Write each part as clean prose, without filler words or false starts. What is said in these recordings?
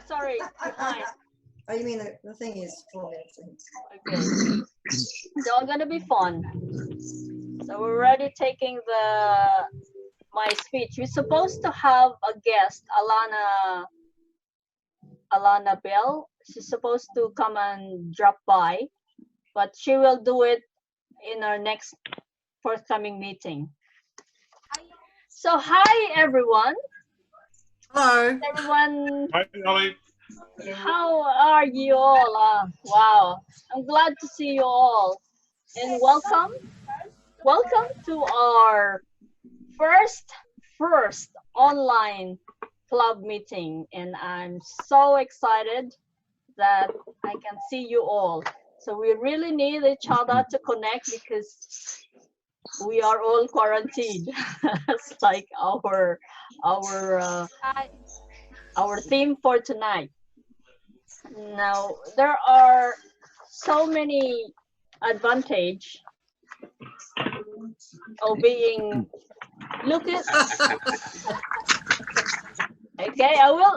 Sorry, behind. Oh, you mean the thing is 4 minutes? Okay. It's all gonna be fun. So we're already taking my speech. We're supposed to have a guest, Alana Bell. She's supposed to come and drop by, but she will do it in our next forthcoming meeting. So hi everyone. Hello. Everyone. Hi, Ollie. How are you all? Wow, I'm glad to see you all. And welcome to our first online club meeting. And I'm so excited that I can see you all. So we really need each other to connect because we are all quarantined. It's like our theme for tonight. Now there are so many advantages of being okay, I will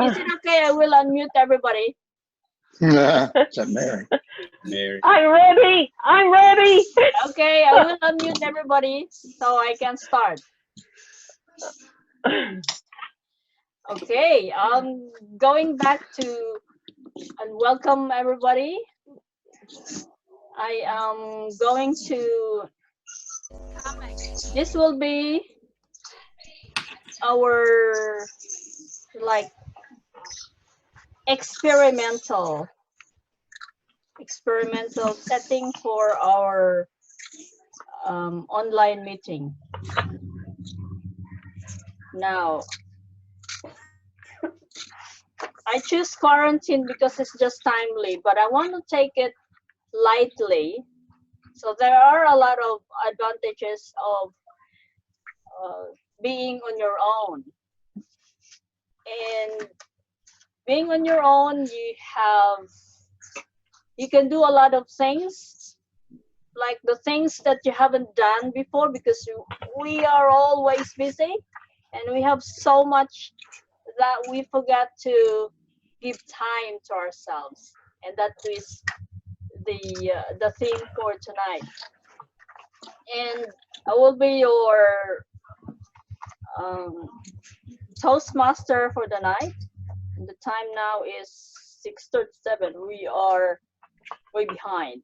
is it okay? I will unmute everybody. Mary. I'm ready. Okay, I will unmute everybody so I can start. Okay, going back to and welcome everybody. I am going to, this will be our like experimental setting for our online meeting. Now, I choose quarantine because it's just timely, but I want to take it lightly. So there are a lot of advantages of being on your own. And being on your own, you can do a lot of things, like the things that you haven't done before, because we are always busy and we have so much that we forgot to give time to ourselves. And that is the theme for tonight. And I will be your Toastmaster for the night. The time now is 6:37. We are way behind.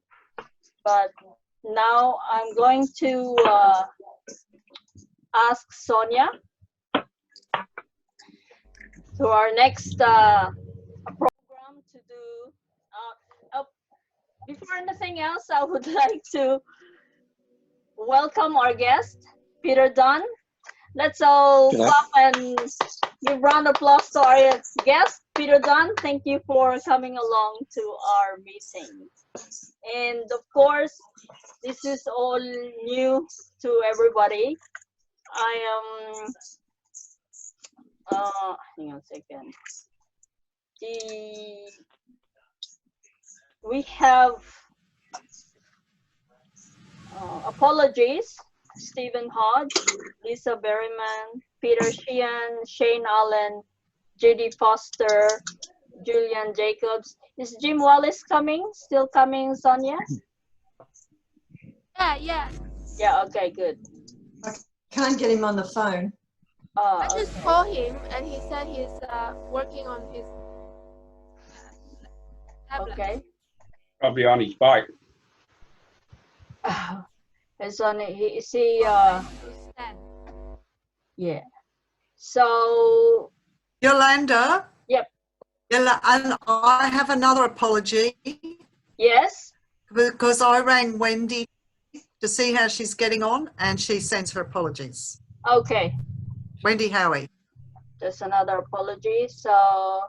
But now I'm going to ask Sonia to our next program to do. Before anything else, I would like to welcome our guest, Peter Dunn. Let's all clap and give round of applause to our guest, Peter Dunn. Thank you for coming along to our meeting. And of course, this is all new to everybody. I am, hang on a second. We have apologies. Stephen Hodge, Lisa Berryman, Peter Sheehan, Shane Allen, J.D. Foster, Julian Jacobs. Is Jim Wallace coming? Still coming, Sonia? Yeah. Yeah, okay, good. I can't get him on the phone. I just called him and he said he's working on his tablet. Okay. Probably on his bike. It's on, is he, yeah. So. Yolanda? Yep. And I have another apology. Yes? Because I rang Wendy to see how she's getting on and she sends her apologies. Okay. Wendy Howie. Just another apology. So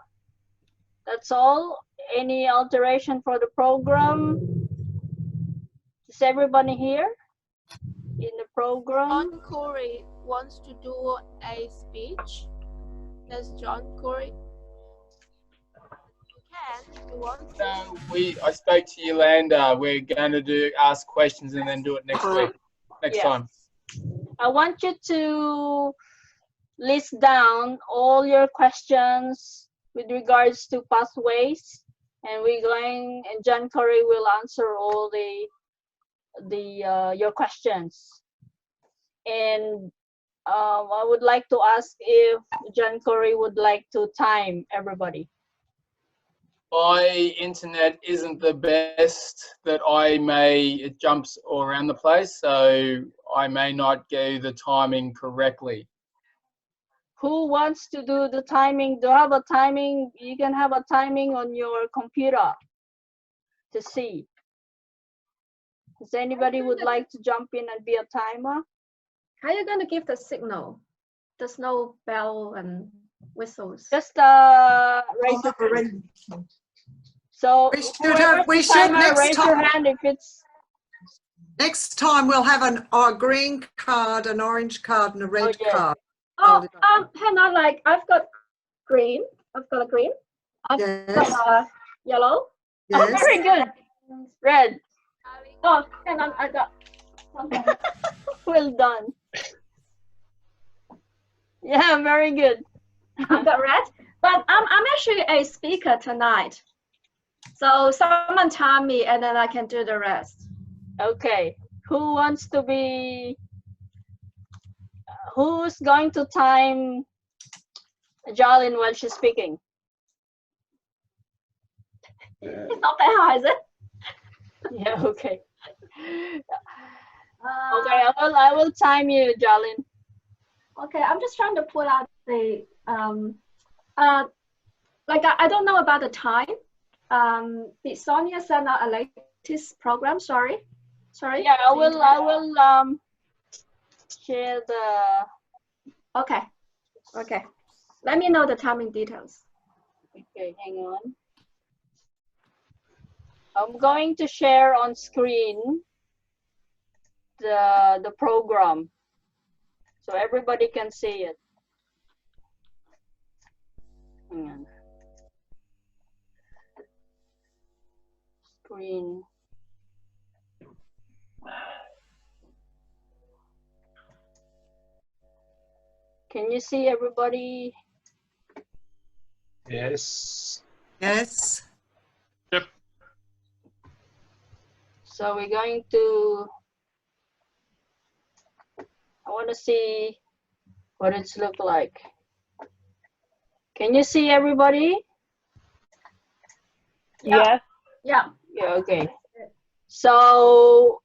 that's all. Any alteration for the program? Is everybody here in the program? John Corey wants to do a speech. That's John Corey. You can, if you want to. No, I spoke to Yolanda. We're going to ask questions and then do it next week. Next time. I want you to list down all your questions with regards to pathways, and and John Curry will answer all your questions. And I would like to ask if John Curry would like to time everybody. My internet isn't the best that it jumps all around the place, so I may not get the timing correctly. Who wants to do the timing? Do you have a timing? You can have a timing on your computer to see. Does anybody would like to jump in and be a timer? How are you going to give the signal? There's no bell and whistles. Just raise your hand. So we should next raise your hand if it's. Next time we'll have a green card, an orange card, and a red card. Oh, hang on, like I've got green. I've got a green. I've got yellow. Yes. Oh, very good. Red. Oh, hang on, I got. Well done. Yeah, very good. I've got red, but I'm actually a speaker tonight. So someone time me and then I can do the rest. Okay. Who wants to be? Who's going to time Jolene while she's speaking? It's not that hard, is it? Yeah. Okay. Okay. I will time you, Jolene. Okay. I'm just trying to pull out the like I don't know about the time. Did Sonia send out a latest program? Sorry. Yeah, I will share the. Okay. Let me know the timing details. Okay, hang on. I'm going to share on screen the program so everybody can see it. Hang on. Screen. Can you see everybody? Yes. Yes. Yep. So we're going to. I want to see what it's look like. Can you see everybody? Yeah. Yeah. Yeah, okay. So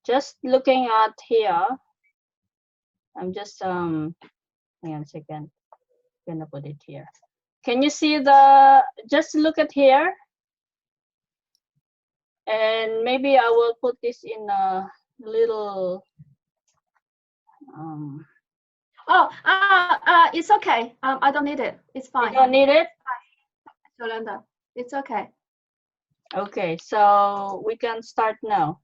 just looking at here, I'm just hang on a second. I'm gonna put it here. Can you see just look at here? And maybe I will put this in a little it's okay. I don't need it. It's fine. You don't need it? Yolanda, it's okay. Okay, so we can start now.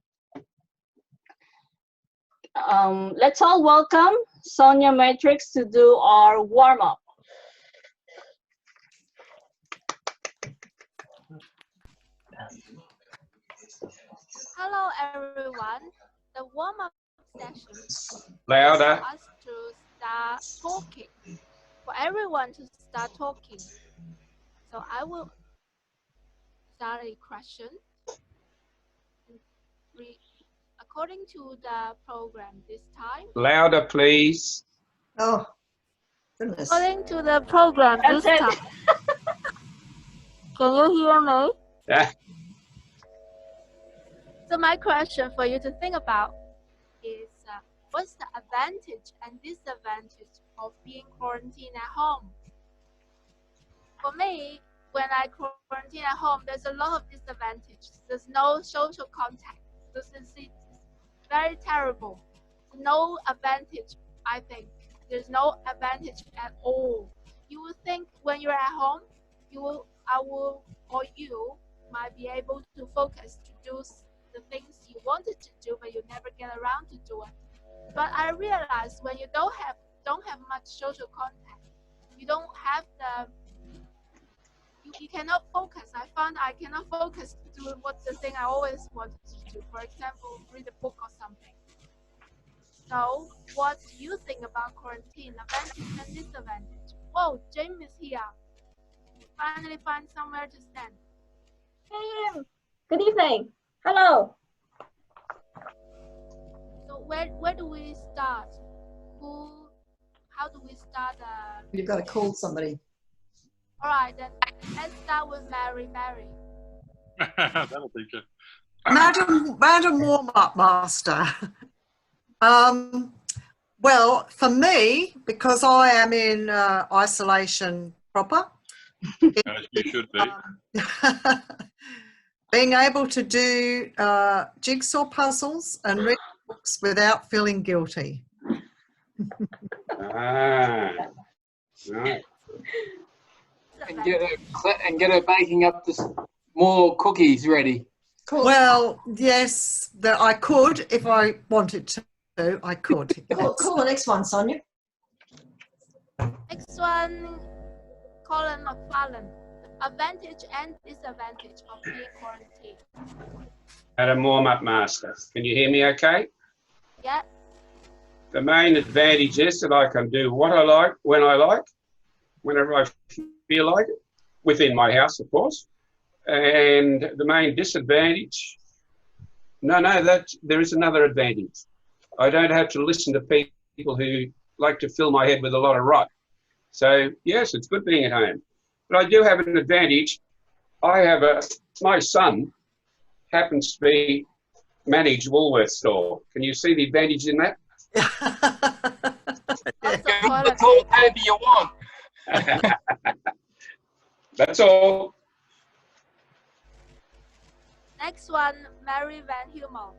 Let's all welcome Sonia Matrix to do our warm-up. Hello, everyone. The warm-up session Louder. for us to start talking. For everyone to start talking. So I will start a question. According to the program this time. Louder, please. Oh, goodness. According to the program this time. Can you hear me? Yeah. So my question for you to think about is what's the advantage and disadvantage of being quarantined at home? For me, when I quarantine at home, there's a lot of disadvantages. There's no social contact. It's very terrible. No advantage, I think. There's no advantage at all. You would think when you're at home, you might be able to focus to do the things you wanted to do, but you never get around to do it. But I realized when you don't have much social contact, you don't have you cannot focus. I found I cannot focus to do what the thing I always wanted to do. For example, read a book or something. know what you think about quarantine, advantage and disadvantage. Whoa, James is here. He finally find somewhere to stand. Hey, good evening. Hello. So where do we start? How do we start? You've got to call somebody. All right, then let's start with Mary. That'll teach you. Madam Warm-Up Master. Well, for me, because I am in isolation proper, As you should be. being able to do jigsaw puzzles and read books without feeling guilty. Ah, right. And get her baking up more cookies ready. Call, Well, yes, that I could if I wanted to. I could. call the next one, Sonia. Next one, Colin McFarlane. Advantage and disadvantage of being quarantined. Adam Warm-Up Master. Can you hear me okay? Yeah. The main advantage is that I can do what I like, when I like, whenever I feel like it, within my house, of course. And the main disadvantage, there is another advantage. I don't have to listen to people who like to fill my head with a lot of rot. So yes, it's good being at home. But I do have an advantage. My son happens to be manage Woolworths store. Can you see the advantage in that? The toilet paper you want. That's all. Next one, Mary Van Hummel.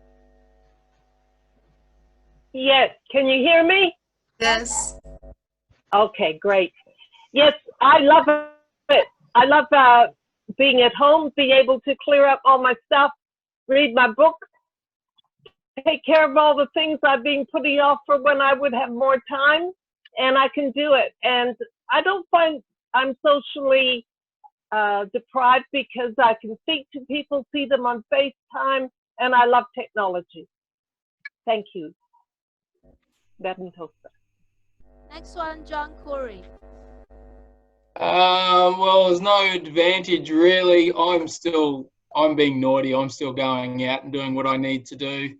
Yes, can you hear me? Yes. Okay, great. Yes, I love it. I love being at home, being able to clear up all my stuff, read my book, take care of all the things I've been putting off for when I would have more time, and I can do it. And I don't find I'm socially deprived because I can speak to people, see them on FaceTime, and I love technology. Thank you. Madam Toaster. Next one, John Curry. Well, there's no advantage really. I'm being naughty. I'm still going out and doing what I need to do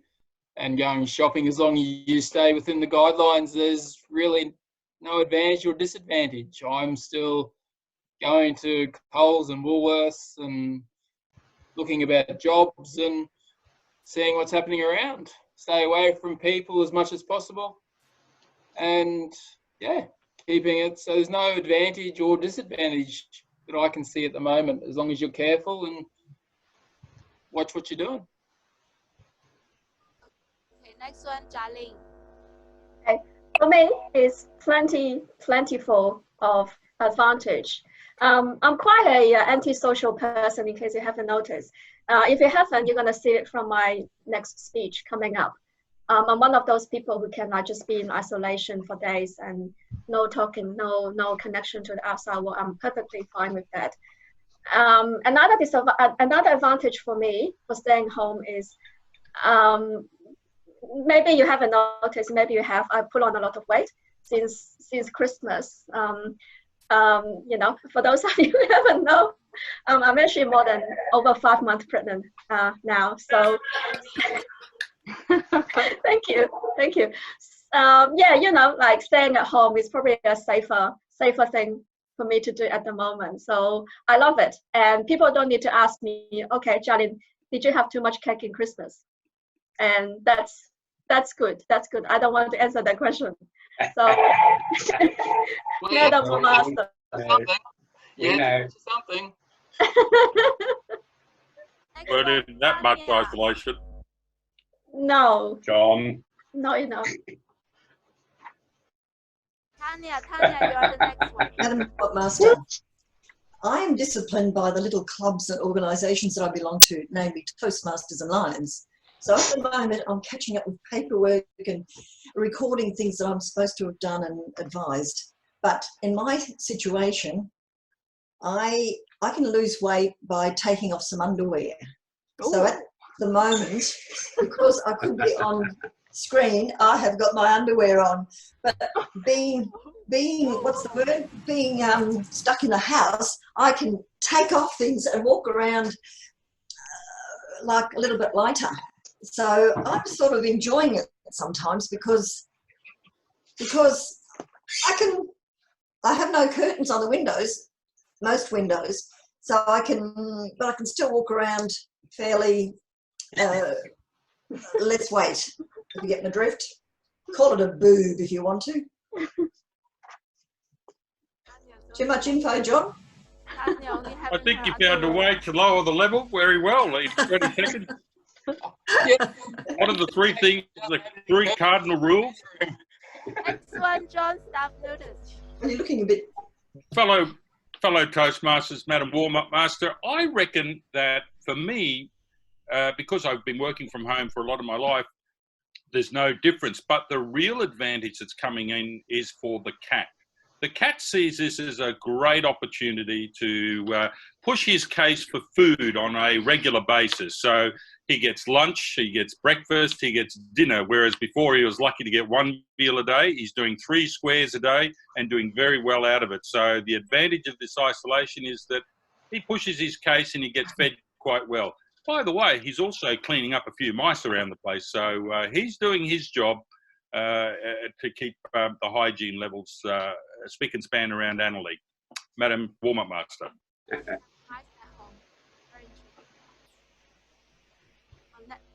and going shopping. As long as you stay within the guidelines, there's really no advantage or disadvantage. I'm still going to Coles and Woolworths and looking about jobs and seeing what's happening around. Stay away from people as much as possible. And yeah, keeping it so there's no advantage or disadvantage that I can see at the moment, as long as you're careful and watch what you're doing. Okay, next one, Jialing. Okay. For me, it's plentiful of advantage. I'm quite a antisocial person, in case you haven't noticed. If you haven't, you're gonna see it from my next speech coming up. I'm one of those people who cannot just be in isolation for days and no talking, no connection to the outside world. I'm perfectly fine with that. Another advantage for me for staying home is, maybe you haven't noticed, maybe you have, I put on a lot of weight since Christmas. You know, for those of you who haven't known, I'm actually over 5 months pregnant now. So thank you. Yeah, you know, like staying at home is probably a safer thing for me to do at the moment. So I love it. And people don't need to ask me, okay, Jalin, did you have too much cake in Christmas? And that's good. I don't want to answer that question. So yeah, that's my master. Something. Yeah, something. But in that much isolation. No. John. No, you know. Tanya, you're the next one. Madam Master, I am disciplined by the little clubs and organisations that I belong to, namely Toastmasters and Lions. So at the moment, I'm catching up with paperwork and recording things that I'm supposed to have done and advised. But in my situation, I can lose weight by taking off some underwear. Ooh. So at the moment, because I could be on screen, I have got my underwear on. But being what's the word? Being stuck in the house, I can take off things and walk around like a little bit lighter. So I'm sort of enjoying it sometimes because I have no curtains on the windows, most windows, so I can still walk around fairly less weight, if you get the drift. Call it a boob if you want to. Too much info, John? I think you found a way to lower the level very well in 20 seconds. What are the three things, the three cardinal rules? Next one, John, staff notice. You're looking a bit... Fellow Toastmasters, Madam Warm-Up Master, I reckon that for me, because I've been working from home for a lot of my life, there's no difference. But the real advantage that's coming in is for the cat. The cat sees this as a great opportunity to push his case for food on a regular basis. So he gets lunch, he gets breakfast, he gets dinner, whereas before he was lucky to get one meal a day. He's doing 3 squares a day and doing very well out of it. So the advantage of this isolation is that he pushes his case and he gets fed quite well. By the way, he's also cleaning up a few mice around the place. So he's doing his job to keep the hygiene levels spick and span around Annalee. Madam Warm-Up Master.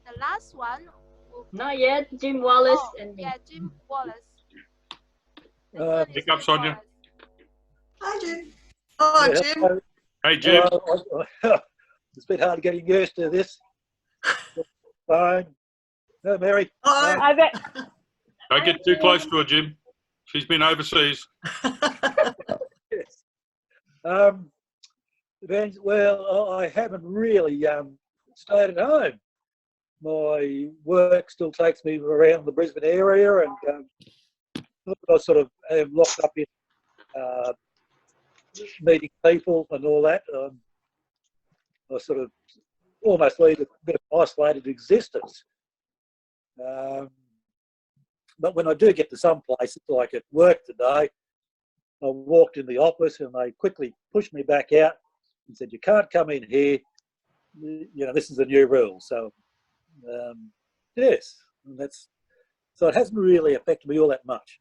The last one. Not yet. Jim Wallace and me. Yeah, Jim Wallace. Pick up, Sonia. Hi, Jim. Oh, Yeah, Jim. Hey, Jim. It's a bit hard getting used to this. Fine. No, Mary. Hi. Don't get too close to her, Jim. She's been overseas. Yes. Well, I haven't really stayed at home. My work still takes me around the Brisbane area, and I sort of am locked up in meeting people and all that. I sort of almost lead a bit of isolated existence. But when I do get to some places, like at work today, I walked in the office and they quickly pushed me back out and said, "You can't come in here. You know, this is the new rule." So, yes, and so it hasn't really affected me all that much.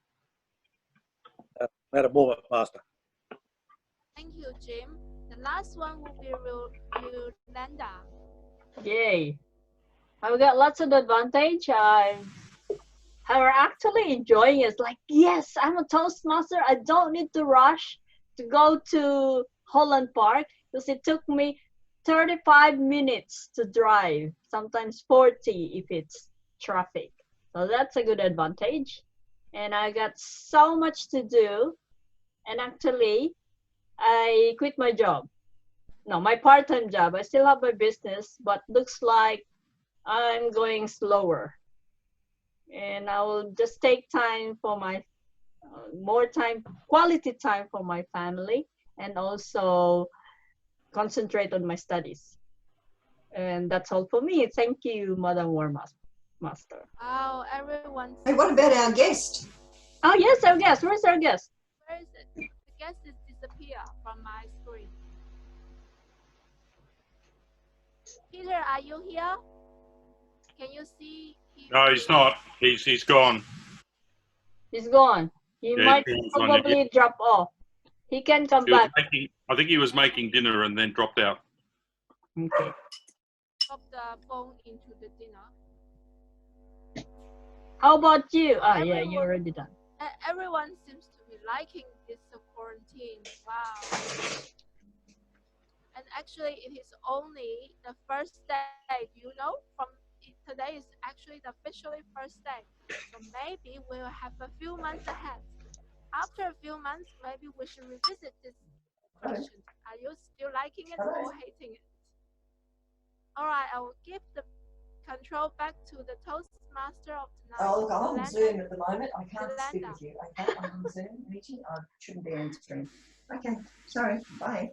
Madam Warm-Up Master. Thank you, Jim. The last one will be Yolanda. Yay. I've got lots of advantage. I'm actually enjoying it. It's like, yes, I'm a Toastmaster. I don't need to rush to go to Holland Park because it took me 35 minutes to drive, sometimes 40 if it's traffic. So that's a good advantage. And I got so much to do. And actually, I quit my job. No, my part-time job. I still have my business, but looks like I'm going slower. And I will just take time for my more time, quality time for my family, and also concentrate on my studies. And that's all for me. Thank you, Madam Warm-Up Master. Wow, everyone. Hey, what about our guest? Oh yes, our guest. Where's our guest? Where is it? The guest is disappear from my screen. Peter, are you here? Can you see? No, he's not. He's gone. He's gone. He might probably drop off. He can come back. I think he was making dinner and then dropped out. Okay. Drop the phone into the dinner. How about you? Ah, yeah, you're already done. Everyone seems to be liking this quarantine. Wow. And actually, it is only the first day. You know, from today is actually the officially first day. So maybe we'll have a few months ahead. After a few months, maybe we should revisit this question. Are you still liking it or hating it? All right, I will give the control back to the Toastmaster of tonight. Oh, look, I'm on Zoom at the moment. I can't speak with you. Okay, I'm on Zoom meeting. I shouldn't be on screen. Okay, sorry. Bye.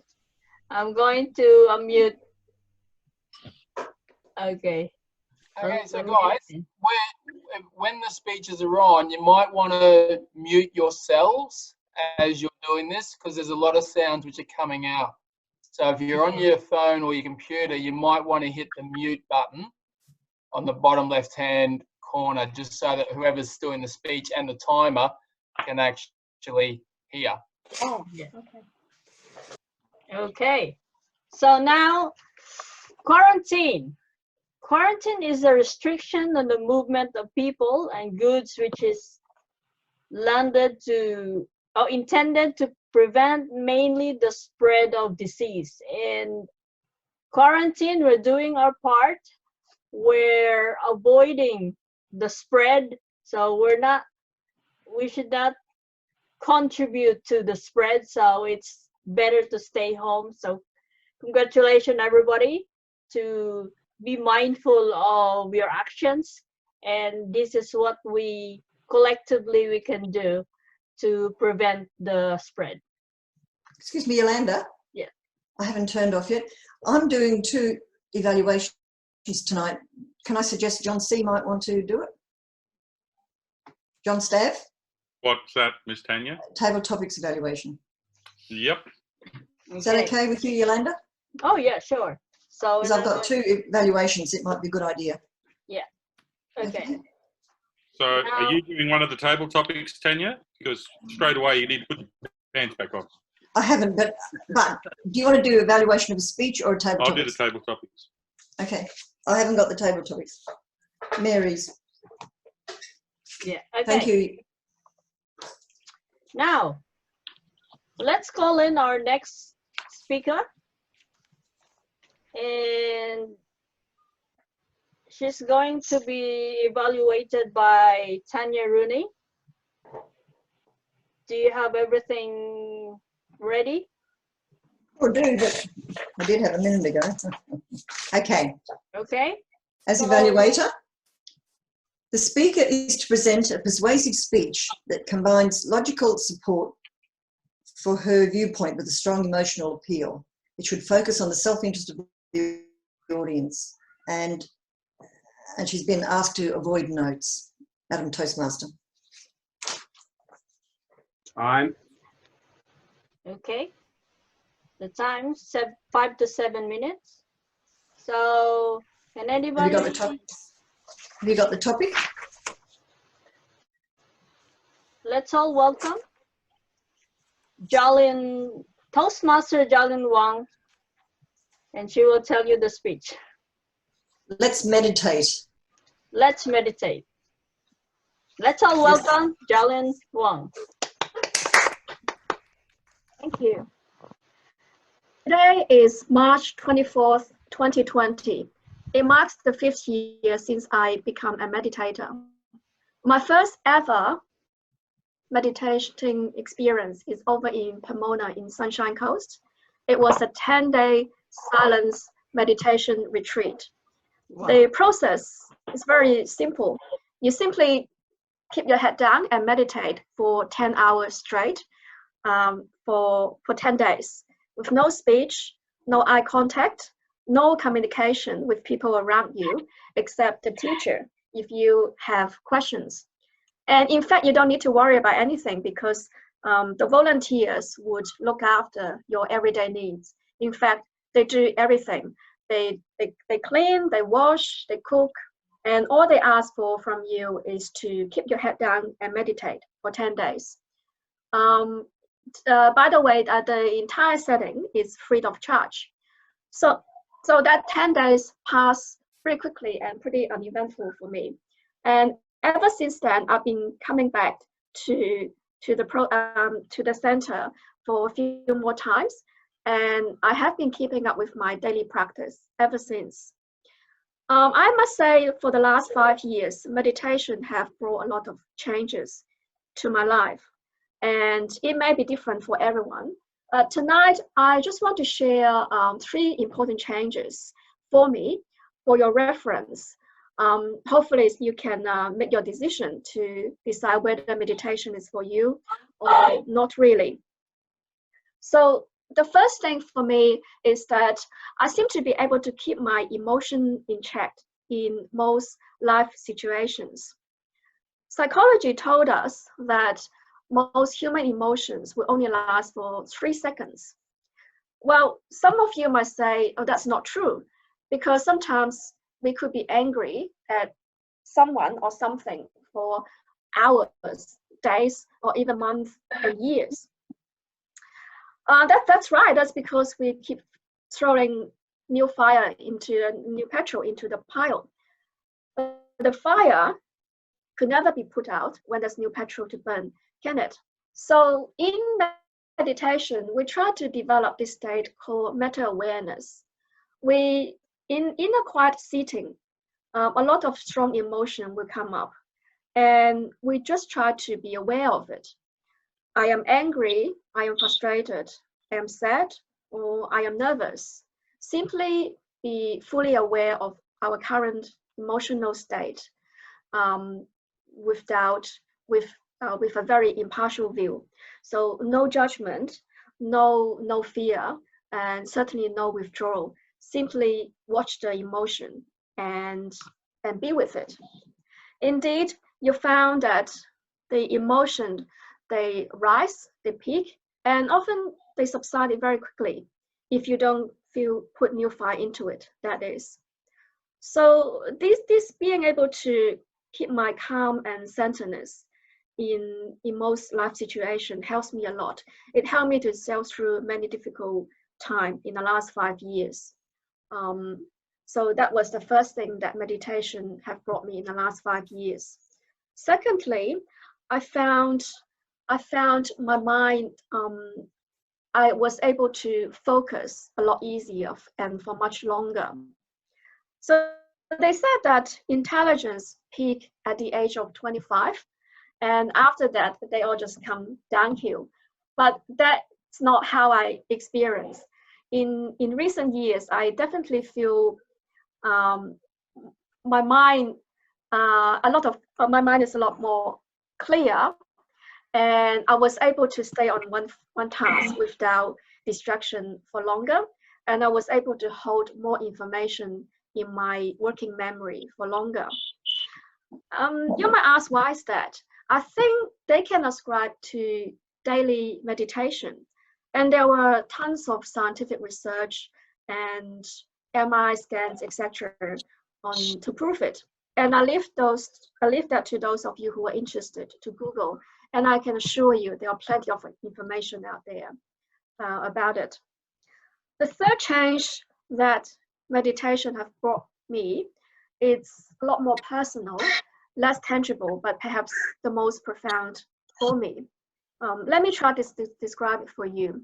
I'm going to unmute. Okay. Okay, so guys, when the speeches are on, you might want to mute yourselves as you're doing this, because there's a lot of sounds which are coming out. So if you're on your phone or your computer, you might want to hit the mute button on the bottom left-hand corner, just so that whoever's doing the speech and the timer can actually hear. Oh, yeah. Okay. So now, quarantine. Quarantine is a restriction on the movement of people and goods which is intended to prevent mainly the spread of disease. In quarantine, we're doing our part. We're avoiding the spread, so we should not contribute to the spread, so it's better to stay home. So congratulations everybody to be mindful of your actions, and this is what we collectively we can do to prevent the spread. Excuse me, Yolanda. Yeah. I haven't turned off yet. I'm doing 2 evaluations tonight. Can I suggest John C. might want to do it? John Staff? What's that, Miss Tanya? Table topics evaluation. Yep. Is that okay with you, Yolanda? Oh yeah, sure. So Because I've got 2 evaluations, it might be a good idea. Yeah. Okay. So are you doing one of the table topics, Tanya? Because straight away you need to put your pants back on. I haven't, but do you want to do evaluation of a speech or a table I'll topics? do the table topics. Okay. I haven't got the table topics. Mary's. Yeah. Okay. Thank you. Now, let's call in our next speaker. And she's going to be evaluated by Tanya Rooney. Do you have everything ready? I do, but I did have a minute ago. Okay. Okay. As evaluator, the speaker is to present a persuasive speech that combines logical support for her viewpoint with a strong emotional appeal. It should focus on the self-interest of the audience, and she's been asked to avoid notes. Madam Toastmaster. Time. Okay. The time 5 to 7 minutes. So can anybody? Have you got the topic? Have you got the topic? Let's all welcome Toastmaster Jolin Wang, and she will tell you the speech. Let's meditate. Let's meditate. Let's all welcome Jolin Wang. Thank you. Today is March 24th, 2020. It marks the 5th year since I became a meditator. My first ever meditation experience is over in Pomona in Sunshine Coast. It was a 10-day silence meditation retreat. Wow. The process is very simple. You simply keep your head down and meditate for 10 hours straight for 10 days with no speech, no eye contact, no communication with people around you except the teacher if you have questions. And in fact, you don't need to worry about anything because the volunteers would look after your everyday needs. In fact, they do everything. They clean, they wash, they cook, and all they ask for from you is to keep your head down and meditate for 10 days. By the way, the entire setting is free of charge. So that 10 days pass pretty quickly and pretty uneventful for me. And ever since then, I've been coming back to the center for a few more times, and I have been keeping up with my daily practice ever since. I must say, for the last 5 years, meditation have brought a lot of changes to my life, and it may be different for everyone. Tonight, I just want to share 3 important changes for me, for your reference. Hopefully you can make your decision to decide whether meditation is for you or not really. So the first thing for me is that I seem to be able to keep my emotion in check in most life situations. Psychology told us that most human emotions will only last for 3 seconds. Well, some of you might say, oh, that's not true, because sometimes we could be angry at someone or something for hours, days, or even months and years. That's right. That's because we keep throwing new petrol into the pile. The fire could never be put out when there's new petrol to burn, can it? So in meditation, we try to develop this state called meta-awareness. In a quiet sitting, a lot of strong emotion will come up, and we just try to be aware of it. I am angry, I am frustrated, I am sad, or I am nervous. Simply be fully aware of our current emotional state with a very impartial view. So no judgment, no fear, and certainly no withdrawal. Simply watch the emotion and be with it. Indeed, you found that the emotion, they rise, they peak, and often they subside very quickly if you don't put new fire into it, that is. So this being able to keep my calm and centeredness in most life situations helps me a lot. It helped me to sail through many difficult times in the last 5 years. So that was the first thing that meditation have brought me in the last 5 years. Secondly, I found my mind, I was able to focus a lot easier and for much longer. So they said that intelligence peak at the age of 25, and after that, they all just come downhill. But that's not how I experience. In recent years, I definitely feel my mind, my mind is a lot more clear, and I was able to stay on one task without distraction for longer, and I was able to hold more information in my working memory for longer. You might ask, why is that? I think they can ascribe to daily meditation, and there were tons of scientific research and MRI scans, etc., to prove it. And I leave that to those of you who are interested to Google, and I can assure you there are plenty of information out there about it. The third change that meditation have brought me, it's a lot more personal, less tangible, but perhaps the most profound for me. Let me try to describe it for you.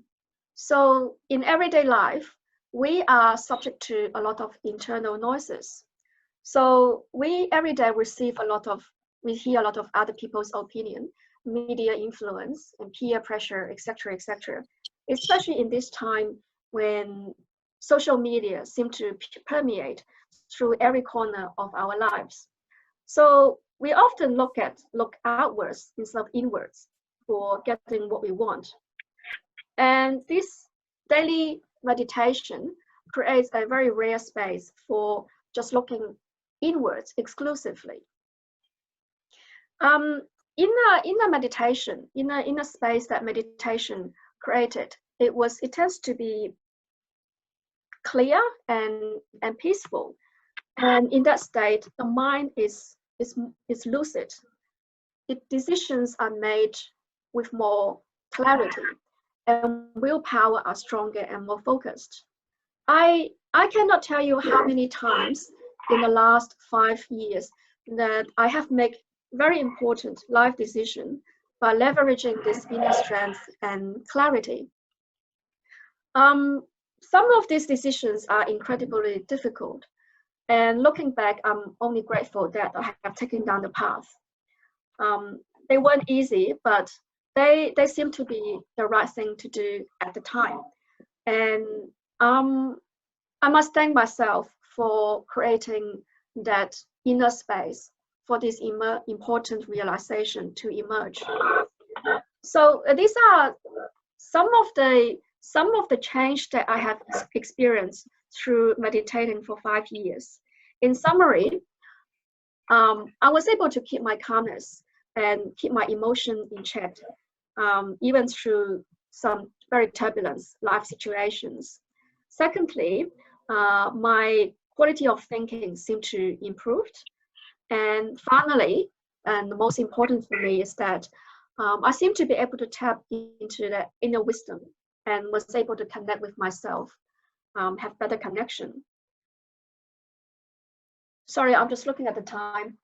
So in everyday life, we are subject to a lot of internal noises. So we every day we hear a lot of other people's opinion, media influence, and peer pressure, etc., etc. Especially in this time when social media seem to permeate through every corner of our lives. So we often look outwards instead of inwards for getting what we want. And this daily meditation creates a very rare space for just looking inwards exclusively. In a meditation, in a space that meditation created, it tends to be clear and peaceful. And in that state, the mind is lucid. Decisions are made with more clarity, and willpower are stronger and more focused. I cannot tell you how many times in the last 5 years that I have made very important life decisions by leveraging this inner strength and clarity. Some of these decisions are incredibly difficult, and looking back, I'm only grateful that I have taken down the path. They weren't easy, but they seem to be the right thing to do at the time. And I must thank myself for creating that inner space for this important realization to emerge. So these are some of the change that I have experienced through meditating for 5 years. In summary, I was able to keep my calmness and keep my emotion in check, even through some very turbulent life situations. Secondly, my quality of thinking seemed to improve. And finally, and the most important for me is that I seem to be able to tap into the inner wisdom and was able to connect with myself, have better connection. Sorry, I'm just looking at the time.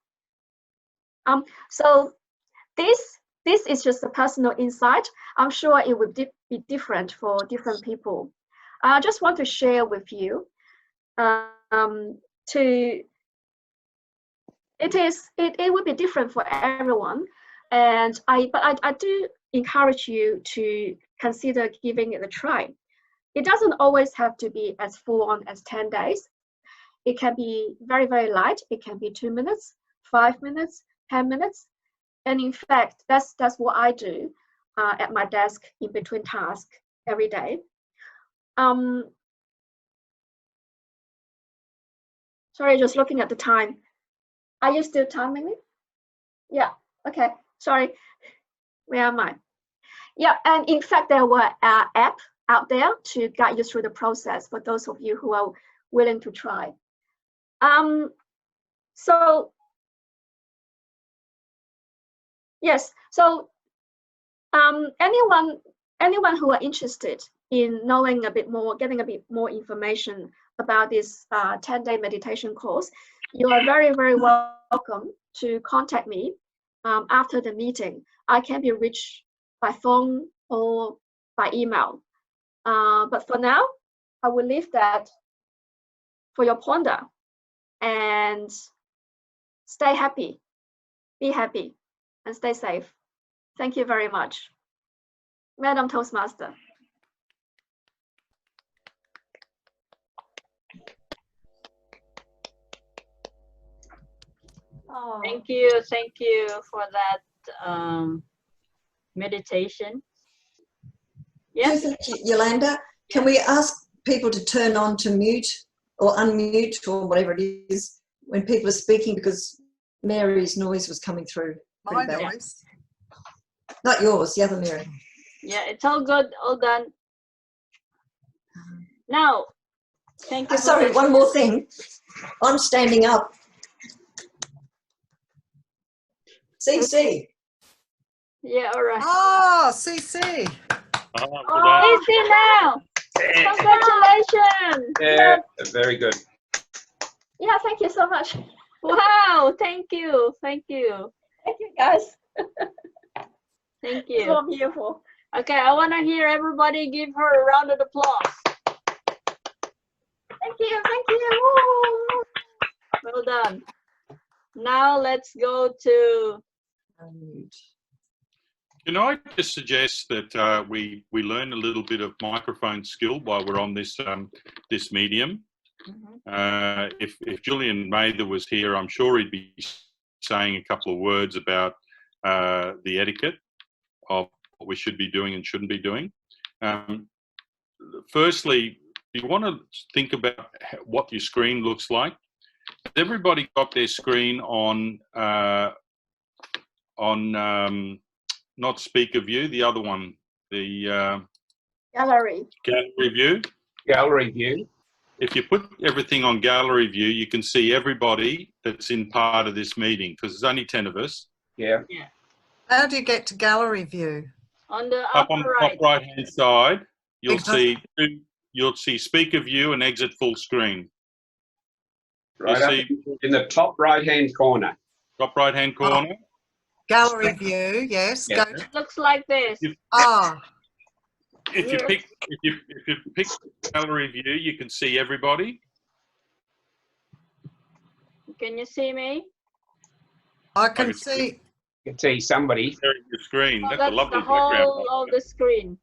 So this is just a personal insight. I'm sure it would be different for different people. I just want to share with you. It will be different for everyone, and I do encourage you to consider giving it a try. It doesn't always have to be as full on as 10 days. It can be very, very light. It can be 2 minutes, 5 minutes, 10 minutes. And in fact, that's what I do at my desk in between tasks every day. Sorry, just looking at the time. Are you still timing me? Yeah, okay, sorry. Where am I? Yeah, and in fact, there were apps out there to guide you through the process for those of you who are willing to try. So yes, so anyone who are interested in knowing a bit more, getting a bit more information about this 10-day meditation course, you are very, very welcome to contact me after the meeting. I can be reached by phone or by email. But for now, I will leave that for your ponder, and stay happy, be happy, and stay safe. Thank you very much. Madam Toastmaster. Oh. Thank you for that meditation. Yes, Yolanda, can we ask people to turn on to mute or unmute or whatever it is when people are speaking, because Mary's noise was coming through. My noise? Not yours, the other Mary. Yeah, it's all good, all done. Now, thank you. Sorry, one more thing. I'm standing up. CC. Yeah, all right. Oh, CC. Oh, CC now. Congratulations. Yeah, very good. Yeah, thank you so much. Wow, thank you. Thank you. Thank you, guys. Thank you. So beautiful. Okay, I want to hear everybody give her a round of applause. Thank you, thank you. Well done. Now let's go to... Can I just suggest that we learn a little bit of microphone skill while we're on this this medium? If Julian Mather was here, I'm sure he'd be saying a couple of words about the etiquette of what we should be doing and shouldn't be doing. Firstly, you want to think about what your screen looks like. Has everybody got their screen on not speaker view, the other one, the gallery view? Gallery view. If you put everything on gallery view, you can see everybody that's in part of this meeting, because there's only 10 of us. Yeah. How do you get to gallery view? On the Up on the top right hand side, you'll see speaker view and exit full screen. Right up in the top right hand corner. Top right hand corner. Oh. Gallery view, yes. Yeah. Go. It looks like this. If you pick gallery view, you can see everybody. Can you see me? I can see. You can see somebody. Sharing the screen. Oh, that's that's a lovely the whole background. of the screen.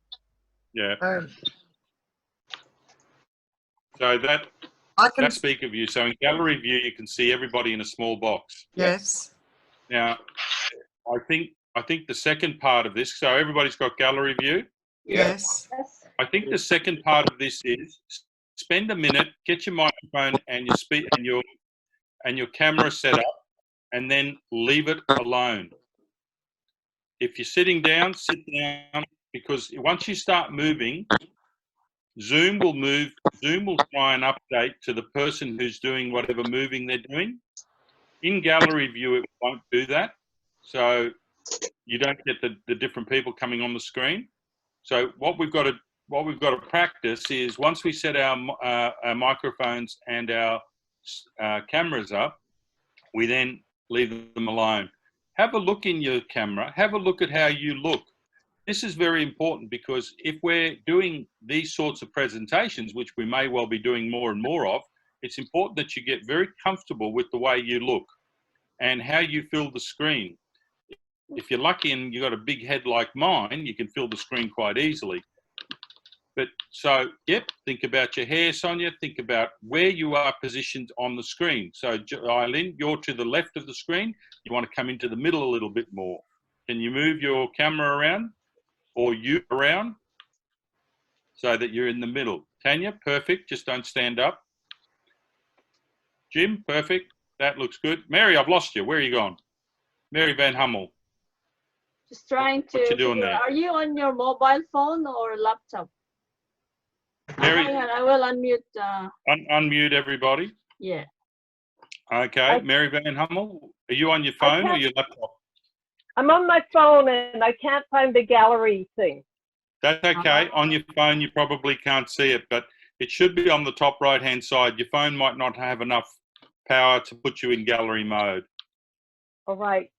Yeah. So that speaker view. So in gallery view, you can see everybody in a small box. Yes. Now, I think the second part of this. So everybody's got gallery view. Yes. I think the second part of this is spend a minute, get your microphone and your camera set up, and then leave it alone. if you're sitting down, sit down, because once you start moving, Zoom will try and update to the person who's doing whatever moving they're doing. In gallery view, it won't do that. So you don't get the different people coming on the screen. So what we've got to practice is, once we set our microphones and our cameras up, we then leave them alone. Have a look in your camera. Have a look at how you look. This is very important, because if we're doing these sorts of presentations, which we may well be doing more and more of, it's important that you get very comfortable with the way you look and how you fill the screen. If you're lucky and you've got a big head like mine, you can fill the screen quite easily. But so, yep, think about your hair, Sonia. Think about where you are positioned on the screen. So, Eileen, you're to the left of the screen. You want to come into the middle a little bit more. Can you move your camera around, or you around, so that you're in the middle? Tanya, perfect. Just don't stand up. Jim, perfect. That looks good. Mary, I've lost you. Where are you gone? Mary Van Hummel. Just trying to. What you doing there? Are you on your mobile phone or laptop? Mary, Hang on, I will unmute. Unmute everybody. Yeah. Okay, Mary Van Hummel, are you on your phone or your laptop? I'm on my phone and I can't find the gallery thing. That's okay. On your phone, you probably can't see it, but it should be on the top right-hand side. Your phone might not have enough power to put you in gallery mode. All right.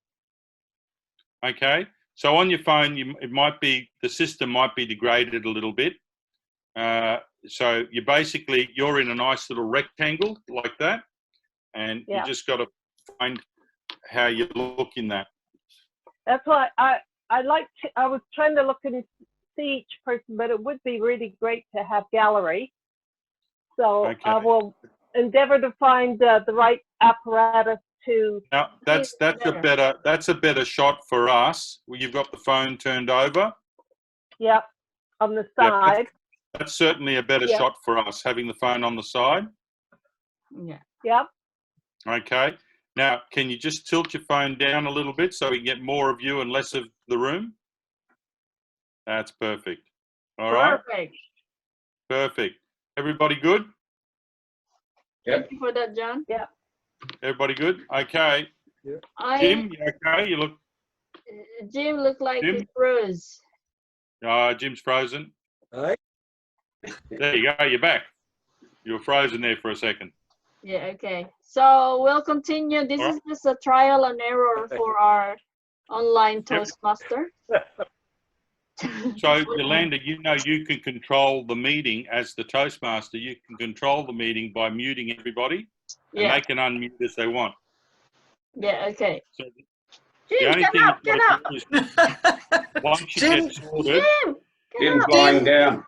Okay. So on your phone, it might be, the system might be degraded a little bit. So you're in a nice little rectangle like that, and you just got to find how you look in that. That's why I was trying to look and see each person, but it would be really great to have gallery. So I will endeavor to find the right apparatus to. Now that's a better shot for us. You've got the phone turned over. Yep, on the side. That's certainly a better shot for us, having the phone on the side. Yeah. Yep. Okay. Now, can you just tilt your phone down a little bit so we can get more of you and less of the room? That's perfect. All right. Perfect. Perfect. Everybody good? Thank you for that, John. Yeah. Everybody good? Okay. Yeah. Jim, you okay? You look. Jim looked like he froze. Jim's frozen. Hey. There you go. You're back. You were frozen there for a second. Yeah. Okay. So we'll continue. This is just a trial and error for our online Toastmaster. So, Yolanda, you know you can control the meeting as the Toastmaster. You can control the meeting by muting everybody, and they can unmute as they want. Yeah, okay. So Jim, get up. Once you get sorted, Jim's lying down.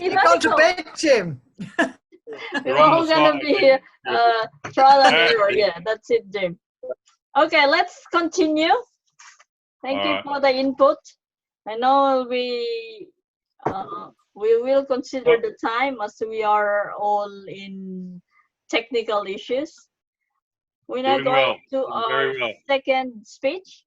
You've gone to bed, Jim. We're all going to be trial and error. Yeah, that's it, Jim. Okay, let's continue. Thank you for the input. I know we will consider the time as we are all in technical issues. We're now going to our second speech.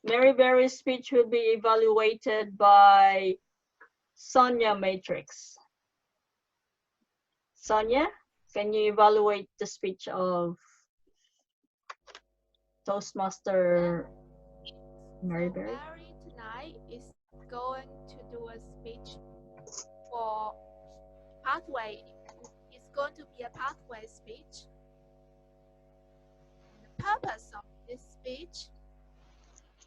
Mary Berry's speech will be evaluated by Sonia Matrix. Sonia, can you evaluate the speech of Toastmaster Mary Berry? Mary tonight is going to do a speech for pathway. It's going to be a pathway speech. The purpose of this speech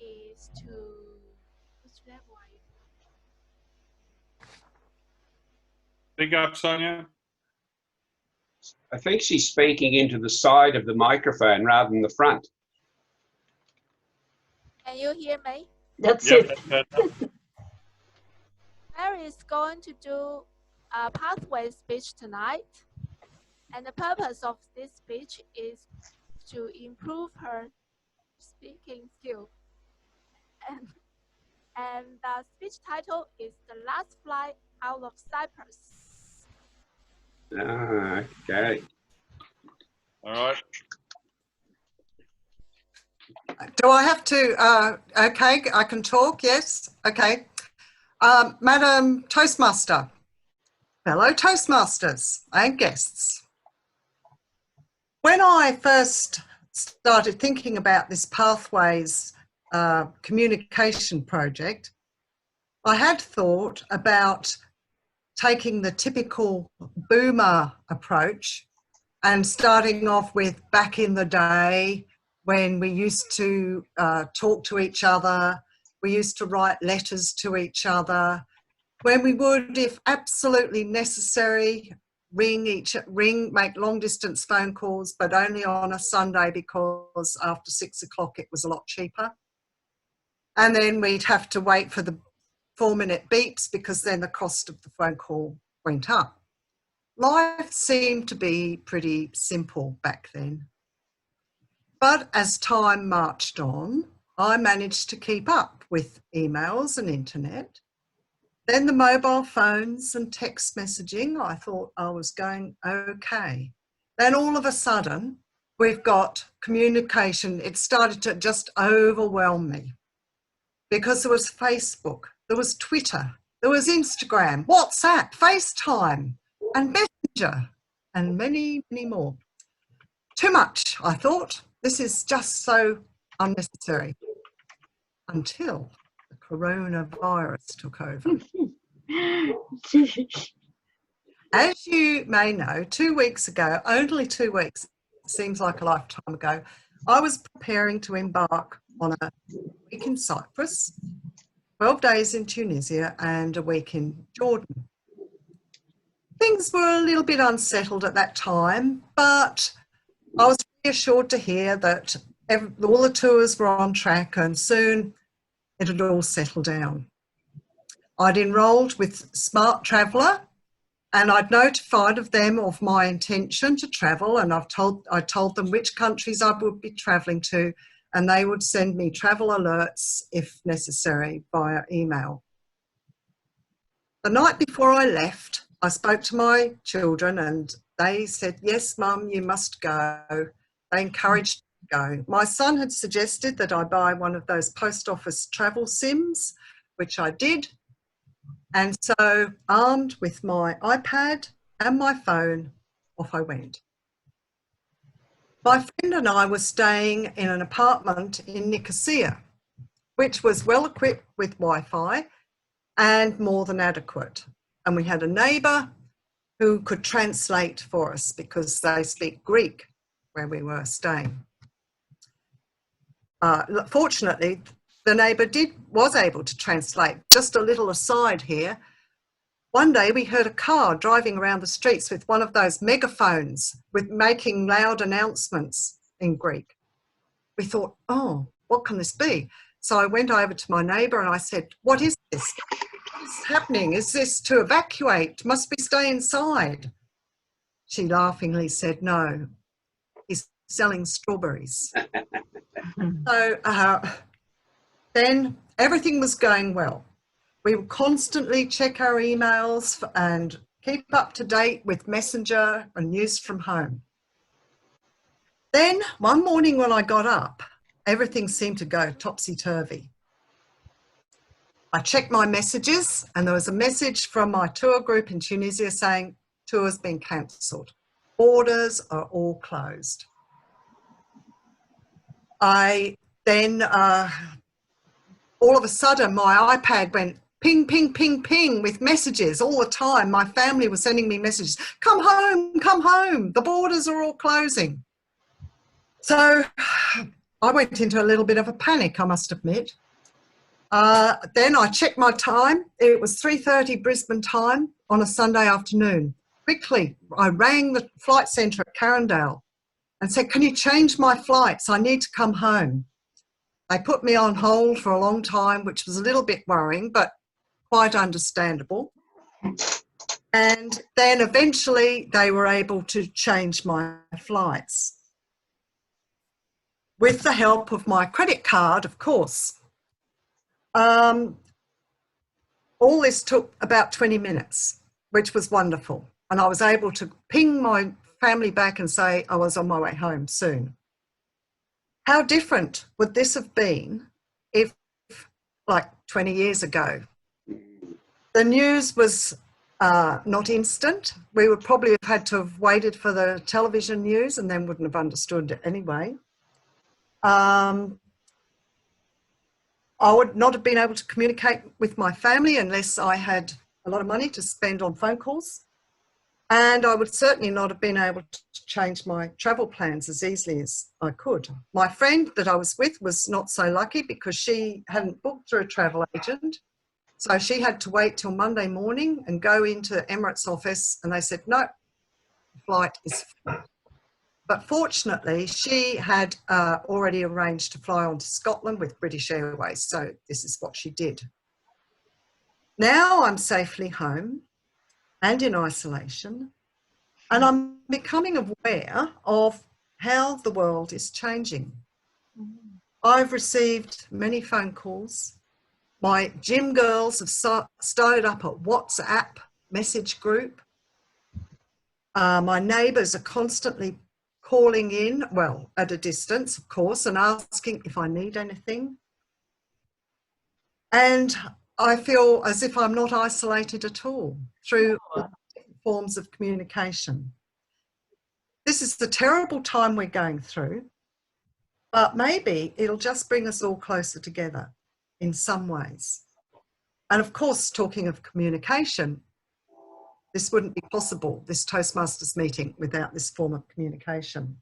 is to, which level are you? Speak up, Sonia. I think she's speaking into the side of the microphone rather than the front. Can you hear me? That's it. Mary is going to do a pathway speech tonight. And the purpose of this speech is to improve her speaking skill. And the speech title is The Last Flight Out of Cyprus. Okay. All right. Do I have to, okay, I can talk, yes, okay. Madam Toastmaster, fellow Toastmasters and guests. When I first started thinking about this Pathways communication project, I had thought about taking the typical boomer approach and starting off with back in the day when we used to talk to each other, we used to write letters to each other, when we would, if absolutely necessary, make long distance phone calls, but only on a Sunday because after 6 o'clock it was a lot cheaper. And then we'd have to wait for the 4-minute beeps because then the cost of the phone call went up. Life seemed to be pretty simple back then. But as time marched on, I managed to keep up with emails and internet. Then the mobile phones and text messaging, I thought I was going okay. Then all of a sudden, we've got communication. It started to just overwhelm me because there was Facebook, there was Twitter, there was Instagram, WhatsApp, FaceTime, and Messenger, and many, many more. Too much, I thought. This is just so unnecessary. Until the coronavirus took over. As you may know, 2 weeks ago, only 2 weeks, seems like a lifetime ago, I was preparing to embark on a week in Cyprus, 12 days in Tunisia, and a week in Jordan. Things were a little bit unsettled at that time, but I was reassured to hear that all the tours were on track and soon it had all settled down. I'd enrolled with Smart Traveller and I'd notified them of my intention to travel, and I told them which countries I would be travelling to, and they would send me travel alerts if necessary via email. The night before I left, I spoke to my children and they said, yes, Mum, you must go. They encouraged me to go. My son had suggested that I buy one of those post office travel sims, which I did. And so, armed with my iPad and my phone, off I went. My friend and I were staying in an apartment in Nicosia, which was well equipped with Wi-Fi and more than adequate. And we had a neighbour who could translate for us because they speak Greek where we were staying. Fortunately, the neighbour was able to translate. Just a little aside here. One day we heard a car driving around the streets with one of those megaphones with making loud announcements in Greek. We thought, oh, what can this be? So I went over to my neighbour and I said, what is this? What is happening? Is this to evacuate? Must we stay inside? She laughingly said, no, he's selling strawberries. So then everything was going well. We would constantly check our emails and keep up to date with Messenger and news from home. Then one morning when I got up, everything seemed to go topsy-turvy. I checked my messages and there was a message from my tour group in Tunisia saying tour's been cancelled. Borders are all closed. I then, all of a sudden, my iPad went ping, ping, ping, ping with messages all the time. My family was sending me messages, come home, the borders are all closing. So I went into a little bit of a panic, I must admit. Then I checked my time. It was 3:30 Brisbane time on a Sunday afternoon. Quickly, I rang the flight centre at Carindale and said, can you change my flights? I need to come home. They put me on hold for a long time, which was a little bit worrying, but quite understandable. And then eventually they were able to change my flights with the help of my credit card, of course. All this took about 20 minutes, which was wonderful. And I was able to ping my family back and say I was on my way home soon. How different would this have been if, like 20 years ago, the news was not instant? We would probably have had to have waited for the television news and then wouldn't have understood it anyway. I would not have been able to communicate with my family unless I had a lot of money to spend on phone calls. And I would certainly not have been able to change my travel plans as easily as I could. My friend that I was with was not so lucky because she hadn't booked through a travel agent. So she had to wait till Monday morning and go into Emirates office, and they said, no, the flight is full. But fortunately, she had already arranged to fly on to Scotland with British Airways. So this is what she did. Now I'm safely home and in isolation, and I'm becoming aware of how the world is changing. I've received many phone calls. My gym girls have started up a WhatsApp message group. My neighbours are constantly calling in, well, at a distance, of course, and asking if I need anything. And I feel as if I'm not isolated at all through different forms of communication. This is the terrible time we're going through, but maybe it'll just bring us all closer together in some ways. And of course, talking of communication, this wouldn't be possible, this Toastmasters meeting, without this form of communication.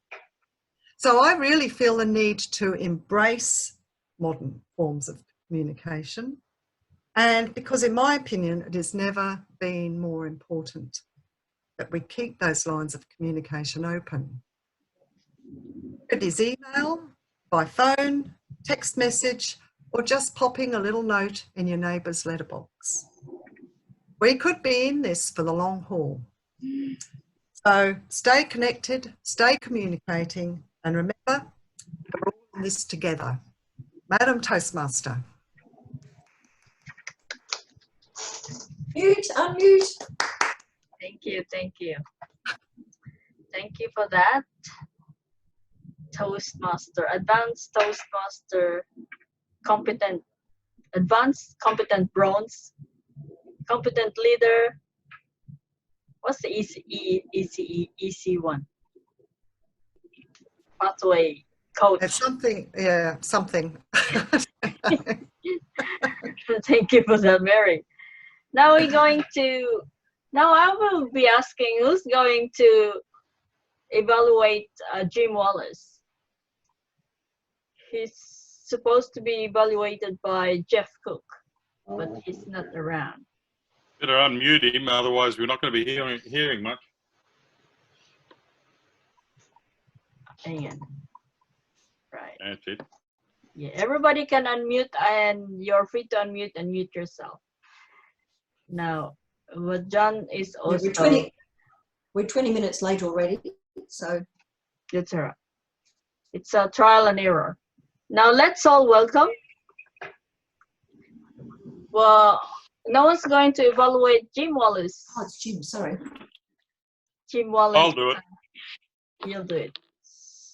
So I really feel the need to embrace modern forms of communication. And because in my opinion, it has never been more important that we keep those lines of communication open. It is email, by phone, text message, or just popping a little note in your neighbour's letterbox. We could be in this for the long haul. So stay connected, stay communicating, and remember, we're all in this together. Madam Toastmaster. Mute, unmute. Thank you, thank you. Thank you for that. Toastmaster, advanced Toastmaster, competent, advanced competent bronze, competent leader. What's the easy one? Pathway coach. It's something, yeah, something. Thank you for that, Mary. Now we're going to, now I will be asking who's going to evaluate Jim Wallace. He's supposed to be evaluated by Jeff Cook, but he's not around. Better unmute him, otherwise we're not going to be hearing much. Hang on. Right. That's it. Yeah, everybody can unmute, and you're free to unmute and mute yourself. Now, what John is also... We're 20 minutes late already, so... That's all right. It's a trial and error. Now, let's all welcome. Well, no one's going to evaluate Jim Wallace. Oh, it's Jim, sorry. Jim Wallace. I'll do it. You'll do it.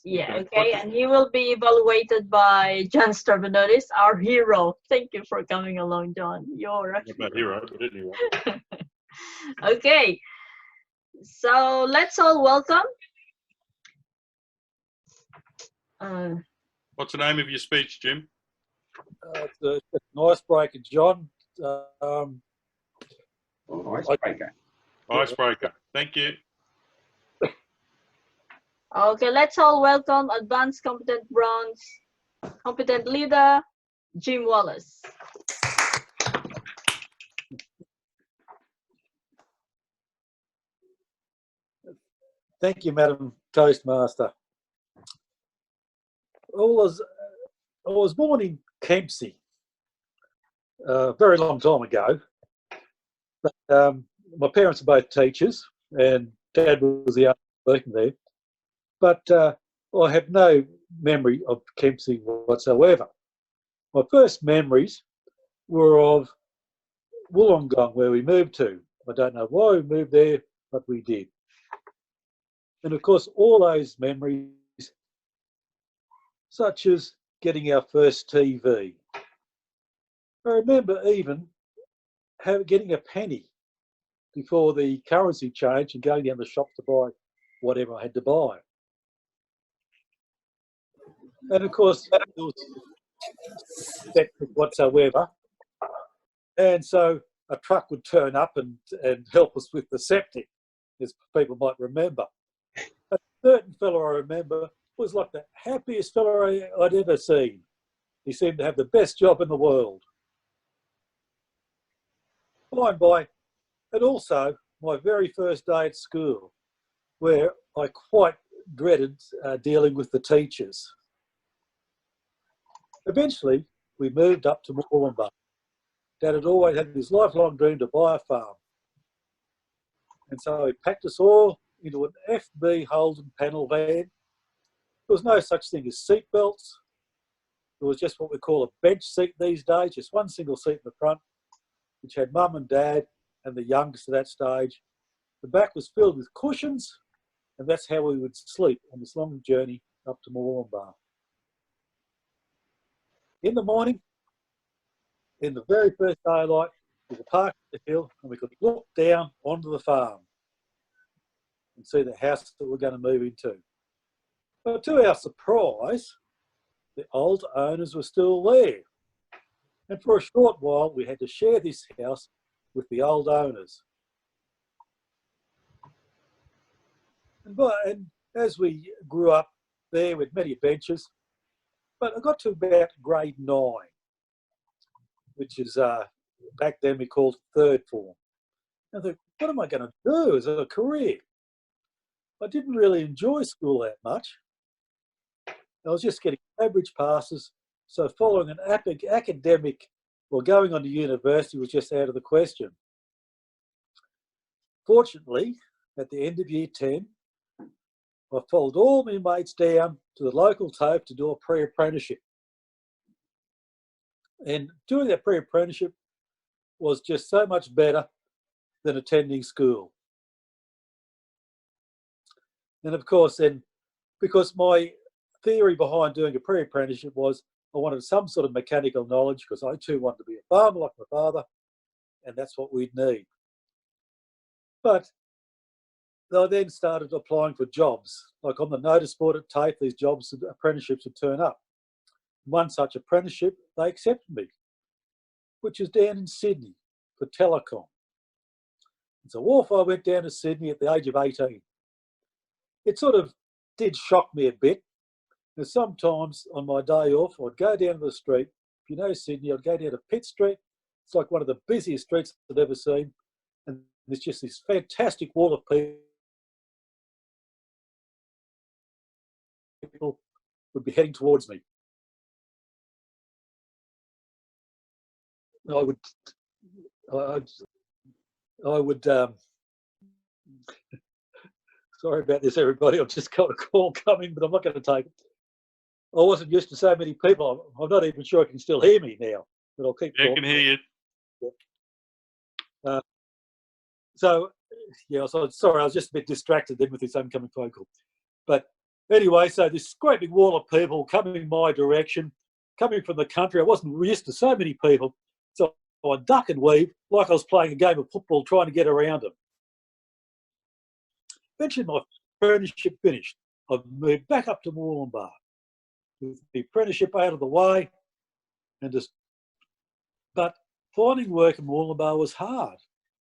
Yeah, okay. And he will be evaluated by John Strabanotis, our hero. Thank you for coming along, John. You're a Not my hero, but anyway. Okay. So let's all welcome. What's the name of your speech, Jim? It's an icebreaker, John. Icebreaker. Icebreaker. Thank you. Okay, let's all welcome advanced competent bronze, competent leader, Jim Wallace. Thank you, Madam Toastmaster. I was born in Kempsey a very long time ago. But, my parents are both teachers, and Dad was the only working there. But I have no memory of Kempsey whatsoever. My first memories were of Wollongong, where we moved to. I don't know why we moved there, but we did. And of course, all those memories such as getting our first TV. I remember even getting a penny before the currency changed and going down the shop to buy whatever I had to buy. And of course, there was whatsoever. And so a truck would turn up and help us with the septic, as people might remember. A certain fellow I remember was like the happiest fellow I'd ever seen. He seemed to have the best job in the world. By and by, and also my very first day at school, where I quite dreaded dealing with the teachers. Eventually, we moved up to Moolumbar. Dad had always had this lifelong dream to buy a farm. And so he packed us all into an FB Holden panel van. There was no such thing as seat belts. It was just what we call a bench seat these days, just one single seat in the front, which had mum and dad and the youngest at that stage. The back was filled with cushions, and that's how we would sleep on this long journey up to Moolumbar. In the morning, in the very first daylight, we were parked at the hill and we could look down onto the farm and see the house that we're going to move into. But to our surprise, the old owners were still there. And for a short while, we had to share this house with the old owners. And as we grew up there with many adventures, but I got to about grade 9, which is back then we called third form. And I thought, what am I going to do as a career? I didn't really enjoy school that much. I was just getting average passes, so following an academic or going on to university was just out of the question. Fortunately, at the end of year 10, I followed all my mates down to the local TAFE to do a pre-apprenticeship. And doing that pre-apprenticeship was just so much better than attending school. And of course then, because my theory behind doing a pre-apprenticeship was I wanted some sort of mechanical knowledge because I too wanted to be a farmer like my father, and that's what we'd need. But I then started applying for jobs. Like on the notice board at TAFE, these jobs, apprenticeships would turn up. One such apprenticeship, they accepted me, which is down in Sydney for telecom. And so off I went down to Sydney at the age of 18. It sort of did shock me a bit. And sometimes on my day off, I'd go down to the street. If you know Sydney, I'd go down to Pitt Street. It's like one of the busiest streets I've ever seen. And there's just this fantastic wall of people would be heading towards me. I would sorry about this, everybody. I've just got a call coming, but I'm not going to take it. I wasn't used to so many people. I'm not even sure I can still hear me now, but I'll keep talking. I can hear you. So, yeah, so sorry, I was just a bit distracted then with this incoming phone call. But anyway, so this great big wall of people coming my direction, coming from the country. I wasn't used to so many people. So I duck and weave like I was playing a game of football trying to get around them. Eventually my apprenticeship finished. I moved back up to Moolumbar with the apprenticeship out of the way, but finding work in Moolumbar was hard.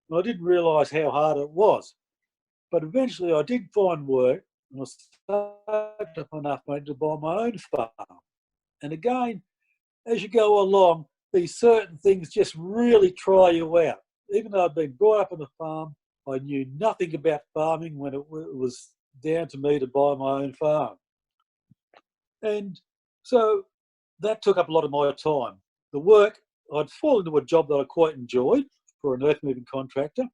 And I didn't realise how hard it was. But eventually I did find work and I saved up enough money to buy my own farm. And again, as you go along, these certain things just really try you out. Even though I'd been brought up on a farm, I knew nothing about farming when it was down to me to buy my own farm. And so that took up a lot of my time. The work, I'd fall into a job that I quite enjoyed for an earth moving contractor.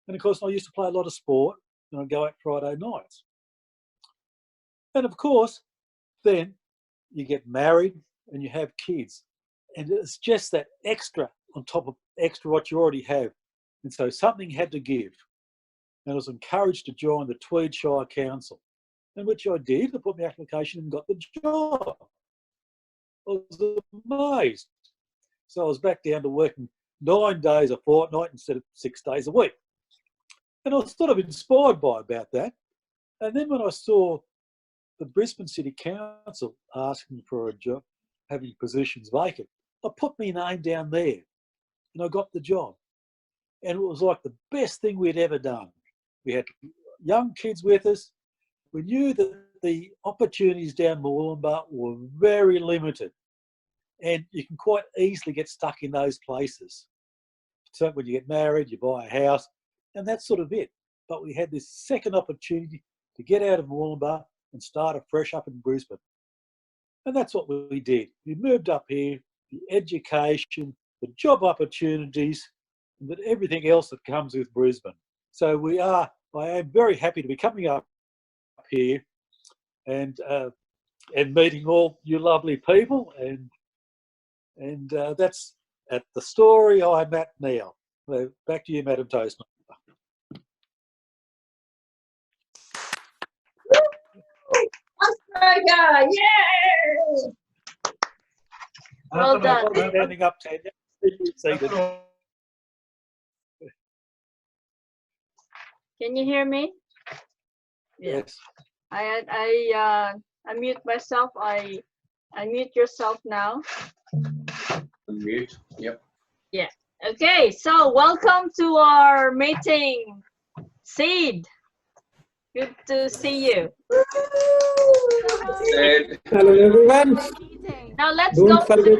And of course, I used to play a lot of sport and I'd go out Friday nights. And of course, then you get married and you have kids. And it's just that extra on top of extra what you already have. And so something had to give. And I was encouraged to join the Tweed Shire Council, in which I did. I put my application and got the job. was amazed. So I was back down to working 9 days a fortnight instead of 6 days a week. And I was sort of inspired by about that. And then when I saw the Brisbane City Council asking for a job, having positions vacant, I put my name down there and I got the job. And it was like the best thing we'd ever done. We had young kids with us. We knew that the opportunities down Moolumbar were very limited. And you can quite easily get stuck in those places. So when you get married, you buy a house, and that's sort of it. But we had this second opportunity to get out of Moolumbar and start afresh up in Brisbane. And that's what we did. We moved up here, the education, the job opportunities, and everything else that comes with Brisbane. So I am very happy to be coming up here and meeting all you lovely people, and that's at the story I'm at now. So back to you, Madam Toastmaster. Australia, yay! Well done. I'm standing up, Tanya. Seated. Can you hear me? Yes. I unmute myself. I unmute yourself now. Unmute. Yep. Yeah. Okay. So welcome to our meeting, Seed. Good to see you. Hello everyone. Now let's Don't forget.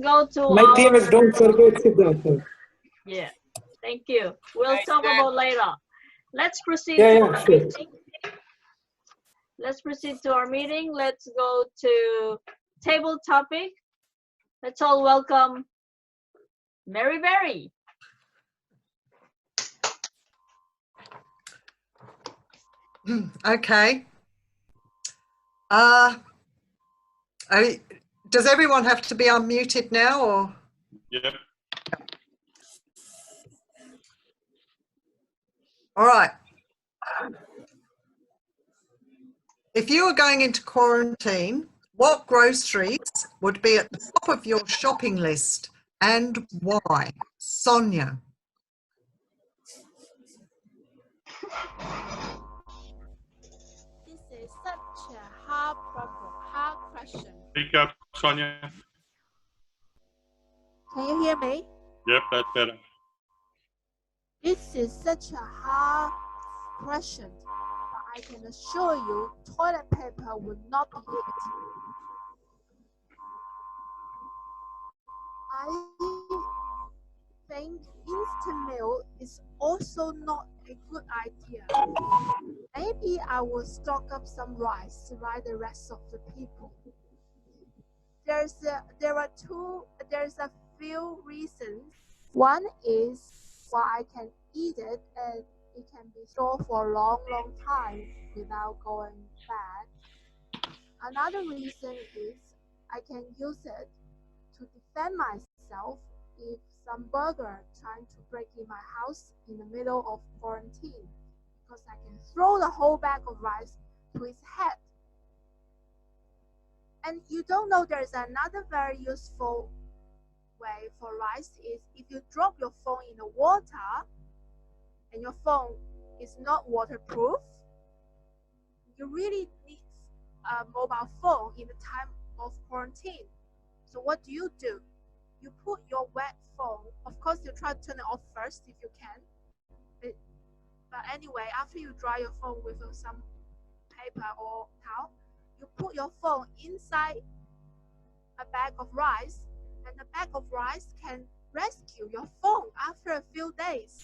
go to My our, dears, don't forget Siddhartha. yeah. Thank you. We'll talk about later. Let's proceed Yeah, to yeah, our sure. meeting. Let's proceed to our meeting. Let's go to table topic. Let's all welcome Mary Berry. Okay. Does everyone have to be unmuted now, or? Yep. All right. If you were going into quarantine, what groceries would be at the top of your shopping list and why? Sonia. This is such a hard problem, hard question. Speak up, Sonia. Can you hear me? Yep, that's better. This is such a hard question, but I can assure you toilet paper will not be it. I think instant meal is also not a good idea. Maybe I will stock up some rice like the rest of the people. There's a few reasons. One is why I can eat it and it can be stored for a long time without going bad. Another reason is I can use it to defend myself if some burglar trying to break in my house in the middle of quarantine, because I can throw the whole bag of rice to his head. And you don't know there's another very useful way for rice is if you drop your phone in the water and your phone is not waterproof, you really need a mobile phone in the time of quarantine. So what do? You put your wet phone, of course you try to turn it off first if you can, but anyway, after you dry your phone with some paper or towel, you put your phone inside a bag of rice, and the bag of rice can rescue your phone after a few days.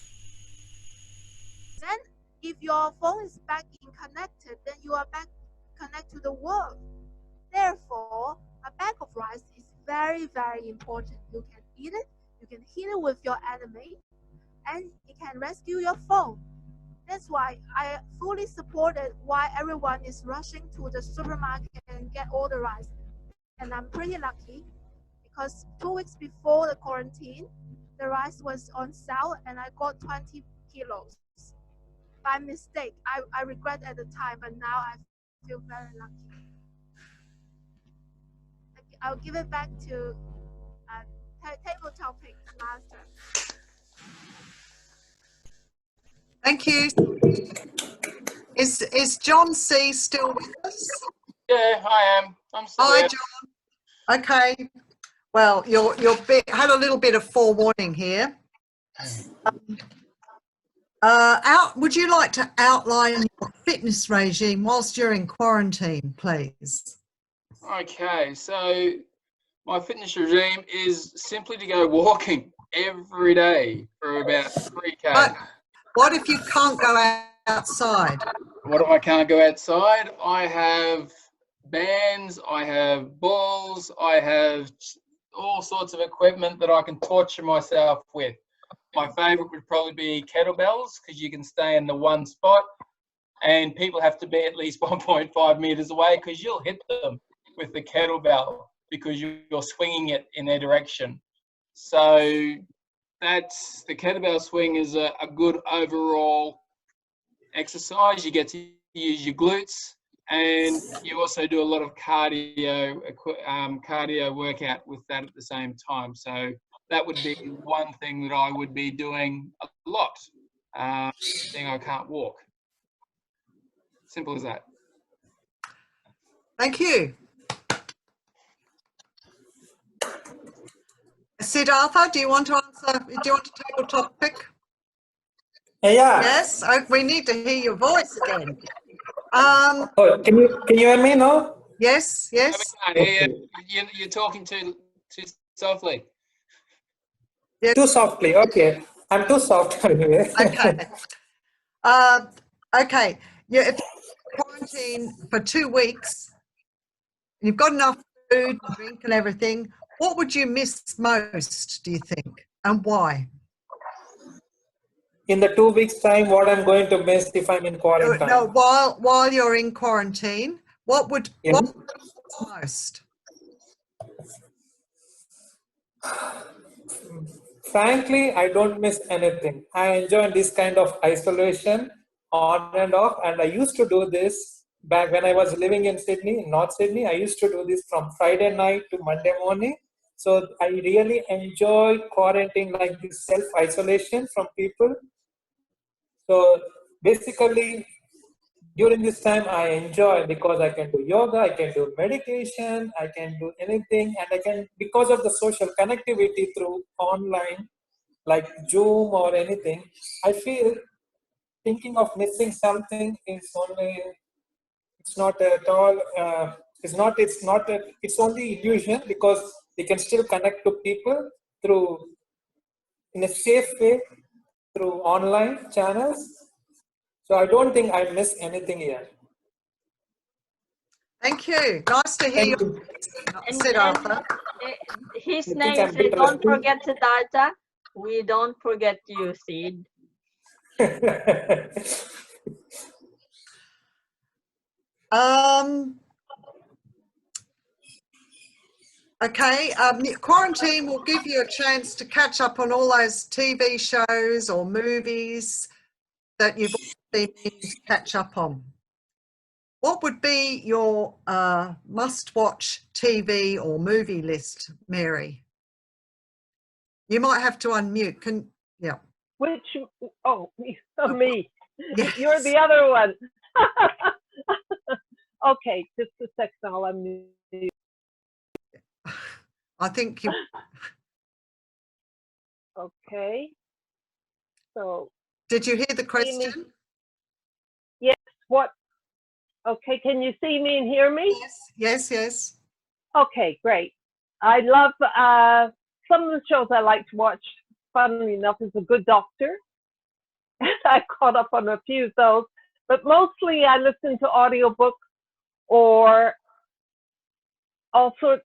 Then if your phone is back in connected, then you are back connected to the world. Therefore, a bag of rice is very, very important. You can eat it, you can hit it with your enemy, and it can rescue your phone. That's why I fully supported why everyone is rushing to the supermarket and get all the rice. And I'm pretty lucky because 2 weeks before the quarantine, the rice was on sale and I got 20 kilos. By mistake, I regret at the time, but now I feel very lucky. I'll give it back to table topics master. Thank you. Is John C still with us? Yeah, I am. I'm still Hi, here. John. Okay. Well, you're had a little bit of forewarning here. Would you like to outline your fitness regime whilst you're in quarantine, please? Okay, so my fitness regime is simply to go walking every day for about 3K. But what if you can't go outside? What if I can't go outside? I have bands, I have balls, I have all sorts of equipment that I can torture myself with. My favourite would probably be kettlebells, because you can stay in the one spot and people have to be at least 1.5 metres away, because you'll hit them with the kettlebell because you're swinging it in their direction. So that's the kettlebell swing is a good overall exercise. You get to use your glutes, and you also do a lot of cardio workout with that at the same time. So that would be one thing that I would be doing a lot, seeing I can't walk. Simple as that. Thank you. Siddhartha, do you want to answer? Do you want to take a topic? Yeah. Yes. Oh, we need to hear your voice again. Oh, can you hear me now? Yes. Yes. I can't hear you. You're talking too softly. Yes. Too softly. Okay. I'm too soft anyway. Okay. Okay. Yeah. If you're quarantine for 2 weeks, you've got enough food, drink, and everything. What would you miss most, do you think, and why? In the 2 weeks' time, what I'm going to miss if I'm in quarantine? No, while you're in quarantine, what would what would you miss most? Frankly, I don't miss anything. I enjoy this kind of isolation on and off, and I used to do this back when I was living in Sydney, North Sydney. I used to do this from Friday night to Monday morning. So I really enjoy quarantine, like this self-isolation from people. So basically, during this time, I enjoy because I can do yoga, I can do meditation, I can do anything, and I can, because of the social connectivity through online, like Zoom or anything, I feel thinking of missing something is only, it's not at all, it's only illusion, because we can still connect to people through, in a safe way, through online channels. So I don't think I miss anything here. Thank you. Nice to hear you, Siddhartha. His name said, "Don't forget Siddhartha. We don't forget you, Sid." Okay, quarantine will give you a chance to catch up on all those TV shows or movies that you've been meaning to catch up on. What would be your must-watch TV or movie list, Mary? You might have to unmute. Yeah. Which, oh, me. Yes. You're the other one. Okay, just a second, I'll unmute. I think you. Okay. So. Did you hear the question? Yes. What? Okay. Can you see me and hear me? Yes. Okay, great. I love some of the shows I like to watch. Funnily enough, is A Good Doctor. I caught up on a few of those, but mostly I listen to audiobooks or all sorts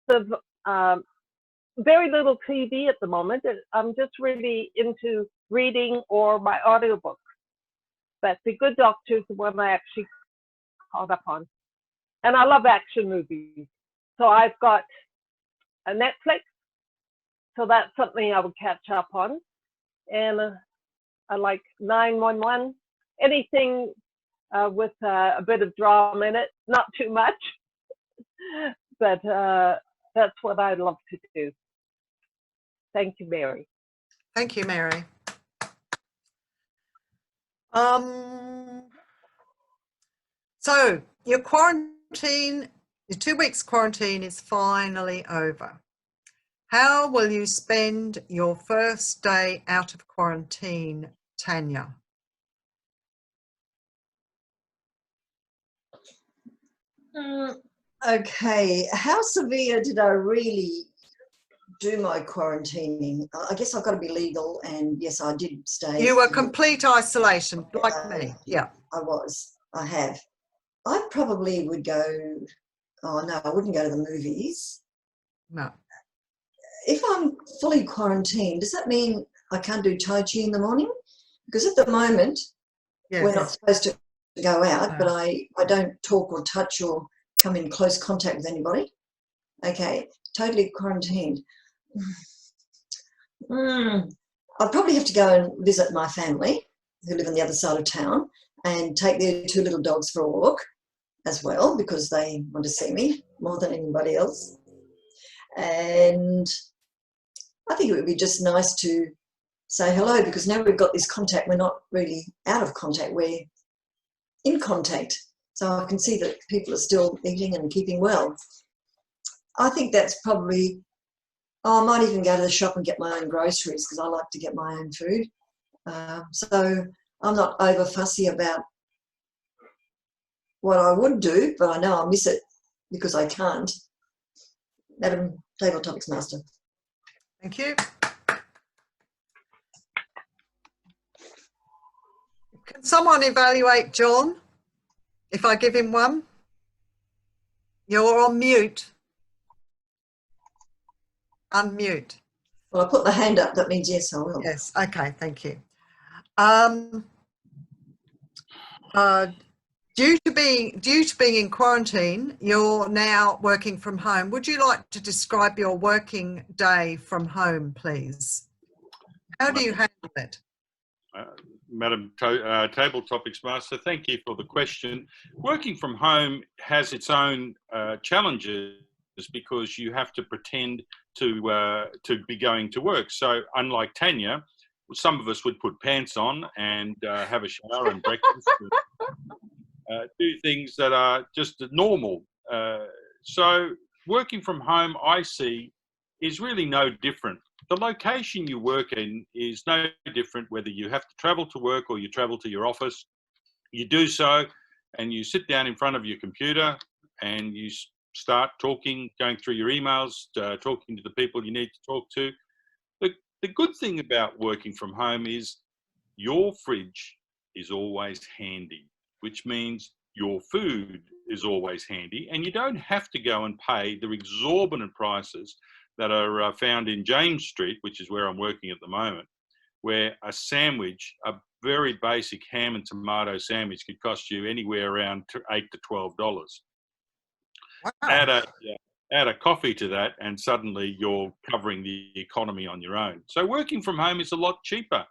of very little TV at the moment. I'm just really into reading or my audiobooks. But The Good Doctor is the one I actually caught up on. And I love action movies. So I've got a Netflix. So that's something I would catch up on. And I like 911. Anything with a bit of drama in it, not too much. But That's what I'd love to do. Thank you, Mary. Thank you, Mary. So your quarantine, your 2 weeks quarantine is finally over. How will you spend your first day out of quarantine, Tanya? Okay, how severe did I really do my quarantining? I guess I've got to be legal, and yes, I did stay. You were complete isolation, like me. Yeah, I have. I probably would go. Oh no, I wouldn't go to the movies. No. If I'm fully quarantined, does that mean I can't do Tai Chi in the morning? Because at the moment, we're not supposed to go out, but I don't talk or touch or come in close contact with anybody. Okay, totally quarantined. I'd probably have to go and visit my family who live on the other side of town and take their 2 little dogs for a walk as well, because they want to see me more than anybody else. And I think it would be just nice to say hello, because now we've got this contact, we're not really out of contact, we're in contact. So I can see that people are still eating and keeping well. I think that's probably, I might even go to the shop and get my own groceries, because I like to get my own food. So I'm not over fussy about what I would do, but I know I'll miss it because I can't. Madam Table Topics Master. Thank you. Can someone evaluate John? If I give him one? You're on mute. Unmute. Well, I put the hand up, that means yes, I will. Yes, okay, thank you. Due to being in quarantine, you're now working from home. Would you like to describe your working day from home, please? How do you handle it? Madam Table Topics Master, thank you for the question. Working from home has its own challenges, because you have to pretend to be going to work. So unlike Tanya, some of us would put pants on and have a shower and breakfast. Do things that are just normal. So working from home, I see, is really no different. The location you work in is no different whether you have to travel to work or you travel to your office. You do so and you sit down in front of your computer and you start talking, going through your emails, talking to the people you need to talk to. The good thing about working from home is your fridge is always handy, which means your food is always handy, and you don't have to go and pay the exorbitant prices that are found in James Street, which is where I'm working at the moment, where a sandwich, a very basic ham and tomato sandwich, could cost you anywhere around $8 to $12. Wow. Add a coffee to that and suddenly you're covering the economy on your own. So working from home is a lot cheaper.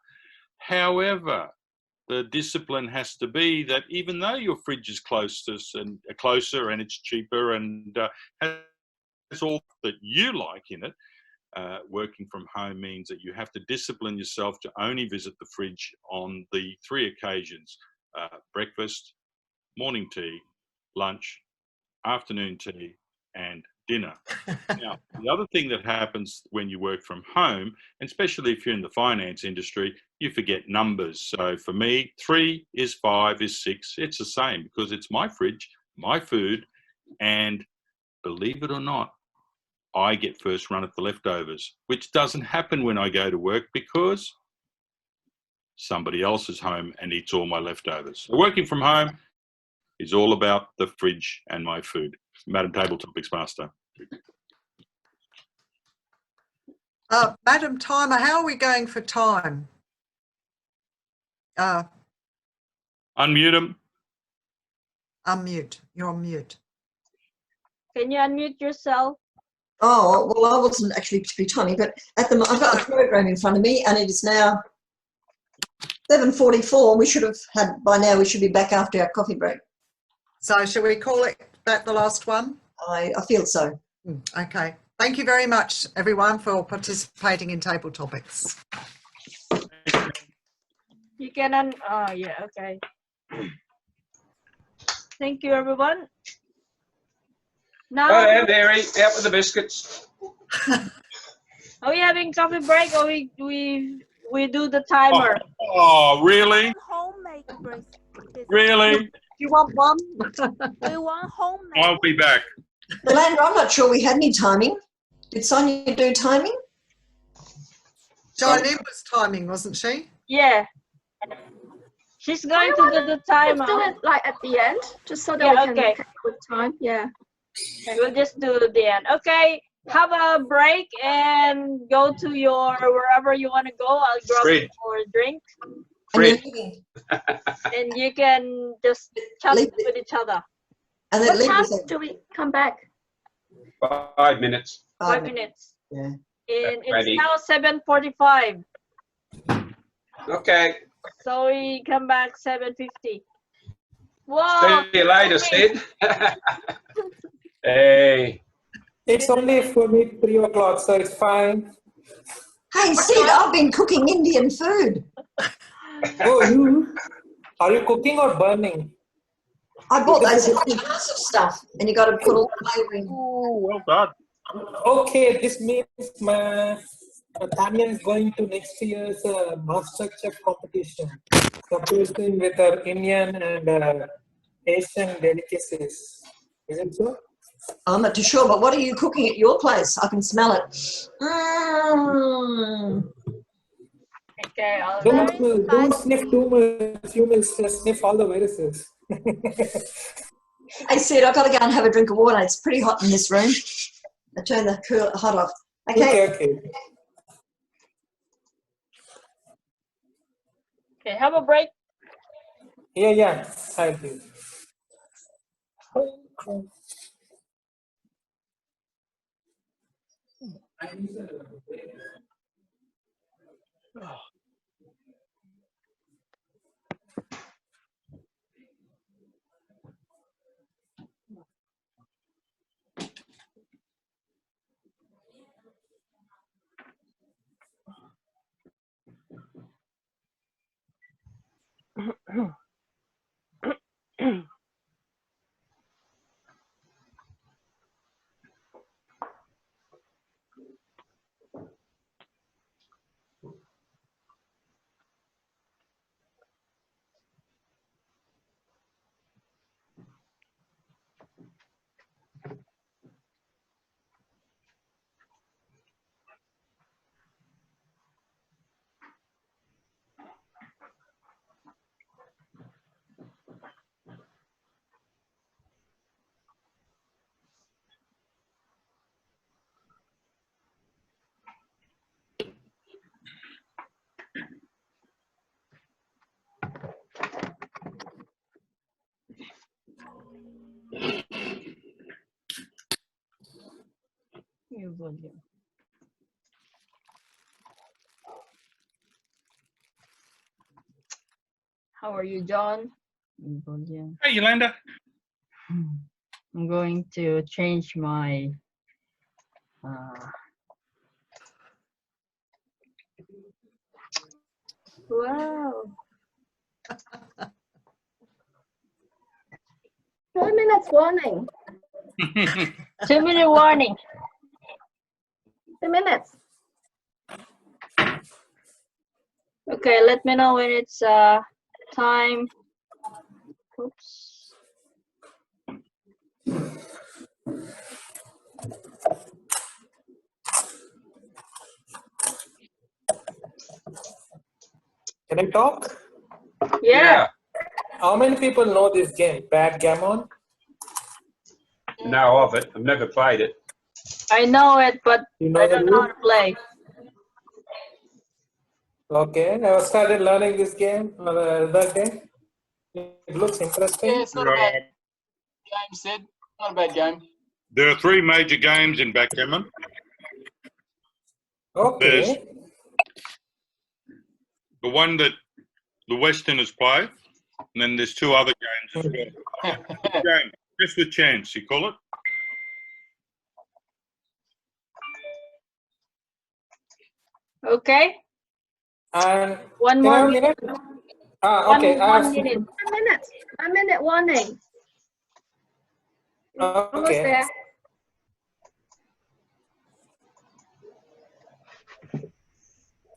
However, the discipline has to be that even though your fridge is closer and it's cheaper and has all that you like in it, working from home means that you have to discipline yourself to only visit the fridge on the 3 occasions: breakfast, morning tea, lunch, afternoon tea, and dinner. Now, the other thing that happens when you work from home, and especially if you're in the finance industry, you forget numbers. So for me, 3 is 5 is 6. It's the same because it's my fridge, my food, and believe it or not, I get first run at the leftovers, which doesn't happen when I go to work because somebody else is home and eats all my leftovers. So working from home is all about the fridge and my food. Madam Table Topics Master. Madam Timer, how are we going for time? Unmute him. Unmute. You're on mute. Can you unmute yourself? Oh, well, I wasn't actually to be tiny, but at the moment I've got the program in front of me and it is now 7:44. We should have had, by now we should be back after our coffee break. So shall we call it that the last one? I feel so. Okay. Thank you very much, everyone, for participating in Table Topics. You can, yeah, okay. Thank you, everyone. Now, Oh, Mary, out with the biscuits. are we having coffee break or we do the timer? Oh, really? Homemade biscuits. Really? You want one? We want homemade. I'll be back. Yolanda, I'm not sure we had any timing. Did Sonia do timing? Jolene was timing, wasn't she? Yeah. She's going to do the timer. Let's do it like at the end, just so that Yeah, we can okay. catch up with time. Yeah. We'll just do the end. Okay. Have a break and go to your wherever you want to go. I'll grab Fred. you for a drink. And you're Fred. leaving. And you can just chat Leave with each other. And then What leave time with them. do we come back? 5 minutes. 5 minutes. Yeah. And it's Ready. now 7:45. Okay. So we come back 7:50. Whoa. See you later, Sid. Hey. It's only for me 3 o'clock, so it's fine. Hey, Sid, I've been cooking Indian food. Oh, you? Are you cooking or burning? I bought those jars of stuff, and you got to put all the flavouring. Oh, well done. Okay, this means my Tanya is going to next year's Master Chef competition, competing with her Indian and Asian delicacies. Is it so? I'm not too sure, but what are you cooking at your place? I can smell it. Mm. Okay, I'll Don't sniff too much. You will sniff all the viruses. Hey, Sid, I've got to go and have a drink of water. It's pretty hot in this room. I turn the hot off. Okay. Okay. Okay, have a break. Yeah, I do. How are you, John? Hey, Yolanda. I'm going to change my wow. 2 minutes warning. 2-minute warning. 2 minutes. Okay, let me know when it's time. Oops. Can I talk? Yeah. How many people know this game, Backgammon? Know of it. I've never played it. I know it, but You know I the don't know how rule? to play. Okay, I started learning this game the other day. It looks interesting. Yeah, it's not a bad game, Sid. Not a bad game. There are 3 major games in backgammon. Okay. There's the one that the Westerners play, and then there's 2 other games as well. Game, just with chance, you call it. Okay. And One can I more have a minute. minute? Okay. One minute. 1 minute. 1 minute warning. Almost Okay. there.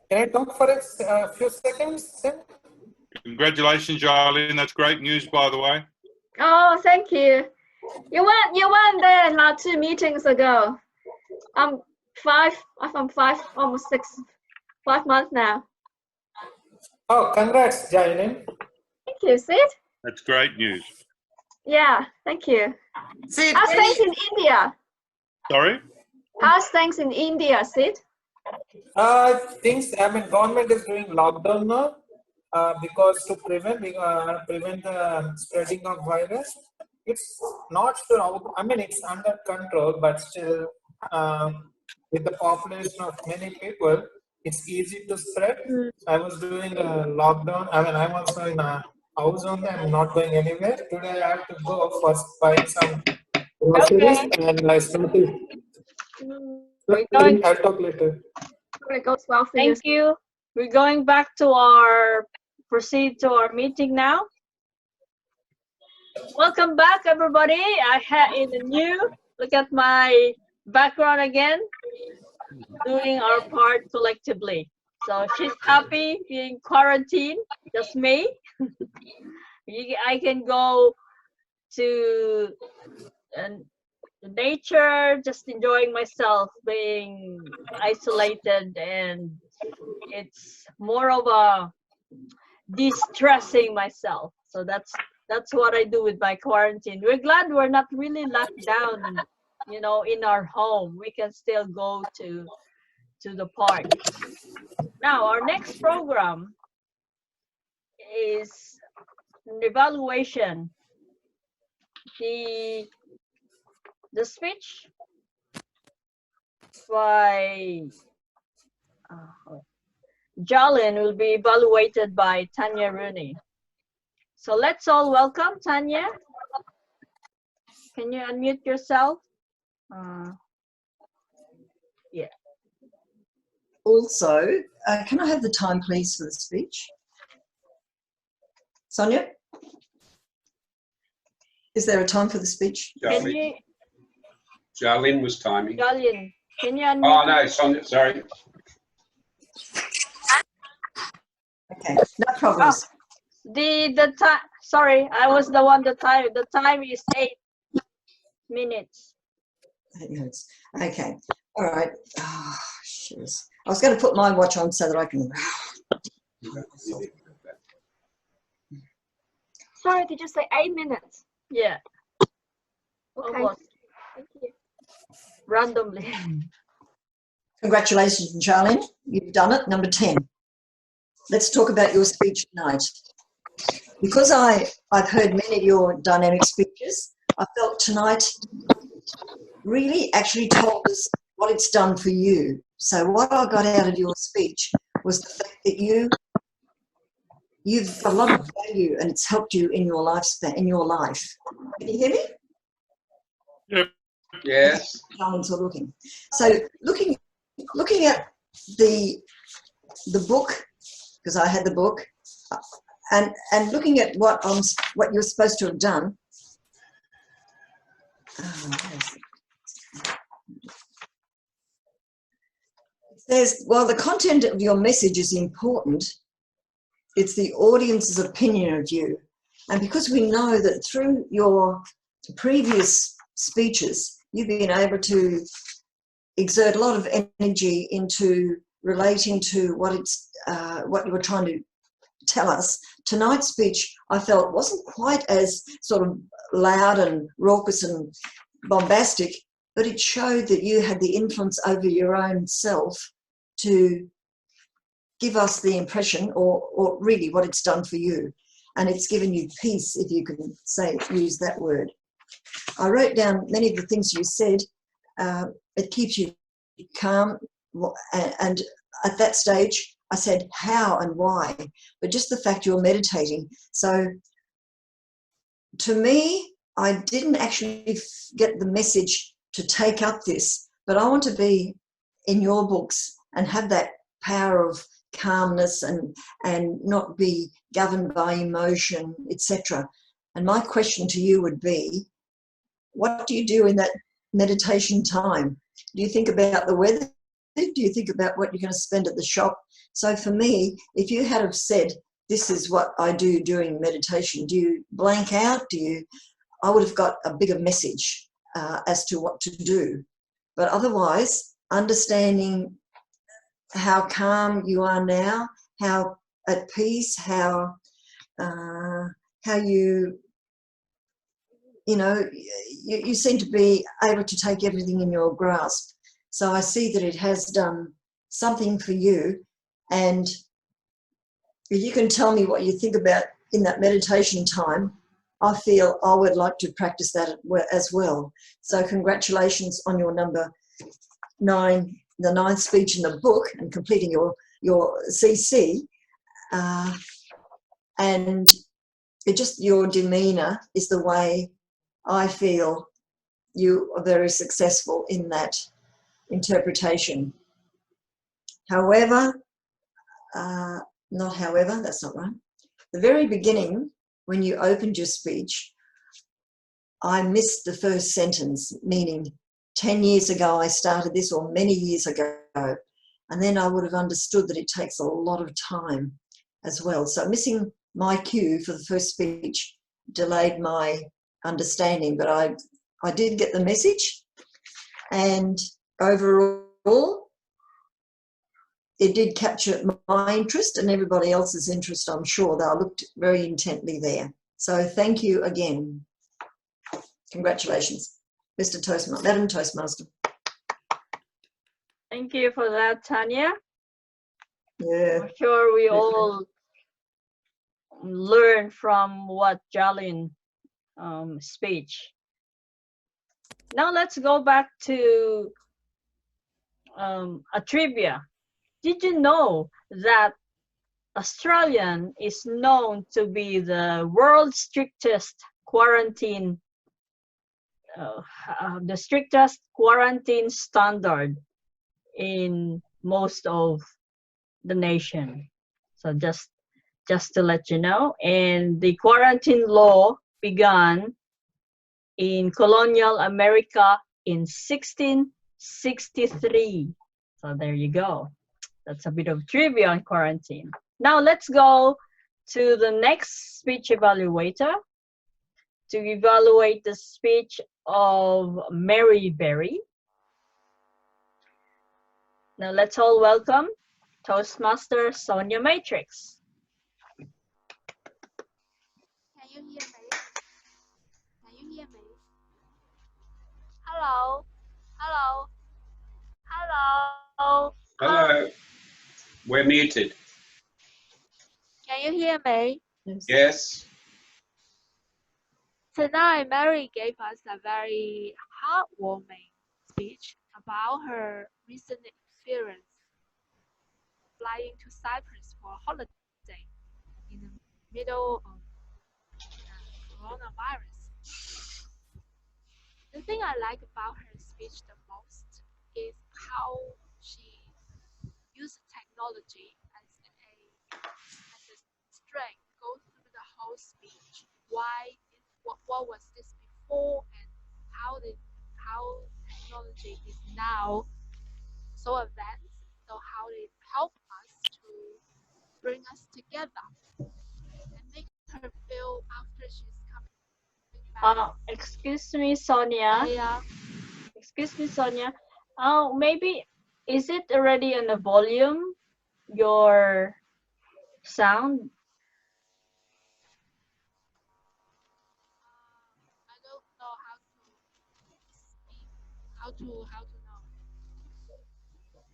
Can I talk for a few seconds? Then? Congratulations, Jarlene. That's great news, by the way. Oh, thank you. You went there like 2 meetings ago. I'm 5, almost 5 months now. Oh, congrats, Jailin. Thank you, Sid. That's great news. Yeah, thank you. Sid, How's things in India? Sorry? How's things in India, Sid? Government is doing lockdown now because to prevent the spreading of virus. It's not sure how, it's under control, but still with the population of many people, it's easy to spread. I was doing a lockdown. I'm also in a house only. I'm not going anywhere. Today I have to go for buying some groceries and I started. I'll talk later. It goes well for Thank you. We're going back to proceed to our meeting now. Welcome back, everybody. I had in the new, look at my background again, doing our part collectively. So she's happy being quarantined, just me. I can go to nature, just enjoying myself, being isolated, and it's more of a de-stressing myself. So that's what I do with my quarantine. We're glad we're not really locked down, in our home. We can still go to the park. Now, our next program is an evaluation. The speech by Jalin will be evaluated by Tanya Rooney. So let's all welcome Tanya. Can you unmute yourself? Yeah. Also, can I have the time, please, for the speech? Sonia? Is there a time for the speech? Jarlene was timing. Jalin, can you unmute? Oh, no, Sonia, sorry. Okay, no problems. The time, sorry, I was the one the time. The time is 8 minutes. 8 minutes. Okay, all right. Oh, shiz. I was going to put my watch on so that I can... Sorry, did you say 8 minutes? Yeah. Okay. Almost. Thank you. Randomly. Congratulations, Charlene. You've done it. Number 10. Let's talk about your speech tonight. Because I've heard many of your dynamic speeches, I felt tonight really actually told us what it's done for you. So what I got out of your speech was the fact that you've got a lot of value and it's helped you in your lifespan, in your life. Can you hear me? Yep. Yes. Charlene's all looking. So looking at the book, because I had the book, and looking at what you're supposed to have done. While the content of your message is important, it's the audience's opinion of you. And because we know that through your previous speeches, you've been able to exert a lot of energy into relating to what you were trying to tell us. Tonight's speech, I felt, wasn't quite as sort of loud and raucous and bombastic, but it showed that you had the influence over your own self to give us the impression, or really what it's done for you. And it's given you peace, if you can use that word. I wrote down many of the things you said. It keeps you calm, and at that stage I said how and why, but just the fact you're meditating. So to me, I didn't actually get the message to take up this, but I want to be in your books and have that power of calmness and not be governed by emotion, etc. And my question to you would be, what do you do in that meditation time? Do you think about the weather? Do you think about what you're going to spend at the shop? So for me, if you had have said, this is what I do during meditation, do you blank out? I would have got a bigger message as to what to do. But otherwise, understanding how calm you are now, how at peace, how you seem to be able to take everything in your grasp. So I see that it has done something for you. And if you can tell me what you think about in that meditation time, I feel I would like to practice that as well. So congratulations on your number 9, the 9th speech in the book, and completing your CC. And your demeanour is the way I feel you are very successful in that interpretation. However, that's not right. The very beginning, when you opened your speech, I missed the first sentence, meaning 10 years ago I started this, or many years ago, and then I would have understood that it takes a lot of time as well. So missing my cue for the first speech delayed my understanding, but I did get the message, and overall it did capture my interest and everybody else's interest, I'm sure. They looked very intently there. So thank you again. Congratulations, Mr. Toastmaster, Madam Toastmaster. Thank you for that, Tanya. Yeah. I'm sure we all learn from what Jalin speech. Now let's go back to a trivia. Did you know that Australian is known to be the world's strictest quarantine, the strictest quarantine standard in most of the nation? So just to let you know. And the quarantine law began in colonial America in 1663. So there you go. That's a bit of trivia on quarantine. Now let's go to the next speech evaluator to evaluate the speech of Mary Berry. Now let's all welcome Toastmaster Sonia Matrix. Can you hear me? Can you hear me? Hello? Hello? Hello? Hello. We're muted. Can you hear me? Yes. Tonight, Mary gave us a very heartwarming speech about her recent experience flying to Cyprus for a holiday in the middle of coronavirus. The thing I like about her speech the most is how she used technology as a strength, go through the whole speech. What was this before, and how technology is now so advanced. So how it help us to bring us together and make her feel after she's coming back. Excuse me, Sonia. Yeah. Excuse me, Sonia. Maybe, is it already on the volume, your sound? I don't know how to speak, how to know.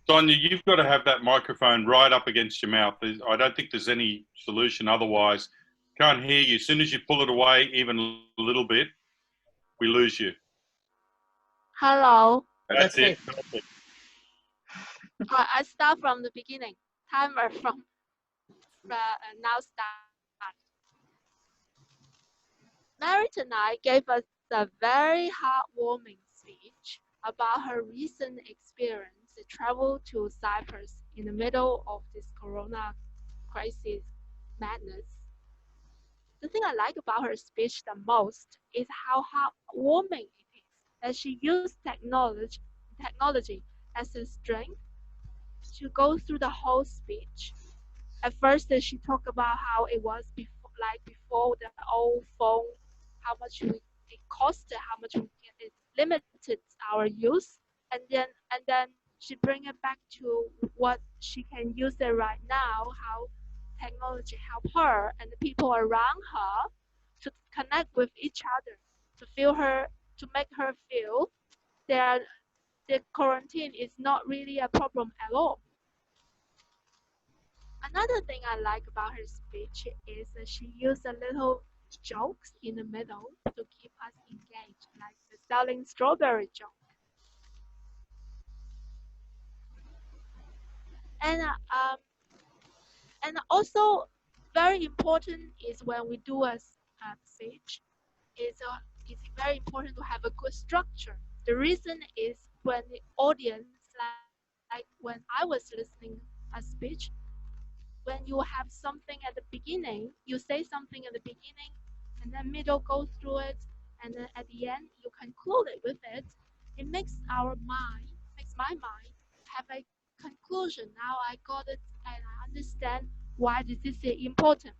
Sonia, you've got to have that microphone right up against your mouth. I don't think there's any solution otherwise. Can't hear you. As soon as you pull it away even a little bit, we lose you. Hello. That's it. Perfect. I start from the beginning. Timer from now start. Mary tonight gave us a very heartwarming speech about her recent experience, travel to Cyprus in the middle of this corona crisis madness. The thing I like about her speech the most is how heartwarming it is that she used technology as a strength to go through the whole speech. At first, she talked about how it was before the old phone, how much it costed, how much it limited our use, and then she bring it back to what she can use it right now, how technology help her and the people around her to connect with each other, to make her feel that the quarantine is not really a problem at all. Another thing I like about her speech is that she used a little jokes in the middle to keep us engaged, like the selling strawberry joke. And also very important is when we do a speech, it's very important to have a good structure. The reason is when the audience, like when I was listening a speech, when you have something at the beginning, you say something at the beginning, and then middle go through it, and then at the end you conclude it with it. It makes my mind have a conclusion. Now I got it, and I understand why this is important.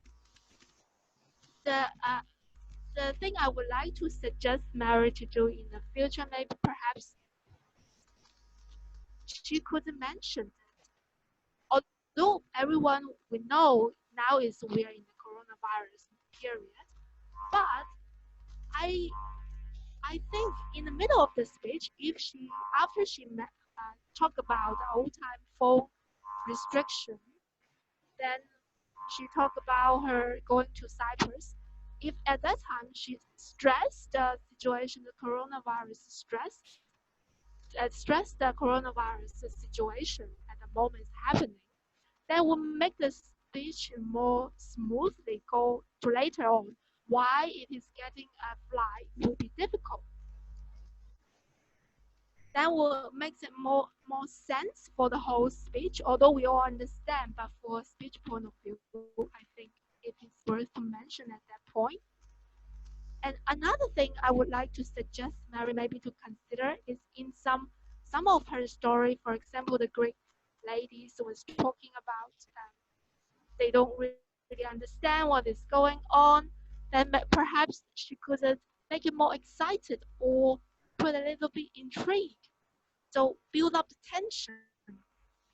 The thing I would like to suggest Mary to do in the future, maybe perhaps she could mention that. Although everyone we know now is we are in the coronavirus period, but I think in the middle of the speech, after she talked about the old time phone restriction, then she talked about her going to Cyprus. If at that time she stressed the situation, the coronavirus stressed the coronavirus situation at the moment happening, that will make the speech more smoothly go to later on. Why it is getting a flight will be difficult. That will make it more sense for the whole speech, although we all understand, but for a speech point of view, I think it is worth to mention at that point. And another thing I would like to suggest Mary maybe to consider is in some of her story, for example, the Greek ladies was talking about they don't really understand what is going on, then perhaps she could make it more excited or put a little bit intrigue. So build up the tension,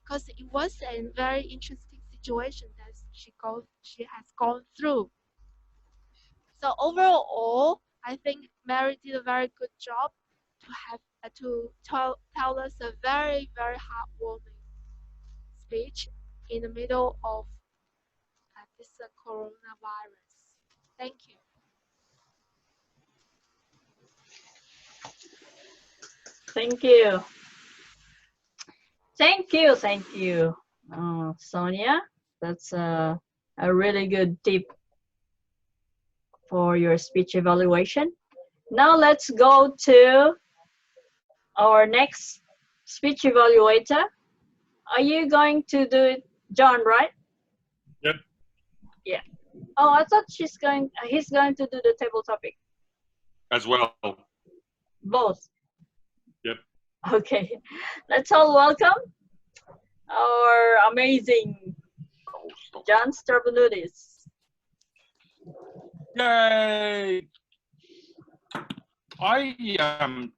because it was a very interesting situation that she has gone through. So overall, I think Mary did a very good job to tell us a very, very heartwarming speech in the middle of this coronavirus. Thank you. Thank you. Thank you, Sonia. That's a really good tip for your speech evaluation. Now let's go to our next speech evaluator. Are you going to do it, John, right? Yep. Yeah. Oh, I thought he's going to do the table topic. As well. Both. Yep. Okay. Let's all welcome our amazing John Stavronidis. Yay! I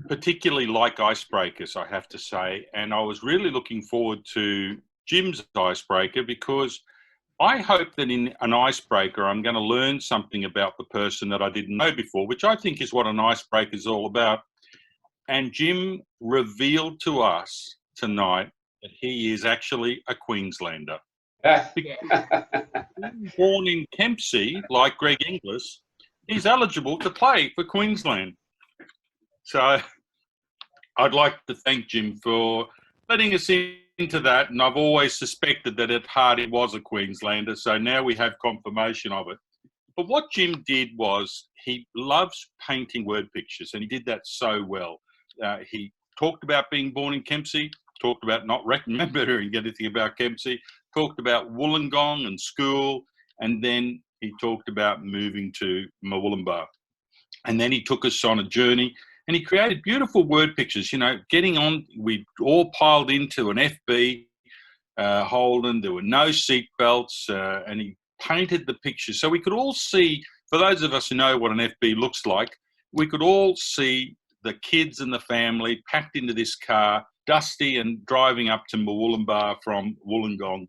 particularly like icebreakers, I have to say, and I was really looking forward to Jim's icebreaker because I hope that in an icebreaker I'm going to learn something about the person that I didn't know before, which I think is what an icebreaker is all about. And Jim revealed to us tonight that he is actually a Queenslander. Born in Kempsey, like Greg Inglis, he's eligible to play for Queensland. So I'd like to thank Jim for letting us into that. And I've always suspected that at heart he was a Queenslander. So now we have confirmation of it. But what Jim did was he loves painting word pictures, and he did that so well. He talked about being born in Kempsey, talked about not remembering anything about Kempsey, talked about Wollongong and school, and then he talked about moving to Murwillumbah. And then he took us on a journey, and he created beautiful word pictures, you know, getting on, we all piled into an FB Holden, there were no seat belts, and he painted the pictures. So we could all see, for those of us who know what an FB looks like, we could all see the kids and the family packed into this car, dusty, and driving up to Murwillumbah from Wollongong.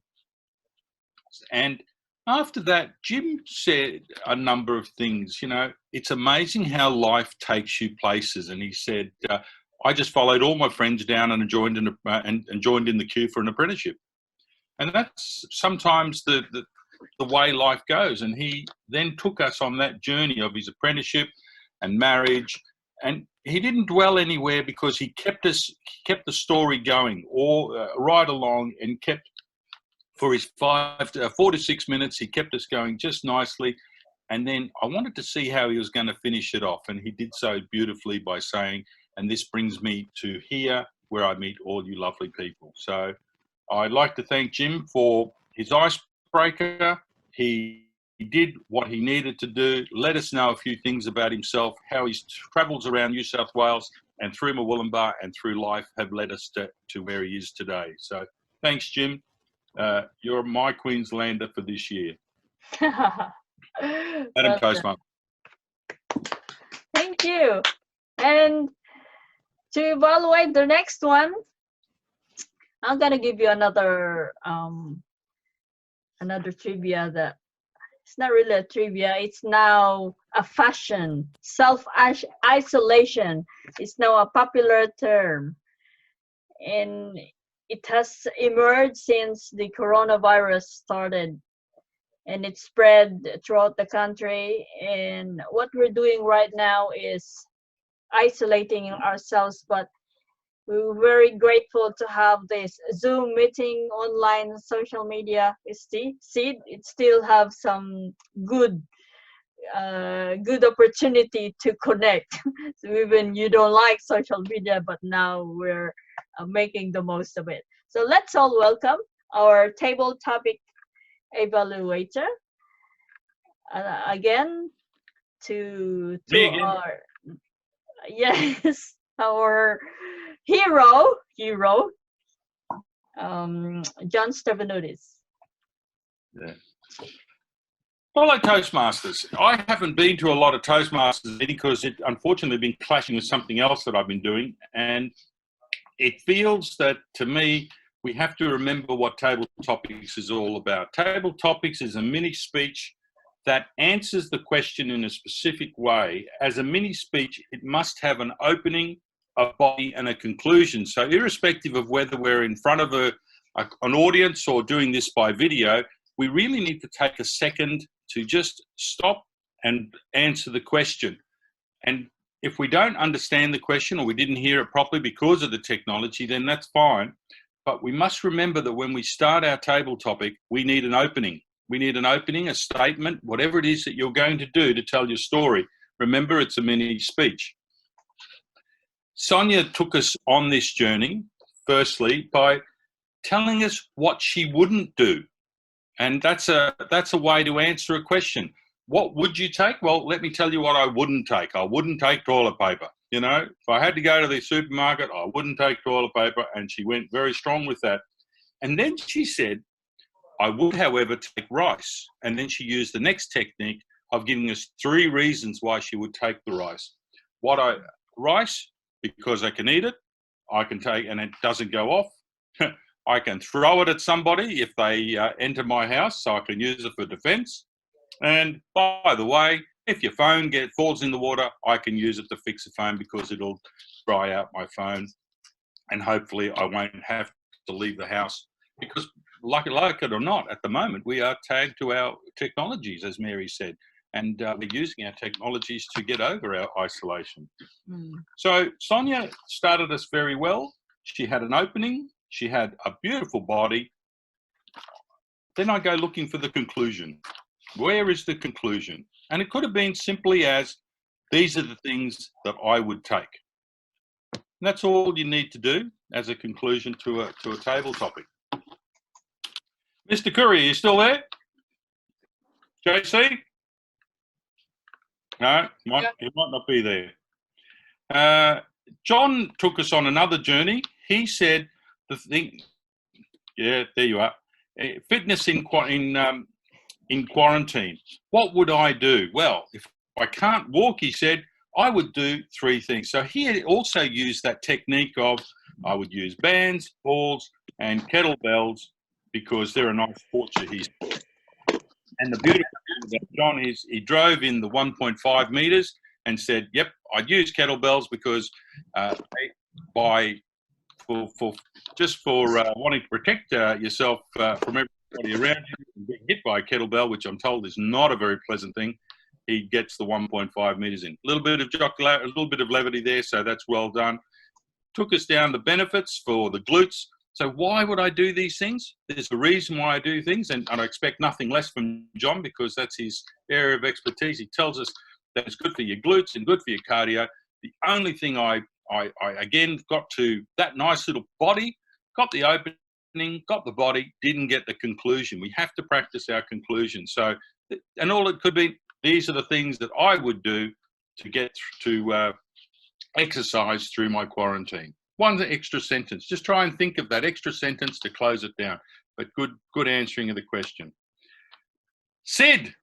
And after that, Jim said a number of things. You know, it's amazing how life takes you places. And he said, I just followed all my friends down and joined in the queue for an apprenticeship. And that's sometimes the way life goes. And he then took us on that journey of his apprenticeship and marriage. And he didn't dwell anywhere because he kept the story going all right along, and kept, for his 4 to 6 minutes, he kept us going just nicely. And then I wanted to see how he was going to finish it off. And he did so beautifully by saying, and this brings me to here, where I meet all you lovely people. So I'd like to thank Jim for his icebreaker. He did what he needed to do, let us know a few things about himself, how his travels around New South Wales and through Murwillumbah and through life have led us to where he is today. So thanks, Jim. You're my Queenslander for this year. Madam Toastmaster. Thank you. And to evaluate the next one, I'm gonna give you another trivia that it's not really a trivia. It's now a fashion. Self-isolation is now a popular term, and it has emerged since the coronavirus started, and it spread throughout the country. And what we're doing right now is isolating ourselves, but we're very grateful to have this Zoom meeting, online social media. It still have some good opportunity to connect. So even you don't like social media, but now we're making the most of it. So let's all welcome our table topic evaluator again to our our hero, John Stevenudis. Yeah. Hello, Toastmasters. I haven't been to a lot of Toastmasters because it unfortunately been clashing with something else that I've been doing, and it feels that, to me, we have to remember what Table Topics is all about. Table Topics is a mini speech that answers the question in a specific way. As a mini speech, it must have an opening, a body, and a conclusion. So irrespective of whether we're in front of an audience or doing this by video, we really need to take a second to just stop and answer the question. And if we don't understand the question, or we didn't hear it properly because of the technology, then that's fine. But we must remember that when we start our table topic, we need an opening. We need an opening, a statement, whatever it is that you're going to do to tell your story. Remember, it's a mini speech. Sonia took us on this journey, firstly, by telling us what she wouldn't do. And that's a way to answer a question. What would you take? Well, let me tell you what I wouldn't take. I wouldn't take toilet paper. You know, if I had to go to the supermarket, I wouldn't take toilet paper. And she went very strong with that. And then she said, I would, however, take rice. And then she used the next technique of giving us 3 reasons why she would take the rice. Rice, because I can eat it, I can take, and it doesn't go off. I can throw it at somebody if they enter my house, so I can use it for defense. And by the way, if your phone falls in the water, I can use it to fix the phone because it'll dry out my phone. And hopefully I won't have to leave the house because, like it or not, at the moment, we are tagged to our technologies, as Mary said. And we're using our technologies to get over our isolation. So Sonia started us very well. She had an opening. She had a beautiful body. Then I go looking for the conclusion. Where is the conclusion? And it could have been simply as, these are the things that I would take. And that's all you need to do as a conclusion to a table topic. Mr. Curry, are you still there? JC? No, he might not be there. John took us on another journey. He said the thing, yeah, there you are. Fitness in quarantine. What would I do? Well, if I can't walk, he said, I would do 3 things. So he also used that technique of I would use bands, balls, and kettlebells because they're a nice torture. And the beautiful thing about John is he drove in the 1.5 meters and said, yep, I'd use kettlebells because wanting to protect yourself from everybody around you and being hit by a kettlebell, which I'm told is not a very pleasant thing, he gets the 1.5 meters in. A little bit of levity there, so that's well done. Took us down the benefits for the glutes. So why would I do these things? There's a reason why I do things, and I expect nothing less from John because that's his area of expertise. He tells us that it's good for your glutes and good for your cardio. The only thing I again got to that nice little body, got the opening, got the body, didn't get the conclusion. We have to practice our conclusion. So, and all it could be, these are the things that I would do to get to exercise through my quarantine. One extra sentence. Just try and think of that extra sentence to close it down. But good answering of the question. Sid,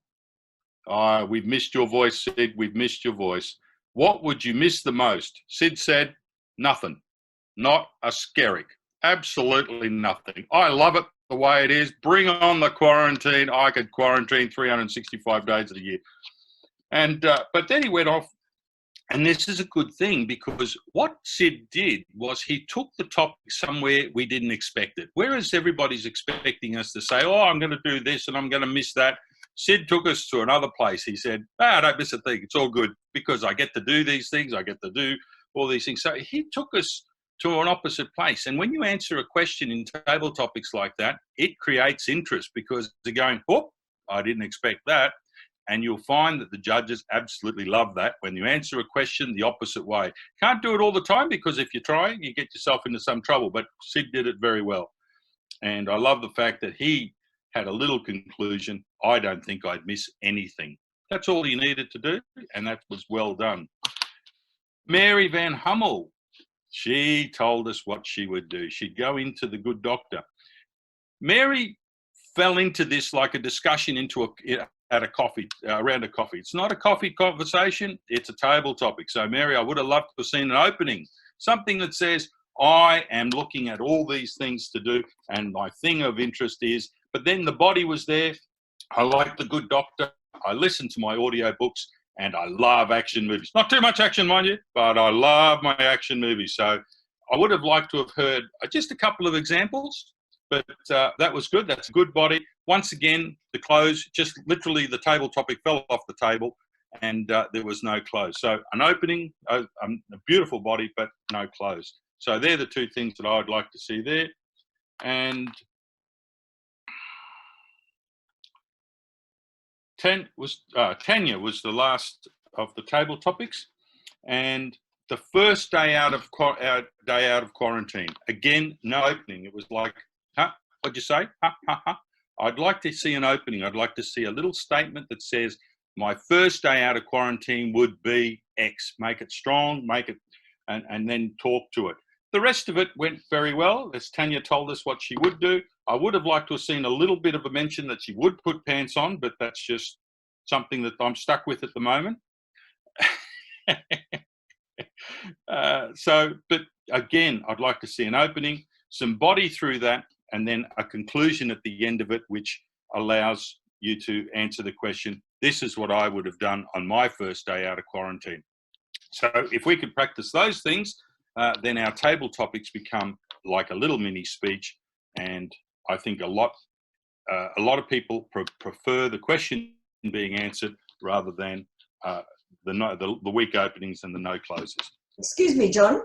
we've missed your voice, Sid. We've missed your voice. What would you miss the most? Sid said, nothing. Not a skerrick. Absolutely nothing. I love it the way it is. Bring on the quarantine. I could quarantine 365 days of the year. And but then he went off. And this is a good thing because what Sid did was he took the topic somewhere we didn't expect it. Whereas everybody's expecting us to say, oh, I'm going to do this and I'm going to miss that. Sid took us to another place. He said, don't miss a thing. It's all good because I get to do these things. I get to do all these things. So he took us to an opposite place. And when you answer a question in table topics like that, it creates interest because they're going, oh, I didn't expect that. And you'll find that the judges absolutely love that when you answer a question the opposite way. Can't do it all the time because if you try, you get yourself into some trouble. But Sid did it very well. And I love the fact that he had a little conclusion. I don't think I'd miss anything. That's all he needed to do, and that was well done. Mary Van Hummel, she told us what she would do. She'd go into the good doctor. Mary fell into this like a discussion around a coffee. It's not a coffee conversation, it's a table topic. So Mary, I would have loved to have seen an opening, something that says, I am looking at all these things to do and my thing of interest is, but then the body was there. I like the good doctor. I listen to my audio books and I love action movies. Not too much action, mind you, but I love my action movies. So I would have liked to have heard just a couple of examples, but that was good. That's a good body. Once again, the close, just literally the table topic fell off the table and there was no close. So an opening, a beautiful body, but no close. So they're the 2 things that I'd like to see there. And Tanya was the last of the table topics. And the first day out of quarantine, again, no opening. It was like, what'd you say? I'd like to see an opening. I'd like to see a little statement that says, my first day out of quarantine would be X. Make it strong, make it, and then talk to it. The rest of it went very well. As Tanya told us what she would do. I would have liked to have seen a little bit of a mention that she would put pants on, but that's just something that I'm stuck with at the moment. But again, I'd like to see an opening, some body through that, and then a conclusion at the end of it, which allows you to answer the question, this is what I would have done on my first day out of quarantine. So if we could practice those things, then our table topics become like a little mini speech. And I think a lot of people prefer the question being answered rather than the weak openings and the no closes. Excuse me, John.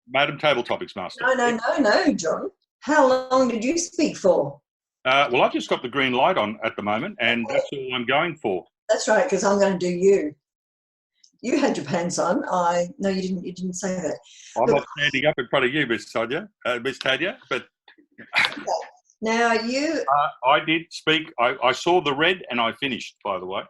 Madam Table Topics Master. No, John. How long did you speak for? Well, I've just got the green light on at the moment, and that's all I'm going for. That's right, because I'm going to do you. You had your pants on. No, you didn't. You didn't say that. I'm Look, not standing up in front of you, Miss Tanya, but now you. I did speak. I saw the red and I finished, by the way.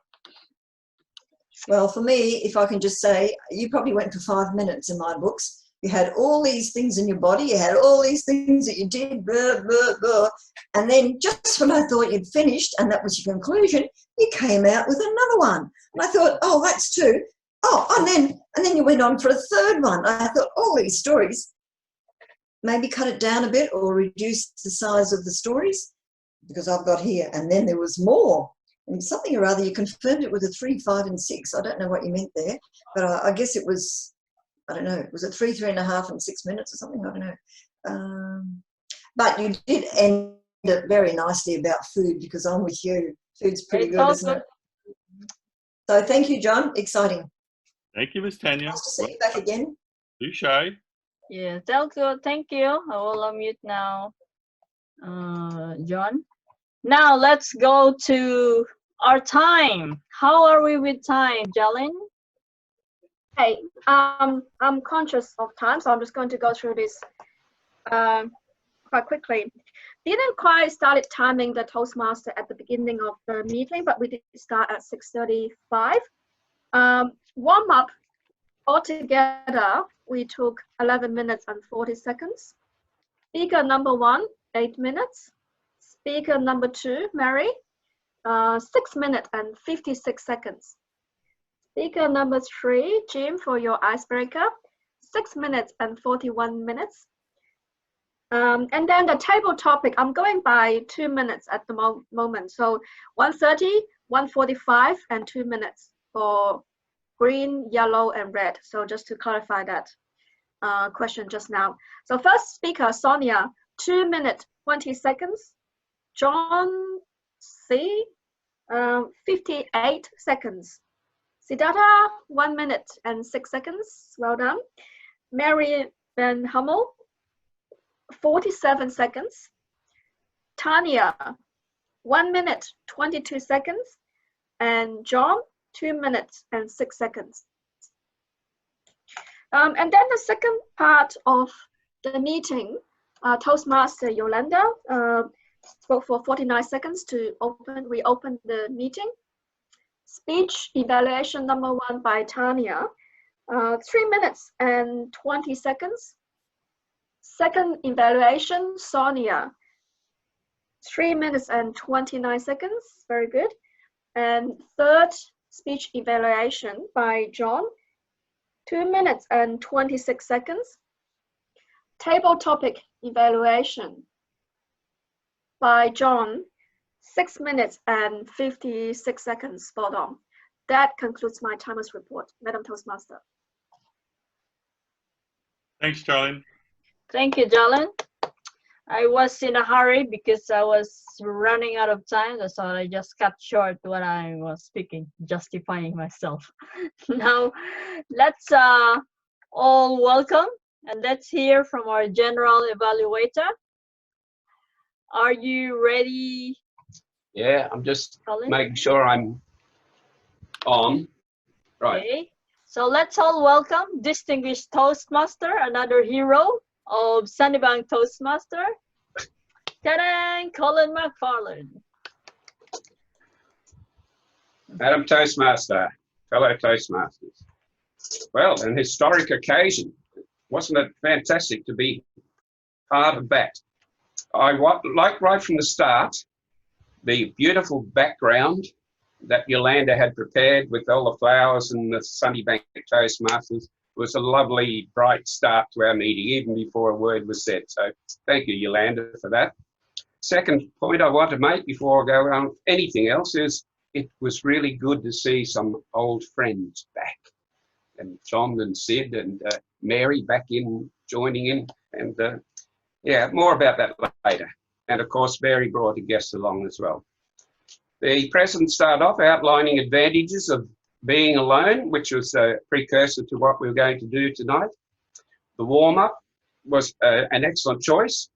Well, for me, if I can just say, you probably went for 5 minutes in my books. You had all these things in your body. You had all these things that you did, blah, blah, blah. And then just when I thought you'd finished and that was your conclusion, you came out with another one. And I thought, oh, that's two. Oh, and then you went on for a third one. I thought, all these stories, maybe cut it down a bit or reduce the size of the stories, because I've got here, and then there was more. And something or other, you confirmed it with a 3, 5, and 6. I don't know what you meant there, but I guess it was, I don't know, was it 3, 3.5, and 6 minutes or something? I don't know. But you did end it very nicely about food, because I'm with you. Food's pretty good, isn't it? So thank you, John. Exciting. Thank you, Miss Tanya. Nice to see you back again. Touche. Yeah, thank you. I will unmute now, John. Now let's go to our time. How are we with time, Jalen? Hey, I'm conscious of time, so I'm just going to go through this quite quickly. Didn't quite started timing the Toastmaster at the beginning of the meeting, but we did start at 6:35. Warm up altogether, we took 11 minutes and 40 seconds. Speaker number 1, 8 minutes. Speaker number 2, Mary, 6 minutes and 56 seconds. Speaker number 3, Jim, for your icebreaker, 6 minutes and 41 minutes. And then the table topic, I'm going by 2 minutes at the moment. So 1:30, 1:45, and 2 minutes for green, yellow, and red. So just to clarify that question just now. So first speaker, Sonia, 2 minutes, 20 seconds. John C, 58 seconds. Siddhartha, 1 minute and 6 seconds. Well done. Mary Van Hummel, 47 seconds. Tanya, 1 minute, 22 seconds. And John, 2 minutes and 6 seconds. And then the second part of the meeting, Toastmaster Yolanda spoke for 49 seconds to reopen the meeting. Speech evaluation number 1 by Tanya, 3 minutes and 20 seconds. Second evaluation, Sonia, 3 minutes and 29 seconds. Very good. And third speech evaluation by John, 2 minutes and 26 seconds. Table topic evaluation by John, 6 minutes and 56 seconds. Spot on. That concludes my timer's report, Madam Toastmaster. Thanks, Jolene. Thank you, Jalen. I was in a hurry because I was running out of time, so I just cut short what I was speaking, justifying myself. Now, let's all welcome, and let's hear from our general evaluator. Are you ready? Yeah, I'm just Colin? making sure I'm on. Right. Okay. So let's all welcome distinguished Toastmaster, another hero of Sunnybank Toastmaster, ta-da, Colin McFarland. Madam Toastmaster, fellow Toastmasters. Well, an historic occasion. Wasn't it fantastic to be part of that? I like right from the start, the beautiful background that Yolanda had prepared with all the flowers and the Sunnybank Toastmasters. Was a lovely, bright start to our meeting, even before a word was said. So thank you, Yolanda, for that. Second point I want to make before I go on anything else is it was really good to see some old friends back. And John and Sid and Mary back in, joining in. And yeah, more about that later. And of course, Mary brought a guest along as well. The president started off outlining advantages of being alone, which was a precursor to what we were going to do tonight. The warm-up was an excellent choice.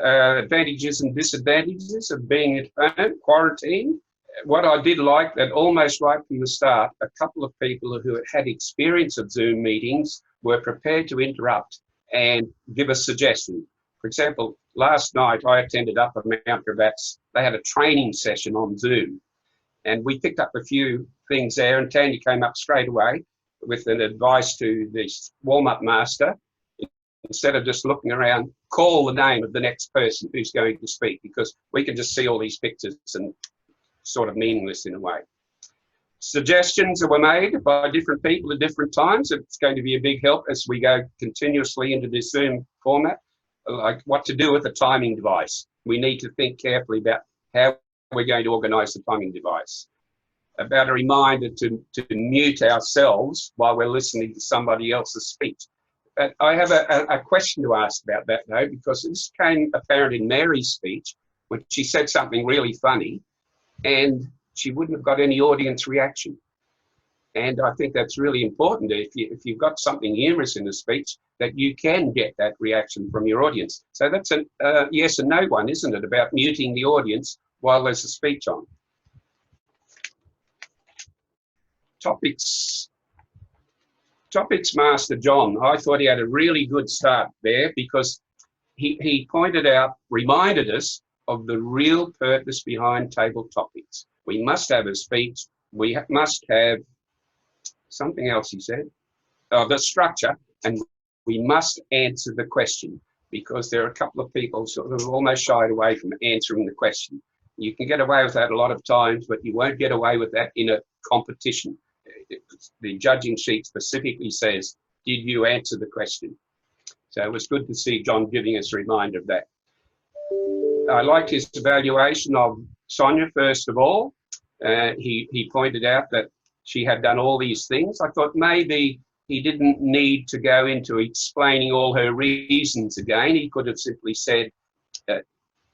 Advantages and disadvantages of being at home, quarantined, what I did like that almost right from the start, a couple of people who had experience of Zoom meetings were prepared to interrupt and give a suggestion. For example, last night I attended up at Mount Gravats. They had a training session on Zoom, and we picked up a few things there, and Tanya came up straight away with an advice to this warm-up master. Instead of just looking around, call the name of the next person who's going to speak, because we can just see all these pictures and sort of meaningless in a way. Suggestions were made by different people at different times. It's going to be a big help as we go continuously into this Zoom format, like what to do with the timing device. We need to think carefully about how we're going to organise the timing device. About a reminder to mute ourselves while we're listening to somebody else's speech. But I have a question to ask about that though, because this came apparent in Mary's speech when she said something really funny and she wouldn't have got any audience reaction. And I think that's really important if you've got something humorous in the speech, that you can get that reaction from your audience. So that's a yes and no one, isn't it, about muting the audience while there's a speech on. Topics Master John, I thought he had a really good start there, because he pointed out, reminded us of the real purpose behind table topics. We must have a speech, we must have something else he said, the structure, and we must answer the question, because there are a couple of people sort of almost shied away from answering the question. You can get away with that a lot of times, but you won't get away with that in a competition. The judging sheet specifically says, did you answer the question? So it was good to see John giving us a reminder of that. I liked his evaluation of Sonia, first of all. He pointed out that she had done all these things. I thought maybe he didn't need to go into explaining all her reasons again. He could have simply said,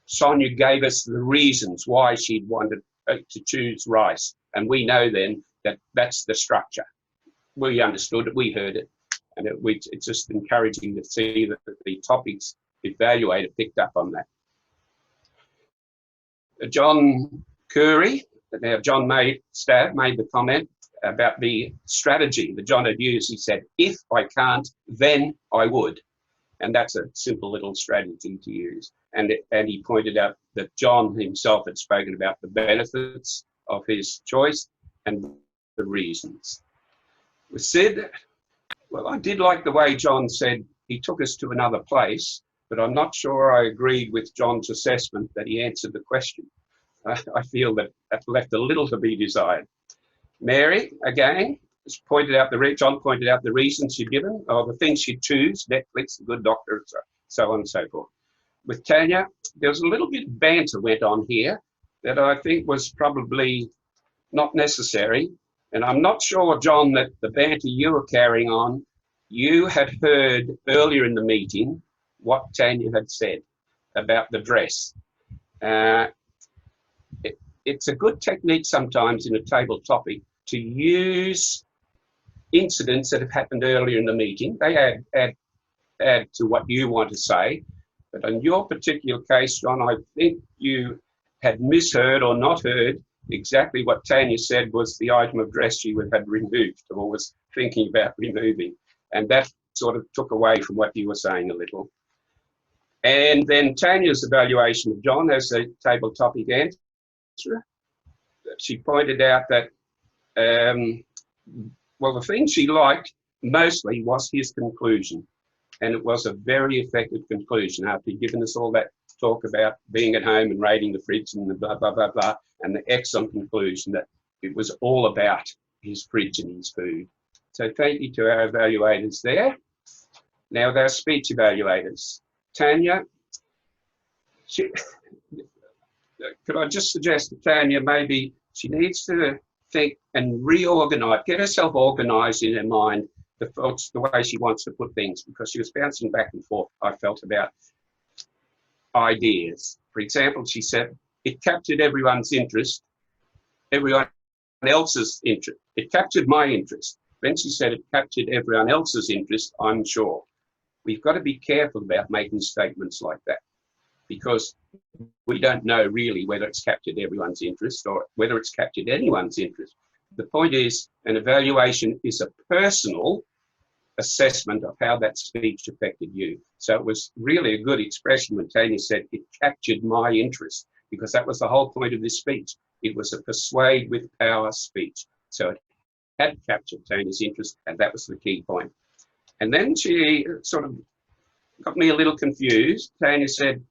Sonia gave us the reasons why she'd wanted to choose rice. And we know then that that's the structure. We understood it, we heard it, and it's just encouraging to see that the topics evaluated picked up on that. John Curry, now John made the comment about the strategy that John had used. He said, if I can't, then I would. And that's a simple little strategy to use. And he pointed out that John himself had spoken about the benefits of his choice and the reasons. With Sid, well, I did like the way John said he took us to another place, but I'm not sure I agreed with John's assessment that he answered the question. I feel that left a little to be desired. Mary, again, John pointed out the reasons she'd given, or the things she'd choose, Netflix, The Good Doctor, so on and so forth. With Tanya, there was a little bit of banter went on here that I think was probably not necessary. And I'm not sure, John, that the banter you were carrying on, you had heard earlier in the meeting what Tanya had said about the dress. It's a good technique sometimes in a table topic to use incidents that have happened earlier in the meeting. They add to what you want to say. But in your particular case, John, I think you had misheard or not heard exactly what Tanya said was the item of dress she had removed or was thinking about removing. And that sort of took away from what you were saying a little. And then Tanya's evaluation of John as a table topic answerer, she pointed out that, well, the thing she liked mostly was his conclusion. And it was a very effective conclusion after he'd given us all that talk about being at home and raiding the fridge and the blah, blah, blah, blah, and the excellent conclusion that it was all about his fridge and his food. So thank you to our evaluators there. Now with our speech evaluators. Tanya, could I just suggest to Tanya maybe she needs to think and reorganise, get herself organised in her mind, the thoughts, the way she wants to put things, because she was bouncing back and forth, I felt, about ideas. For example, she said, it captured everyone's interest, everyone else's interest. It captured my interest. Then she said it captured everyone else's interest, I'm sure. We've got to be careful about making statements like that. because we don't know really whether it's captured everyone's interest or whether it's captured anyone's interest. The point is, an evaluation is a personal assessment of how that speech affected you. So it was really a good expression when Tanya said it captured my interest, because that was the whole point of this speech. It was a persuade with power speech. So it had captured Tanya's interest, and that was the key point. And then she sort of got me a little confused. Tanya said,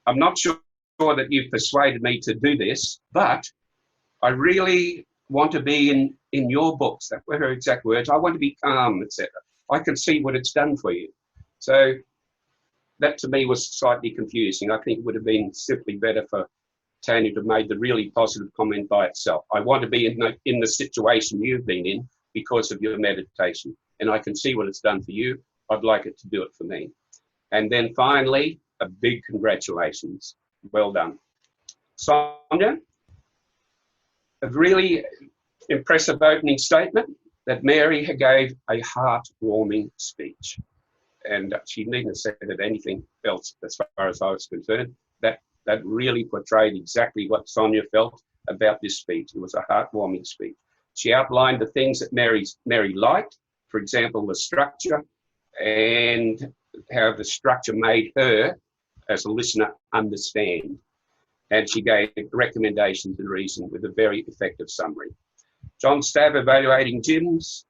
I'm not sure that you've persuaded me to do this, but I really want to be in your books. That were her exact words. I want to be calm, etc. I can see what it's done for you. So that to me was slightly confusing. I think it would have been simply better for Tanya to have made the really positive comment by itself. I want to be in the situation you've been in because of your meditation, and I can see what it's done for you. I'd like it to do it for me. And then finally, a big congratulations. Well done. Sonia, a really impressive opening statement that Mary gave a heartwarming speech. And she needn't have said anything else as far as I was concerned. That really portrayed exactly what Sonia felt about this speech. It was a heartwarming speech. She outlined the things that Mary liked, for example, the structure, and how the structure made her, as a listener, understand. And she gave recommendations and reason with a very effective summary. John Stab, evaluating Jim's,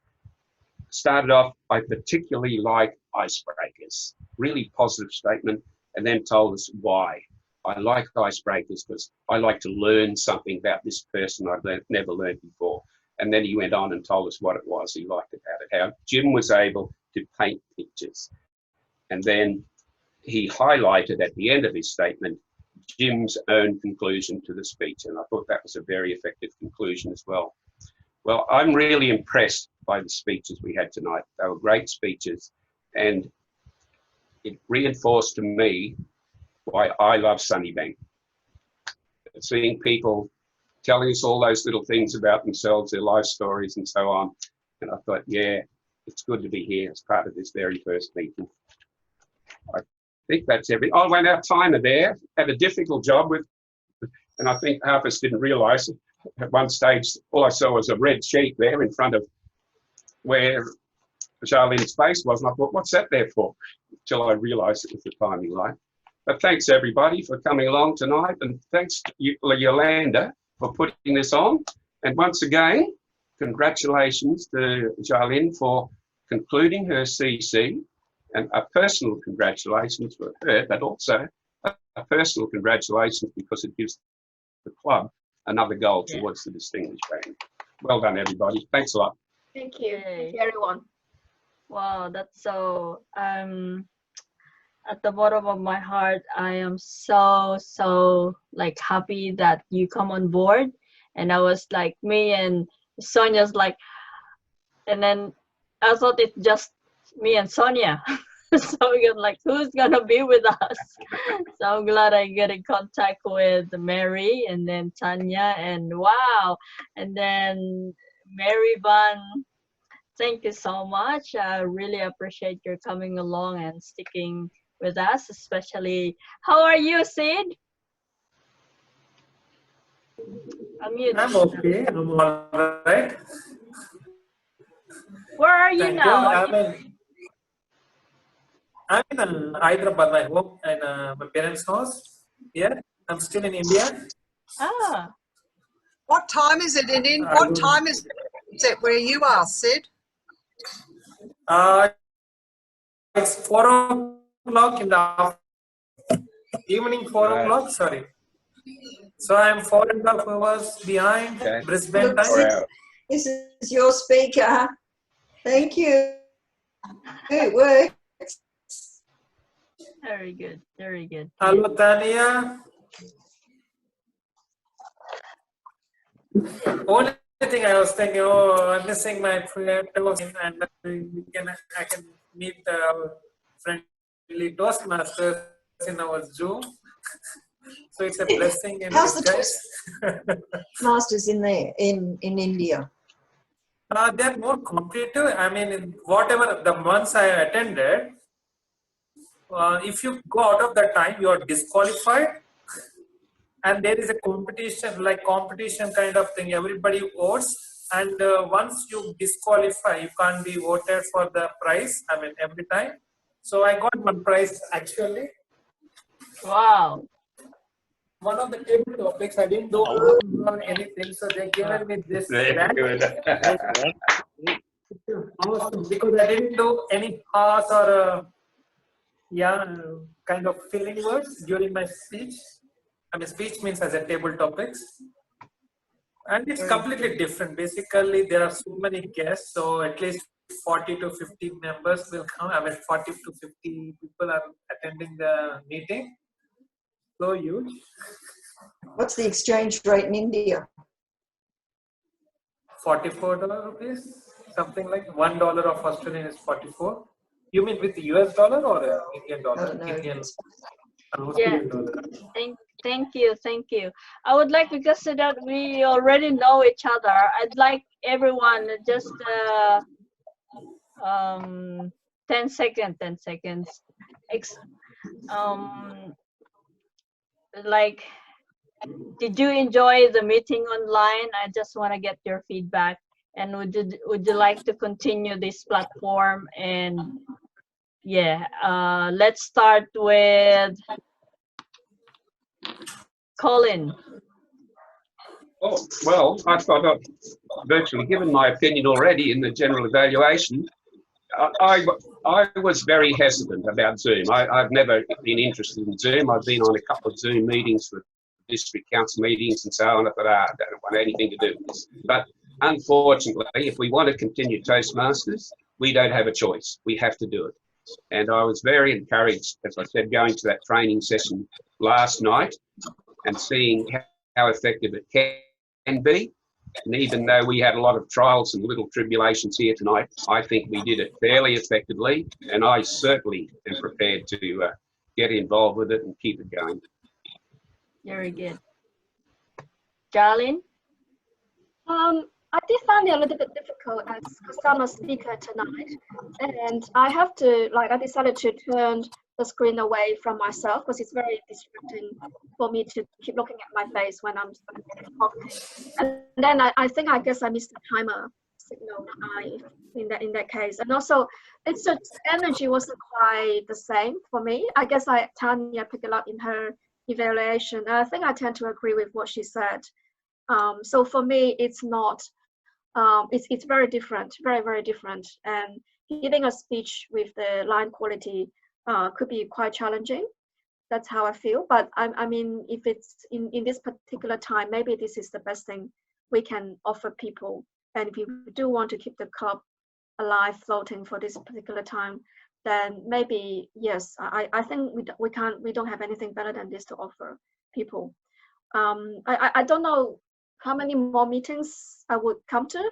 started off, I particularly like icebreakers. Really positive statement, and then told us why. I like icebreakers because I like to learn something about this person I've never learned before. And then he went on and told us what it was he liked about it, how Jim was able to paint pictures. And then he highlighted at the end of his statement Jim's own conclusion to the speech, and I thought that was a very effective conclusion as well. Well, I'm really impressed by the speeches we had tonight. They were great speeches, and it reinforced to me why I love Sunnybank. Seeing people telling us all those little things about themselves, their life stories and so on, and I thought, yeah, it's good to be here as part of this very first meeting. I think that's everything. Oh, when our timer there had a difficult job with, and I think half of us didn't realise it. At one stage, all I saw was a red sheet there in front of where Charlene's face was, and I thought, what's that there for? Until I realised it was the timing light. But thanks everybody for coming along tonight, and thanks to Yolanda for putting this on. And once again, congratulations to Charlene for concluding her CC, and a personal congratulations for her, but also a personal congratulations because it gives the club another goal towards the distinguished rank. Well done, everybody. Thanks a lot. Thank you. Thank you, everyone. Wow, that's so, at the bottom of my heart, I am so like happy that you come on board. And I was like, me and Sonia's like, and then I thought it's just me and Sonia. So we're like, who's gonna be with us? So I'm glad I get in contact with Mary and then Tanya, and wow, and then Mary Van. Thank you so much. I really appreciate your coming along and sticking with us, especially. How are you, Sid? I'm okay. I'm all right. Where are you now? I'm in Hyderabad, my home, and my parents' house. Yeah, I'm still in India. Ah. What time is it in what time is it where you are, Sid? It's 4 o'clock in the evening, 4 o'clock, sorry. So I'm 4.5 hours behind Brisbane time. This is your speaker. Thank you. It works. Very good, very good. Hello, Tanya. Only thing I was thinking, oh, I'm missing my friend, and I can meet the friendly Toastmasters in our Zoom. So it's a blessing. How's the Toastmasters in there in India? They're more competitive. I mean, whatever the months I attended, if you go out of the time, you are disqualified. And there is a competition, like competition kind of thing. Everybody votes, and once you disqualify, you can't be voted for the prize. I mean, every time. So I got one prize actually. Wow. One of the table topics, I didn't do anything, so they gave me this Very good. awesome, because I didn't do any pause or kind of feeling words during my speech. I mean, speech means as a table topics. And it's completely different. Basically, there are so many guests, so at least 40 to 50 members will come. I mean, 40 to 50 people are attending the meeting. So huge. What's the exchange rate in India? $44 rupees, something like $1 of Australian is 44. You mean with the US dollar or Indian dollar? I don't know. Indian, Yeah. dollar. Thank you. I would like, because so that we already know each other, I'd like everyone just 10 seconds. Like, did you enjoy the meeting online? I just want to get your feedback. And would you like to continue this platform? And yeah, let's start with Colin. Oh, well, I thought I've virtually given my opinion already in the general evaluation. I was very hesitant about Zoom. I've never been interested in Zoom. I've been on a couple of Zoom meetings for district council meetings and so on. I thought, I don't want anything to do with this. But unfortunately, if we want to continue Toastmasters, we don't have a choice. We have to do it. And I was very encouraged, as I said, going to that training session last night and seeing how effective it can be. And even though we had a lot of trials and little tribulations here tonight, I think we did it fairly effectively. And I certainly am prepared to get involved with it and keep it going. Very good. Darlene? I did find it a little bit difficult because I'm a speaker tonight, and I have to, I decided to turn the screen away from myself because it's very distracting for me to keep looking at my face when I'm talking. And then I guess I missed the timer signal in that case. And also, it's just energy wasn't quite the same for me. I guess Tanya picked it up in her evaluation. And I think I tend to agree with what she said. So for me, it's not. It's very different, very, very different. And giving a speech with the line quality could be quite challenging. That's how I feel. But I mean, if it's in this particular time, maybe this is the best thing we can offer people. And if you do want to keep the club alive, floating for this particular time, then maybe, yes, I think we don't have anything better than this to offer people. I don't know how many more meetings I would come to,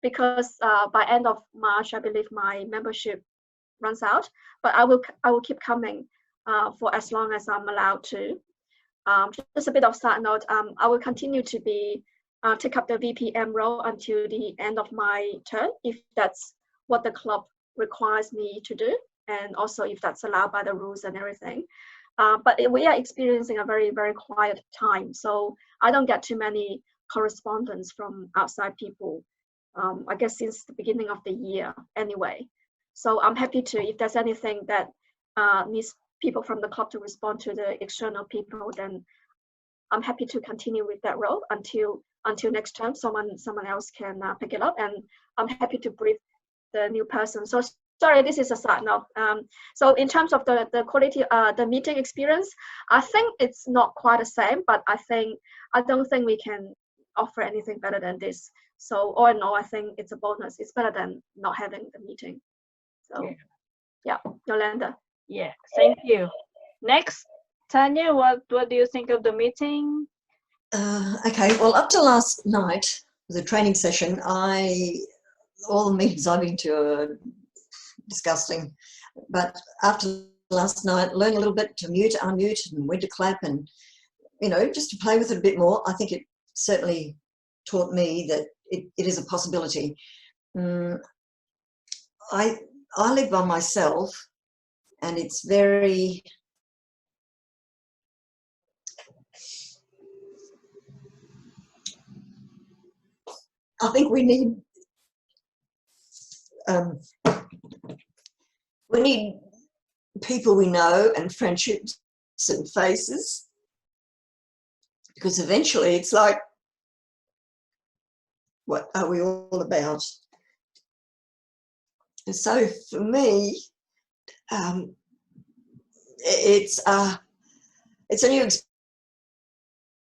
because by end of March, I believe my membership runs out, but I will keep coming for as long as I'm allowed to. Just a bit of side note, I will continue to take up the VPM role until the end of my term, if that's what the club requires me to do, and also if that's allowed by the rules and everything. But we are experiencing a very, very quiet time, so I don't get too many correspondence from outside people, I guess since the beginning of the year anyway. So I'm happy to, if there's anything that needs people from the club to respond to the external people, then I'm happy to continue with that role until next term someone else can pick it up, and I'm happy to brief the new person. So sorry, this is a side note. So in terms of the quality, the meeting experience, I think it's not quite the same, but I don't think we can offer anything better than this. So all in all, I think it's a bonus. It's better than not having the meeting. So yeah, Yolanda. Yeah, thank you. Next, Tanya, what do you think of the meeting? Okay, well, up to last night, the training session, all the meetings I've been to are disgusting. But after last night, learn a little bit to mute, unmute, and when to clap, and just to play with it a bit more. I think it certainly taught me that it is a possibility. I live by myself, and it's very, I think we need people we know and friendships and faces, because eventually it's like, what are we all about? And so for me, it's a new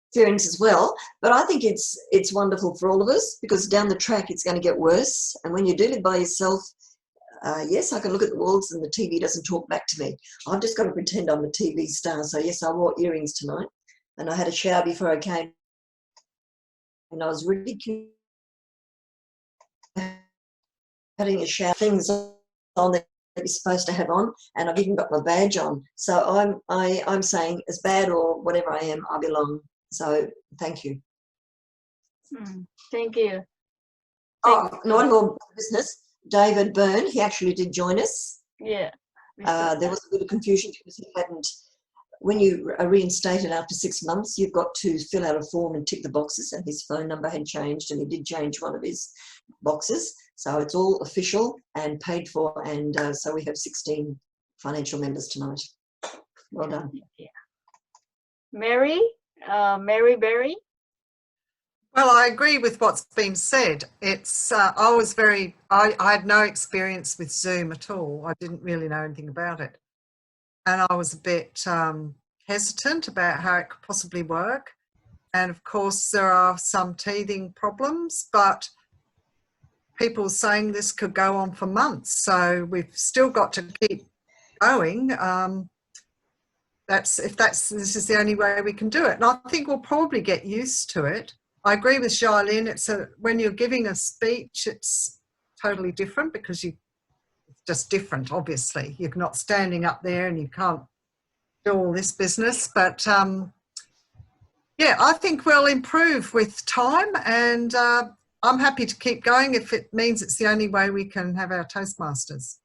experience as well, but I think it's wonderful for all of us, because down the track it's going to get worse, and when you do live by yourself, yes, I can look at the walls and the TV doesn't talk back to me. I've just got to pretend I'm a TV star. So yes, I wore earrings tonight, and I had a shower before I came, and I was ridiculed having a shower, things on that you're supposed to have on, and I've even got my badge on. So I'm saying, as bad or whatever I am, I belong. So thank you. Thank you. Oh, and one more business. David Byrne, he actually did join us. Yeah. There was a bit of confusion because he hadn't. When you are reinstated after 6 months, you've got to fill out a form and tick the boxes, and his phone number had changed, and he did change one of his boxes. So it's all official and paid for, and so we have 16 financial members tonight. Well done. Yeah. Mary Berry. Well, I agree with what's been said. It's I had no experience with Zoom at all. I didn't really know anything about it. And I was a bit hesitant about how it could possibly work. And of course, there are some teething problems, but people saying this could go on for months. So we've still got to keep going. This is the only way we can do it. And I think we'll probably get used to it. I agree with Charlene. When you're giving a speech, it's totally different, because it's just different, obviously. You're not standing up there and you can't do all this business. But yeah, I think we'll improve with time, and I'm happy to keep going if it means it's the only way we can have our Toastmasters.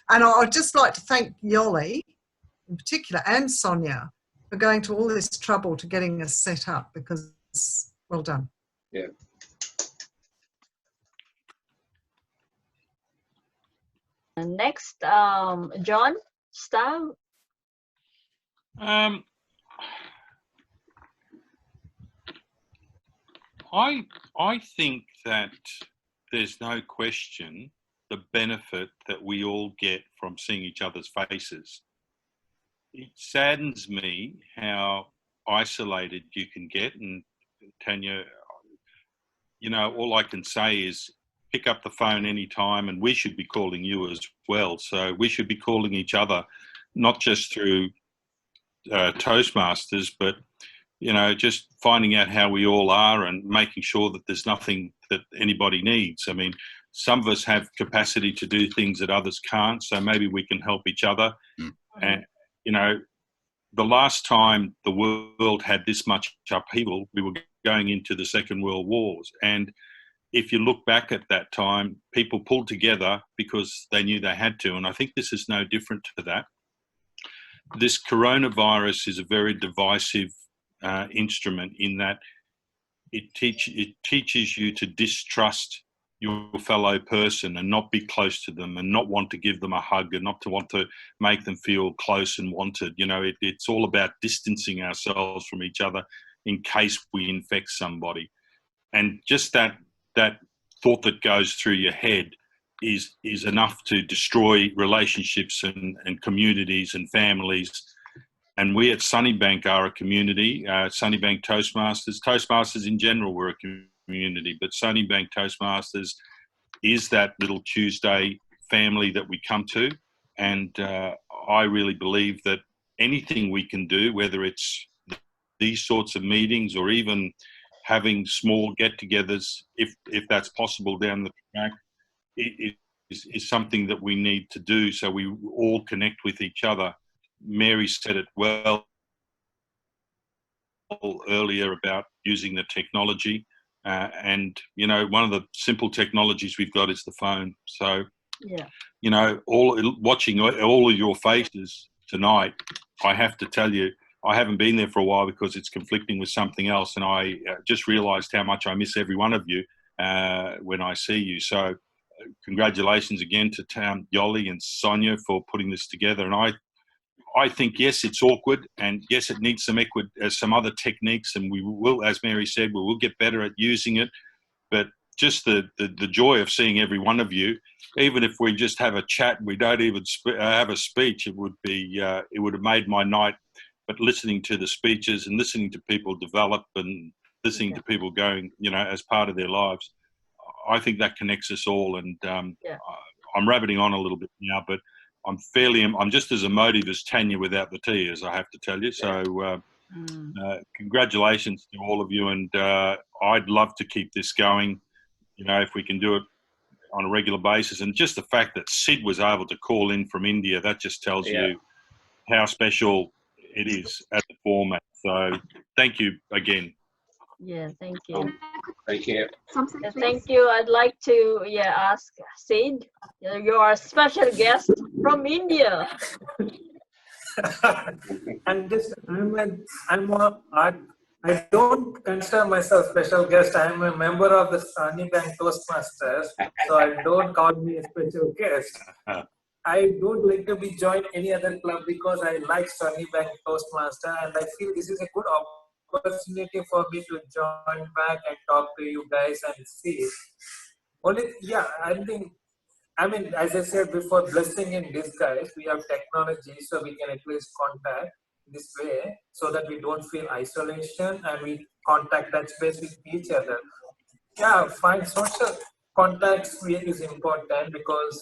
And I'd just like to thank Yoli in particular, and Sonia, for going to all this trouble to getting us set up, because well done. Yeah. And next, John Stav. I think that there's no question the benefit that we all get from seeing each other's faces. It saddens me how isolated you can get, and Tanya, you know, all I can say is pick up the phone anytime, and we should be calling you as well. So we should be calling each other, not just through Toastmasters, but, you know, just finding out how we all are and making sure that there's nothing that anybody needs. I mean, some of us have capacity to do things that others can't, so maybe we can help each other. And, you know, the last time the world had this much upheaval, we were going into the Second World Wars. And if you look back at that time, people pulled together because they knew they had to. And I think this is no different to that. This coronavirus is a very divisive instrument, in that it teaches you to distrust your fellow person and not be close to them and not want to give them a hug and not to want to make them feel close and wanted. You know, it's all about distancing ourselves from each other in case we infect somebody. And just that thought that goes through your head is enough to destroy relationships and communities and families. And we at Sunnybank are a community. Sunnybank Toastmasters in general, we're a community, but Sunnybank Toastmasters is that little Tuesday family that we come to. And I really believe that anything we can do, whether it's these sorts of meetings or even having small get-togethers, if that's possible down the track, is something that we need to do so we all connect with each other. Mary said it well earlier about using the technology. And, you know, one of the simple technologies we've got is the phone. So Yeah. You know, watching all of your faces tonight, I have to tell you, I haven't been there for a while because it's conflicting with something else, and I just realised how much I miss every one of you when I see you. So, congratulations again to Yoli and Sonia for putting this together. And I think, yes, it's awkward, and yes, it needs some other techniques, and we will, as Mary said, we will get better at using it. But just the joy of seeing every one of you, even if we just have a chat, we don't even have a speech, it would have made my night. But listening to the speeches and listening to people develop and listening to people going, you know, as part of their lives, I think that connects us all. And I'm rabbiting on a little bit now, but I'm just as emotive as Tanya without the T, as I have to tell you. So congratulations to all of you, and I'd love to keep this going, you know, if we can do it on a regular basis. And just the fact that Sid was able to call in from India, that just tells you how special it is at the format. So thank you again. Yeah, thank you. Thank you. Thank you. I'd like to ask Sid. You are a special guest from India. I don't consider myself special guest. I'm a member of the Sunnybank Toastmasters, so I don't call me a special guest. I don't like to be joined any other club because I like Sunnybank Toastmaster, and I feel this is a good opportunity for me to join back and talk to you guys and see. I mean, as I said before, blessing in disguise. We have technology, so we can at least contact this way, so that we don't feel isolation and we contact touch base with each other. Yeah, fine. Social contacts is important because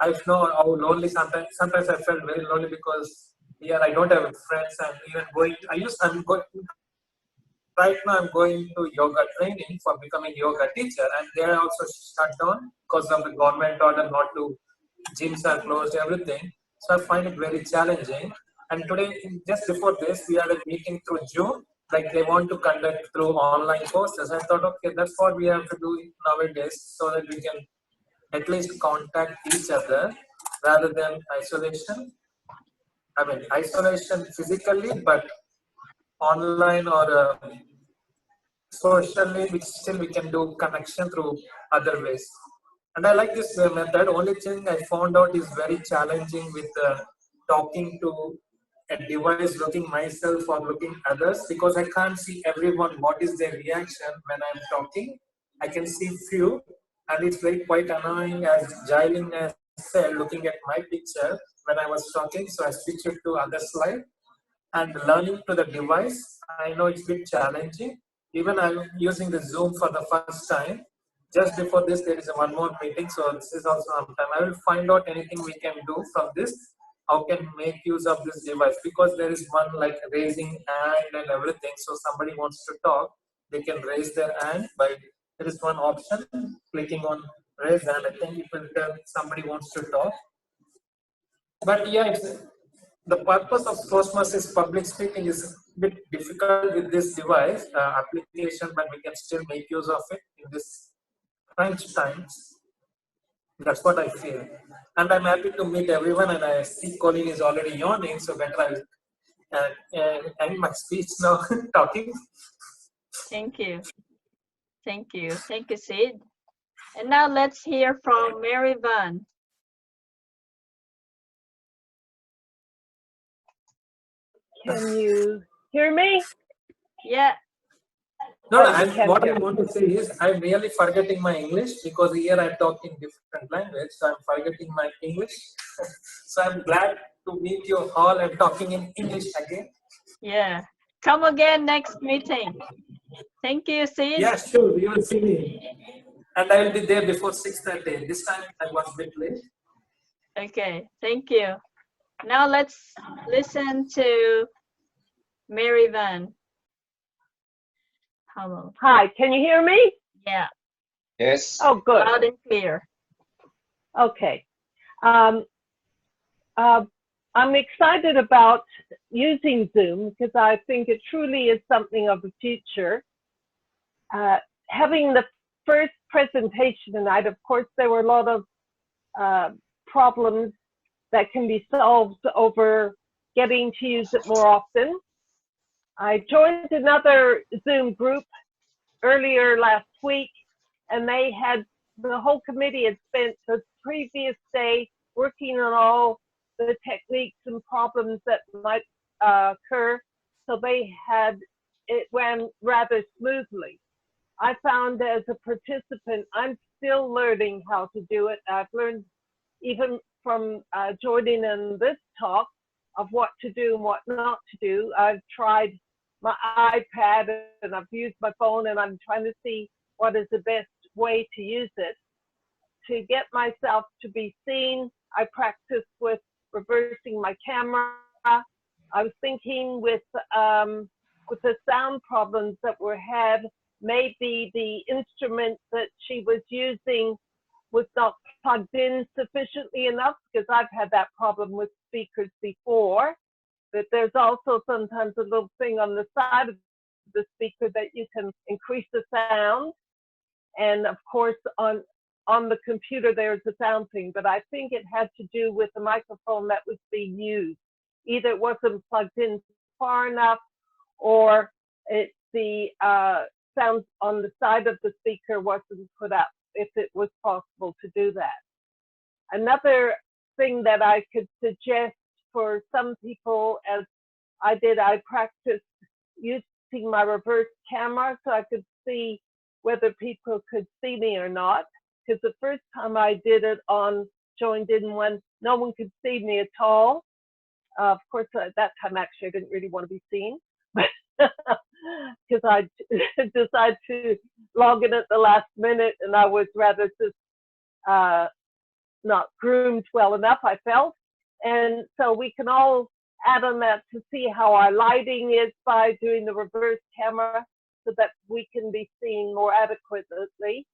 I know how lonely sometimes I felt very lonely because here I don't have friends, and even right now I'm going to yoga training for becoming yoga teacher, and they are also shut down because of the government order not to, gyms are closed, everything. So I find it very challenging. And today, just before this, we had a meeting through Zoom, like they want to conduct through online courses. I thought, okay, that's what we have to do nowadays so that we can at least contact each other rather than isolation. I mean, isolation physically, but online or socially, which still we can do connection through other ways. And I like this method. Only thing I found out is very challenging with talking to a device, looking myself or looking others, because I can't see everyone what is their reaction when I'm talking. I can see few, and it's very quite annoying, as Jailing has said, looking at my picture when I was talking. So I switched it to other slide. And learning to the device, I know it's a bit challenging. Even I'm using the Zoom for the first time. Just before this, there is one more meeting, so this is also some time. I will find out anything we can do from this. How can make use of this device, because there is one like raising hand and everything. So somebody wants to talk, they can raise their hand by, there is one option, clicking on raise hand. I think it will tell somebody wants to talk. But yeah, the purpose of Toastmasters public speaking is a bit difficult with this device application, but we can still make use of it in this crunch times. That's what I feel. And I'm happy to meet everyone, and I see Colleen is already yawning, so better I end my speech now talking. Thank you. Thank you. Thank you, Sid. And now let's hear from Mary Van. Can you hear me? Yeah. No, what I want to say is I'm really forgetting my English, because here I'm talking different language, so I'm forgetting my English. So I'm glad to meet you all and talking in English again. Yeah. Come again next meeting. Thank you, Sid. Yeah, sure. You will see me. And I will be there before 6:30. This time I was a bit late. Okay. Thank you. Now let's listen to Mary Van. Hello. Hi, can you hear me? Yeah. Yes. Oh, good. Loud and clear. Okay. I'm excited about using Zoom because I think it truly is something of the future. Having the first presentation tonight, of course, there were a lot of problems that can be solved over getting to use it more often. I joined another Zoom group earlier last week, and the whole committee had spent the previous day working on all the techniques and problems that might occur. So it ran rather smoothly. I found as a participant, I'm still learning how to do it. I've learned even from joining in this talk of what to do and what not to do. I've tried my iPad and I've used my phone, and I'm trying to see what is the best way to use it. To get myself to be seen, I practiced with reversing my camera. I was thinking with the sound problems that were had, maybe the instrument that she was using was not plugged in sufficiently enough, because I've had that problem with speakers before. But there's also sometimes a little thing on the side of the speaker that you can increase the sound. And of course, on the computer, there's a sound thing, but I think it had to do with the microphone that was being used. Either it wasn't plugged in far enough, or the sound on the side of the speaker wasn't put up, if it was possible to do that. Another thing that I could suggest for some people, as I did, I practiced using my reverse camera so I could see whether people could see me or not. Because the first time I did it joined in when no one could see me at all. Of course, at that time, actually, I didn't really want to be seen, because I decided to log in at the last minute, and I was rather just not groomed well enough, I felt. And so we can all add on that to see how our lighting is by doing the reverse camera, so that we can be seen more adequately.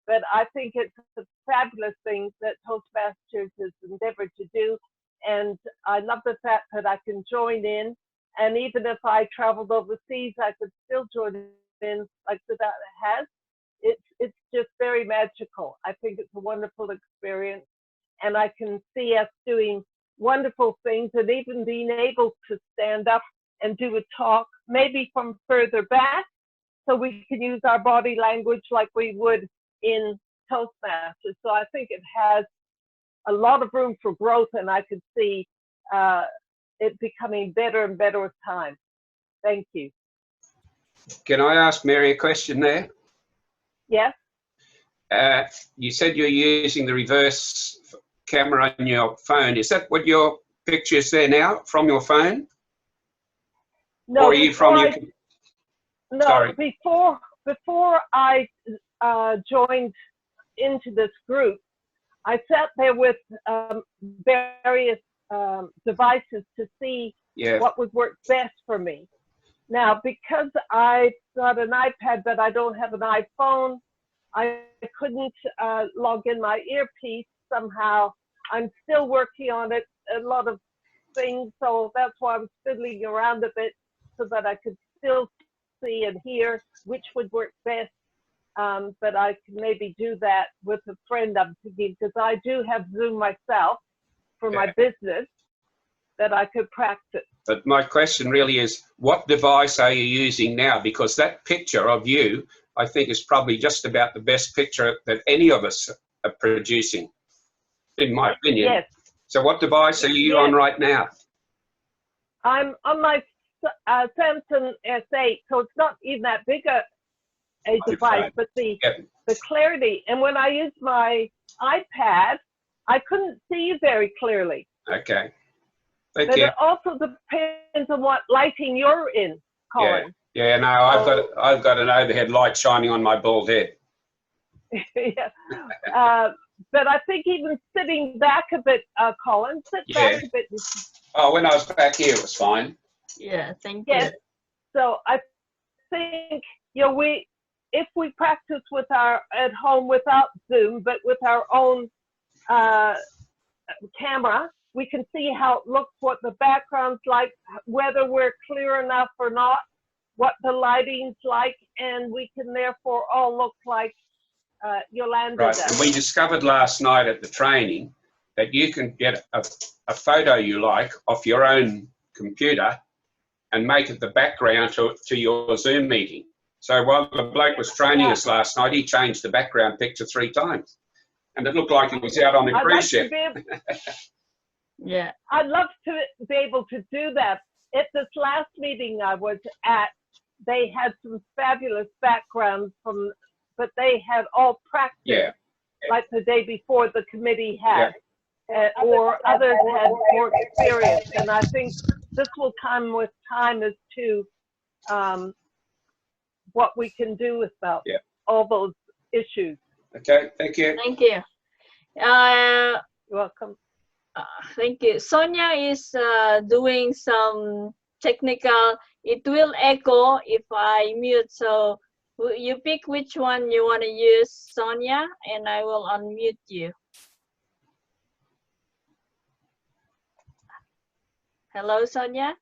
But I think it's a fabulous thing that Toastmasters has endeavored to do. And I love the fact that I can join in. And even if I traveled overseas, I could still join in like that has. It's just very magical. I think it's a wonderful experience. And I can see us doing wonderful things, and even being able to stand up and do a talk, maybe from further back, so we can use our body language like we would in Toastmasters. So I think it has a lot of room for growth, and I could see it becoming better and better with time. Thank you. Can I ask Mary a question there? Yes. You said you're using the reverse camera on your phone. Is that what your picture is there now, from your phone? No, or are you from your... No, Sorry. Before I joined into this group, I sat there with various devices to see what would work best for me. Now, because I got an iPad but I don't have an iPhone, I couldn't log in my earpiece somehow. I'm still working on it, a lot of things, so that's why I'm fiddling around a bit so that I could still see and hear which would work best. But I can maybe do that with a friend, I'm thinking, because I do have Zoom myself for my business that I could practice. But my question really is, what device are you using now? Because that picture of you, I think, is probably just about the best picture that any of us are producing, in my opinion. Yes. So what device are you on right now? I'm on my Samsung S8, so it's not even that big a device, but the clarity. And when I use my iPad, I couldn't see very clearly. Okay. But it also depends on what lighting you're in, Colin. Yeah, no, I've got an overhead light shining on my bald head. But I think even sitting back a bit, Colin, sit back a bit. Oh, when I was back here, it was fine. Yeah, thank you. Yes. So I think, if we practice with at home without Zoom, but with our own camera, we can see how it looks, what the background's like, whether we're clear enough or not, what the lighting's like, and we can therefore all look like Yolanda Right, does. and we discovered last night at the training that you can get a photo you like off your own computer and make it the background to your Zoom meeting. So while the bloke was training us last night, he changed the background picture 3 times. And it looked like he was out on a cruise ship. Yeah. I'd love to be able to do that. At this last meeting I was at, they had some fabulous backgrounds but they had all practiced like the day before the committee had, or others had more experience. And I think this will come with time as to what we can do about all those issues. Okay, thank you. Thank you. You're welcome. Thank you. Sonia is doing some technical. It will echo if I mute. So you pick which one you want to use, Sonia, and I will unmute you. Hello, Sonia.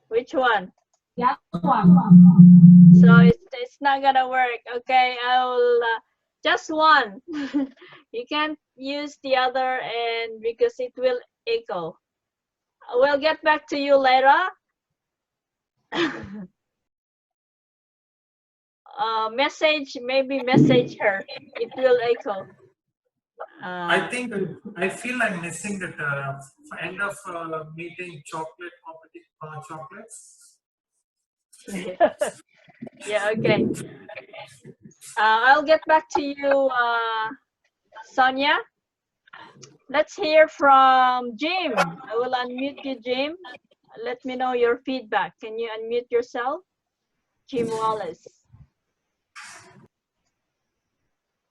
Which one? Yeah, one. So it's not gonna work. Okay, I will just one. You can't use the other, and because it will echo. We'll get back to you later. Maybe message her. It will echo. I think I feel I'm missing that end of meeting chocolate chocolates. Yeah, okay. I'll get back to you, Sonia. Let's hear from Jim. I will unmute you, Jim. Let me know your feedback. Can you unmute yourself? Jim Wallace.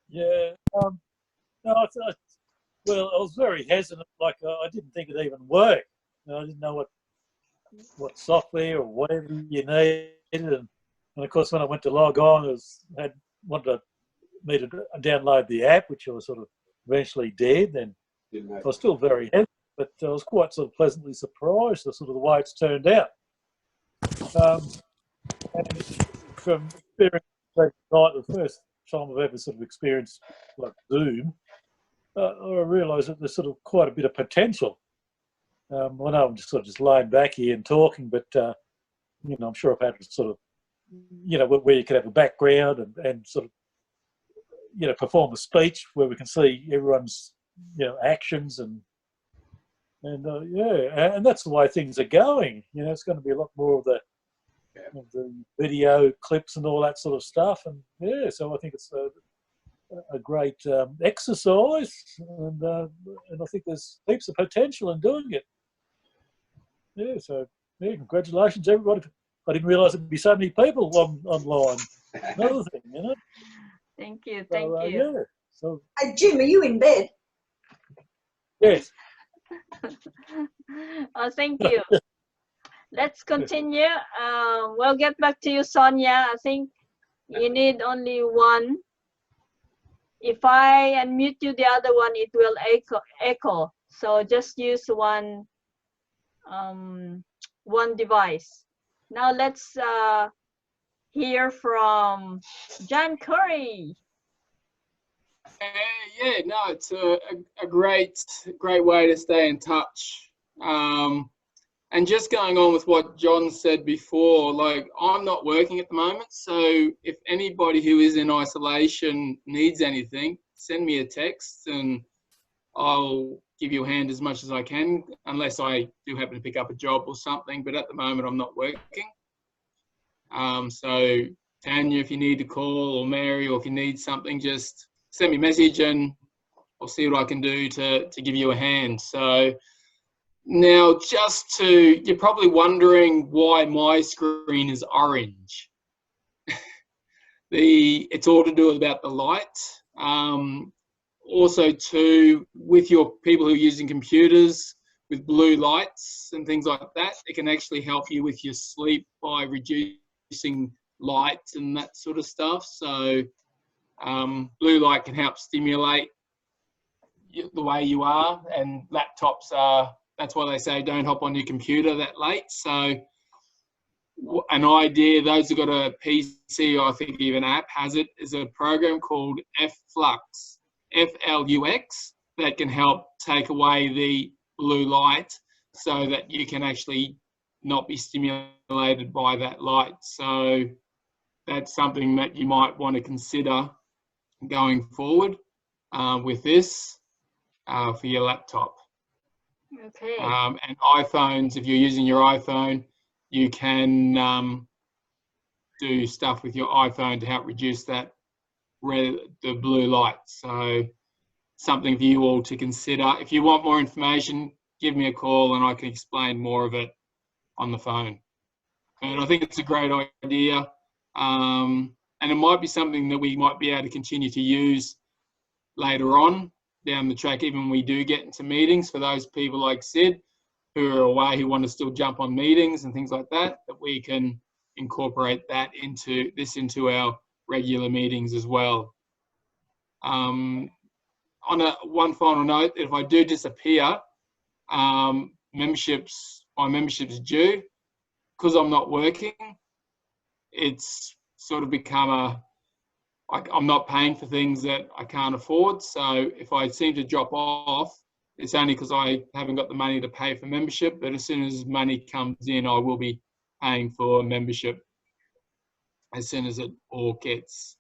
Yeah. No, well, I was very hesitant. Like I didn't think it even worked. I didn't know what software or whatever you needed, and of course when I went to log on, wanted me to download the app, which I was sort of eventually did. And I was still very hesitant, but I was quite sort of pleasantly surprised at sort of the way it's turned out. And from experience that night, the first time I've ever sort of experienced like Zoom, I realised that there's sort of quite a bit of potential. I know I'm just laying back here and talking, but you know, I'm sure I've had sort of, you know, where you could have a background and sort of, you know, perform a speech where we can see everyone's, you know, actions and yeah, and that's the way things are going. You know, it's going to be a lot more of the video clips and all that sort of stuff, and yeah, so I think it's a great exercise, and I think there's heaps of potential in doing it. Yeah, so yeah, congratulations everybody. I didn't realise there'd be so many people online. Another thing, you know. Thank you, thank you. Yeah. So. Hey, Jim, are you in bed? Yes. Oh, thank you. Let's continue. We'll get back to you, Sonia. I think you need only one. If I unmute you, the other one, it will echo. So just use one device. Now let's hear from John Curry. Yeah, no, it's a great way to stay in touch. And just going on with what John said before, like I'm not working at the moment, so if anybody who is in isolation needs anything, send me a text and I'll give you a hand as much as I can, unless I do happen to pick up a job or something, but at the moment I'm not working. So Tanya, if you need to call, or Mary, or if you need something, just send me a message and I'll see what I can do to give you a hand. So now, you're probably wondering why my screen is orange. It's all to do about the light. Also, too, with your people who are using computers with blue lights and things like that, it can actually help you with your sleep by reducing light and that sort of stuff. So blue light can help stimulate the way you are, and laptops are. That's why they say don't hop on your computer that late. So an idea, those who've got a PC or I think even app has it, is a program called Flux, Flux, that can help take away the blue light so that you can actually not be stimulated by that light. So that's something that you might want to consider going forward with this for your laptop. Okay. And iPhones, if you're using your iPhone, you can do stuff with your iPhone to help reduce that the blue light. So something for you all to consider. If you want more information, give me a call and I can explain more of it on the phone. And I think it's a great idea. And it might be something that we might be able to continue to use later on down the track, even when we do get into meetings, for those people like Sid who are away, who want to still jump on meetings and things like that, that we can incorporate that into our regular meetings as well. On one final note, if I do disappear, my membership's due. Because I'm not working, it's sort of become I'm not paying for things that I can't afford. So if I seem to drop off, it's only because I haven't got the money to pay for membership. But as soon as money comes in, I will be paying for membership as soon as it all gets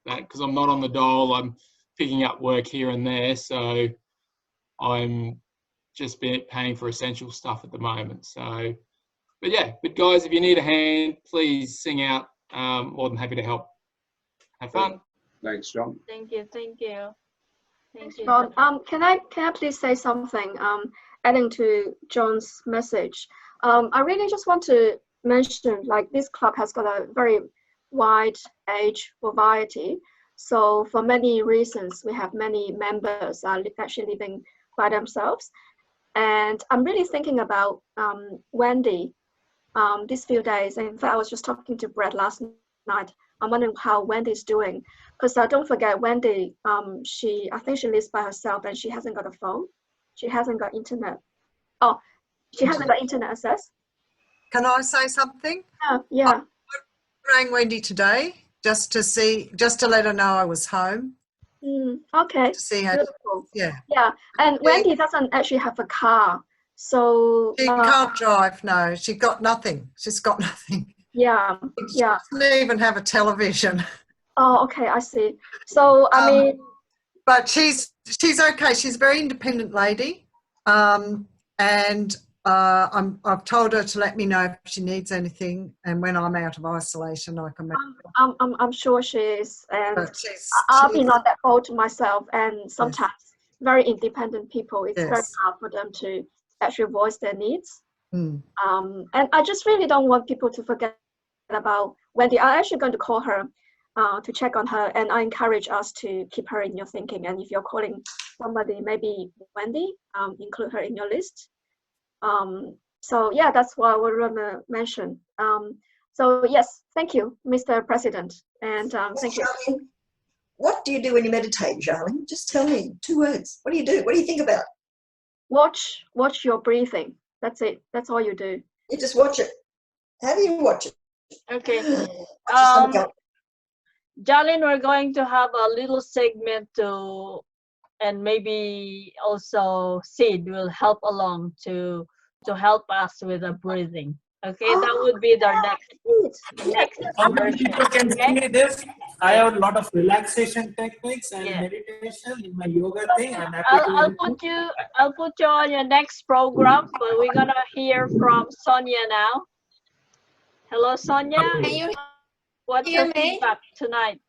that. Because I'm not on the dole, I'm picking up work here and there. So I'm just paying for essential stuff at the moment. So, but yeah, but guys, if you need a hand, please sing out. More than happy to help. Have fun. Thanks, John. Thank you. Thank you. Thank you. John, can I please say something? Adding to John's message, I really just want to mention, like, this club has got a very wide age variety. So for many reasons, we have many members are actually living by themselves, and I'm really thinking about Wendy these few days. In fact, I was just talking to Brett last night. I'm wondering how Wendy's doing, because don't forget, Wendy, I think she lives by herself and she hasn't got a phone. She hasn't got internet. Oh, she hasn't got internet access. Can I say something? Yeah. I rang Wendy today just to let her know I was home. Okay. To see how. Beautiful. Yeah. Yeah, and Wendy doesn't actually have a car, so she can't drive. No, she's got nothing. She's got nothing. Yeah. She doesn't even have a television. Oh, okay, I see. So I mean, but she's okay. She's a very independent lady, and I've told her to let me know if she needs anything, and when I'm out of isolation, I can. I'm sure she is, and I've been on that boat myself. And sometimes very independent people, it's very hard for them to actually voice their needs. And I just really don't want people to forget about Wendy. I'm actually going to call her to check on her, and I encourage us to keep her in your thinking. And if you're calling somebody, maybe Wendy, include her in your list. So yeah, that's what I would want to mention. So yes, thank you, Mr. President, and thank you. Charlene, what do you do when you meditate, Charlene? Just tell me 2 words. What do you do? What do you think about? Watch your breathing. That's it. That's all you do. You just watch it. How do you watch it? Okay. Jalin, we're going to have a little segment and maybe also Sid will help along to help us with the breathing. Okay, that would be the next How many version. people can see me this? I have a lot of relaxation techniques and meditation in my yoga thing. I'll put you on your next program, but we're gonna hear from Sonia now. Hello, Sonia. Can you What's hear your me feedback tonight?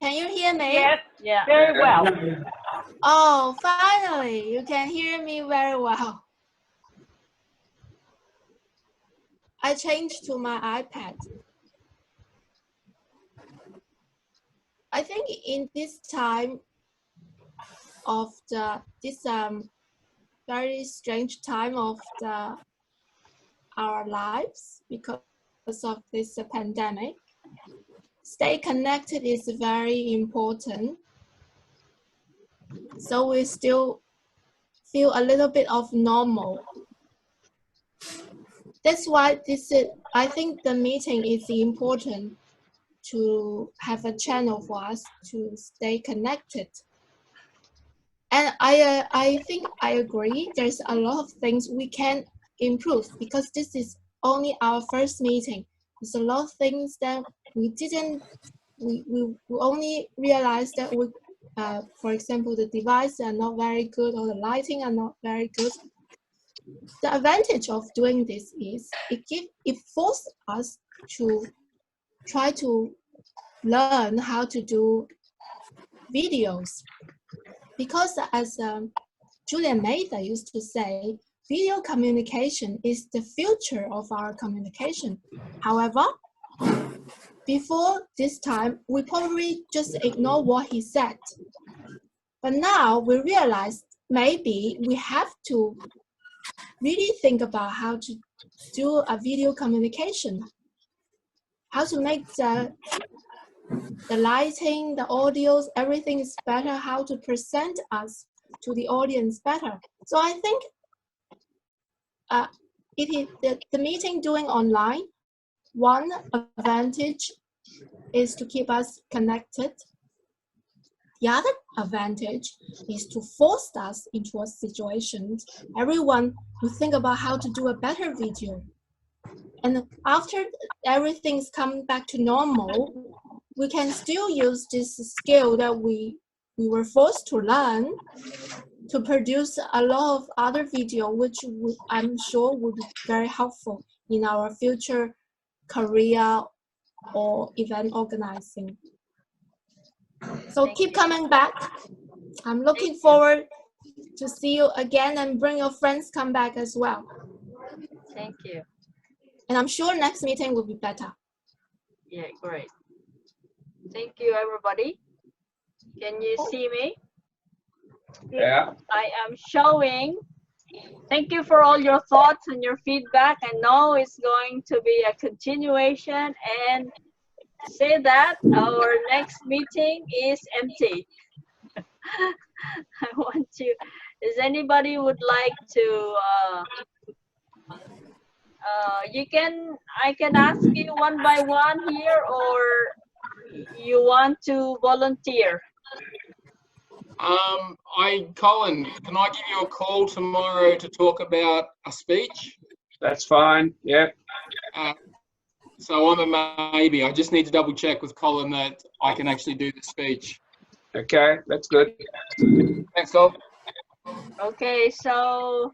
Can you hear me? Yes. Yeah. Very well. Oh, finally, you can hear me very well. I changed to my iPad. I think in this time of this very strange time of our lives because of this pandemic, stay connected is very important. So we still feel a little bit of normal. That's why I think the meeting is important to have a channel for us to stay connected. And I think I agree. There's a lot of things we can improve because this is only our first meeting. There's a lot of things that we only realized that for example, the devices are not very good or the lighting are not very good. The advantage of doing this is it forces us to try to learn how to do videos. Because as Julian Mather used to say, video communication is the future of our communication. However, before this time, we probably just ignore what he said. But now we realize maybe we have to really think about how to do a video communication, how to make the lighting, the audios, everything is better, how to present us to the audience better. So I think the meeting doing online, one advantage is to keep us connected. The other advantage is to force us into a situation, everyone will think about how to do a better video. And after everything's come back to normal, we can still use this skill that we were forced to learn to produce a lot of other video, which I'm sure would be very helpful in our future career or event organizing. So keep coming back. I'm looking forward to see you again and bring your friends come back as well. Thank you. And I'm sure next meeting will be better. Yeah, great. Thank you, everybody. Can you see me? Yeah. I am showing. Thank you for all your thoughts and your feedback. I know it's going to be a continuation, and say that our next meeting is empty. I want you. Is anybody would like to? I can ask you one by one here, or you want to volunteer? Colin, can I give you a call tomorrow to talk about a speech? That's fine. Yeah. So I'm a maybe. I just need to double check with Colin that I can actually do the speech. Okay, that's good. Thanks, Colin. Okay, so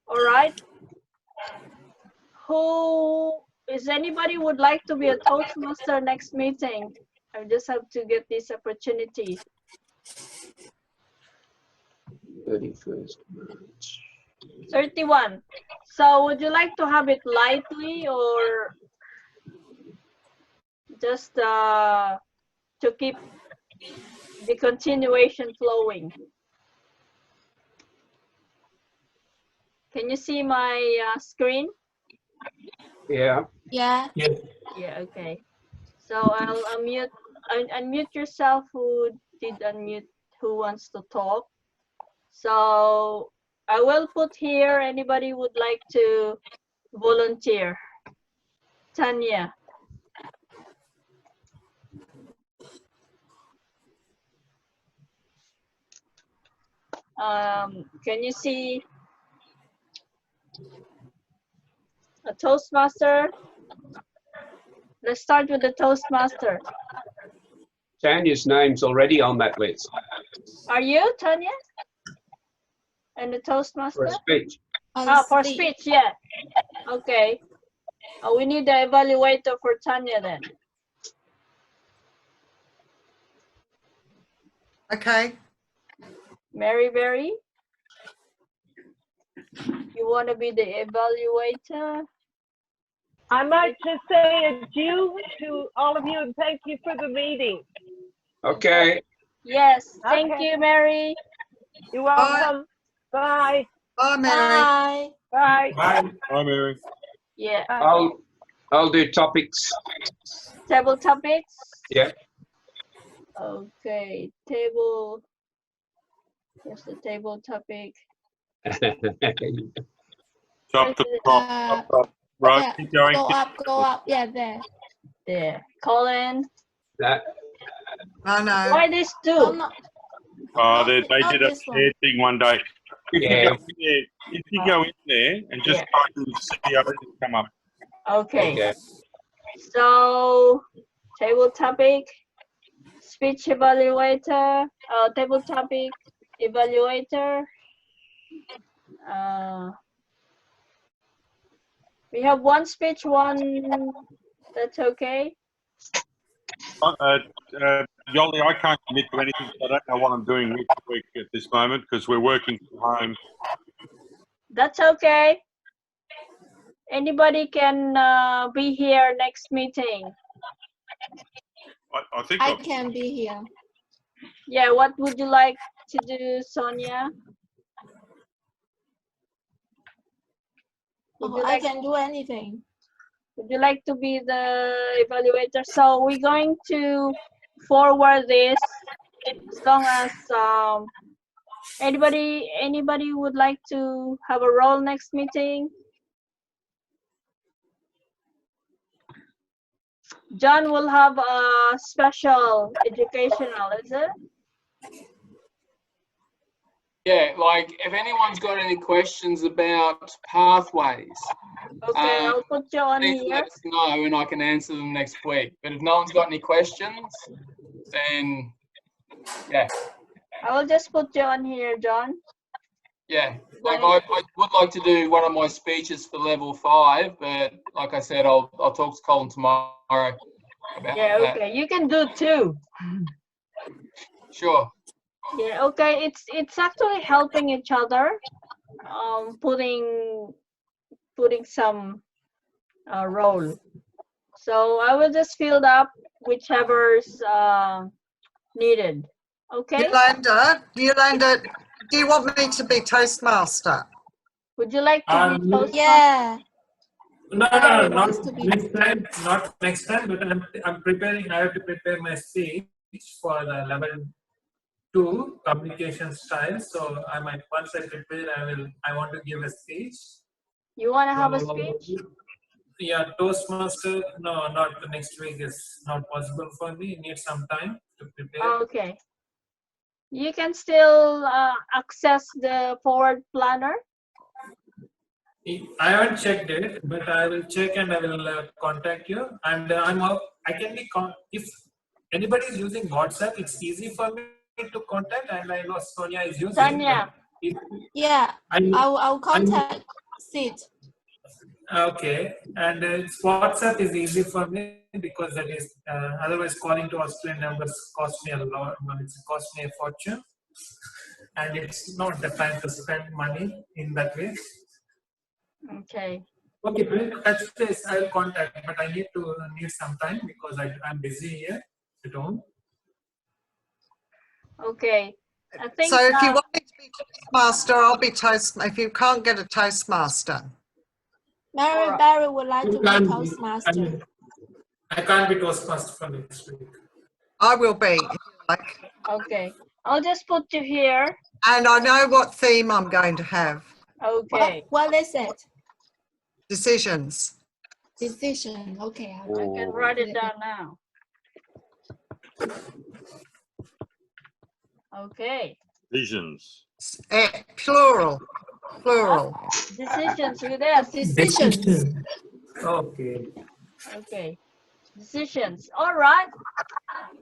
all right. Who is anybody would like to be a Toastmaster next meeting? I just have to get this opportunity. 31st March. 31. So would you like to have it lightly or just to keep the continuation flowing? Can you see my screen? Yeah. Yeah. Yeah, okay. So I'll unmute yourself who did unmute, who wants to talk. So I will put here anybody would like to volunteer. Tanya. Can you see a Toastmaster? Let's start with the Toastmaster. Tanya's name's already on that list. Are you, Tanya? And the Toastmaster? For a speech. For speech, yeah. Okay. We need the evaluator for Tanya then. Okay. Mary Berry? You want to be the evaluator? I'd like to say adieu to all of you and thank you for the meeting. Okay. Yes, thank Okay. you, Mary. You're welcome. Bye. Bye, Mary. Bye. Bye. Bye, Mary. Yeah. I'll do topics. Table topics? Yeah. Okay, table. Where's the table topic? Top to the top, top. Right, Yeah, keep going. go up. Yeah, there. There. Colin. That, No. Why these Oh, two? no, Oh, they not did a this one. shared thing one day. yeah. If you go in there and just Yeah. type in CEO, it'll come up. Okay. Okay. So, table topic, speech evaluator, table topic, evaluator. We have one speech, one. That's okay. Yoli, I can't commit to anything. So I don't know what I'm doing next week at this moment because we're working from home. That's okay. Anybody can be here next meeting. I think I can be here. Yeah, what would you like to do, Sonia? Oh, I can do anything. Would you like to be the evaluator? So we're going to forward this as long as anybody would like to have a role next meeting. John will have a special educational, is it? Yeah, like if anyone's got any questions about pathways, Okay, I'll put you on please here. let us know and I can answer them next week. But if no one's got any questions, then yeah. I will just put you on here, John. Yeah, like I would like to do one of my speeches for level 5, but like I said, I'll talk to Colin tomorrow about Yeah, that. okay, you can do two. Sure. Yeah, okay, it's actually helping each other, putting some role. So I will just fill up whichever's needed. Okay. Yolanda, do you want me to be Toastmaster? Would you like to be Toastmaster? Yeah. No, not wants to be- next time. Not next time. But I'm preparing. I have to prepare my speech for the level 2 communication style. So I might once I prepare, I want to give a speech. You want to have a So, speech? Yeah, Toastmaster. No, not the next week is not possible for me. Need some time to prepare. Okay. You can still access the forward planner. I haven't checked it, but I will check and I will contact you. And I can be if anybody is using WhatsApp, it's easy for me to contact. And I know Sonia is using. Sonia. Yeah, I'll contact Sid. Okay, and WhatsApp is easy for me because that is otherwise calling to Australian numbers cost me a lot. It's cost me a fortune, and it's not the time to spend money in that way. Okay. Okay, touch base. I'll contact, but I need some time because I'm busy here at home. Okay. I think. So if you want me to be Toastmaster, I'll be Toastmaster. If you can't get a Toastmaster. Barry would like to be Toastmaster. I can't be Toastmaster for next week. I will be, if you like. Okay. I'll just put you here. And I know what theme I'm going to have. Okay. What is it? Decisions. Decision. Okay. I can write it down now. Okay. Visions. Plural. Plural. Decisions with S. Decisions. Okay. Okay. Decisions. All right.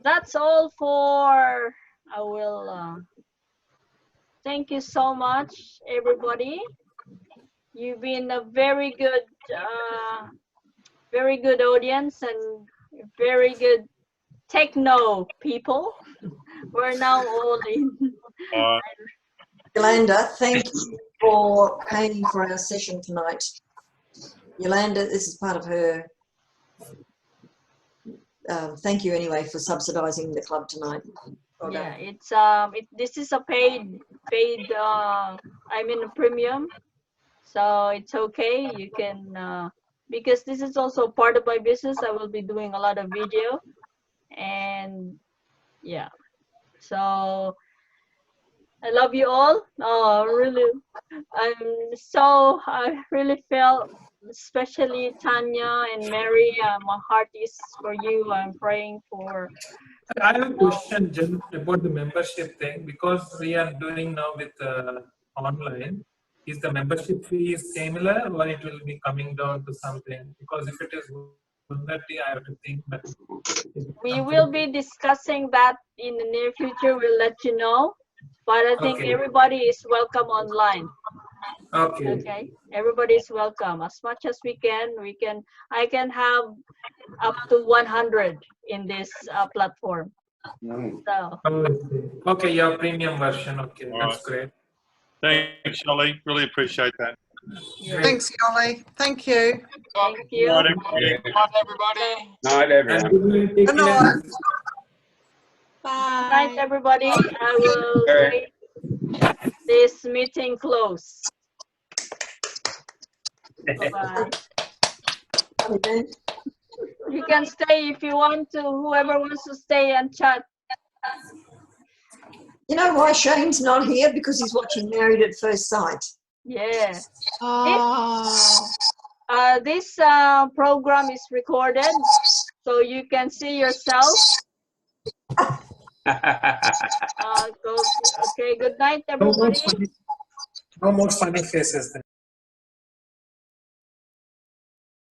That's all for. I will. Thank you so much, everybody. You've been a very good audience and very good techno people. We're now all in. Yolanda, thank you for paying for our session tonight. Yolanda, this is part of her. Thank you anyway for subsidising the club tonight. Well Yeah, done. it's this is a paid I mean a premium, so it's okay. You can because this is also part of my business. I will be doing a lot of video, and yeah, so I love you all. Oh, really So I really felt, especially Tanya and Mary, my heart is for you. I'm praying for. I have a question, Jen, about the membership thing, because we are doing now with online. Is the membership fee similar, or it will be coming down to something? Because if it is 130, I have to think that. We will be discussing that in the near future. We'll let you know. But I think everybody is welcome online. Okay. Okay. Everybody is welcome. As much as we can. I can have up to 100 in this platform. So. Okay, your premium version. Okay, that's great. Thanks, Shirley. Really appreciate that. Yeah. Thanks, Yoli. Thank you. Thank you. Good night, everybody. Good night, everybody. Night, everyone. Good night. Good night, everybody. I will say this meeting close. Bye-bye. You can stay if you want to. Whoever wants to stay and chat. You know why Shane's not here? Because he's watching Married at First Sight. Yeah. This program is recorded, so you can see yourself. Okay, good night, everybody. No more funny faces then.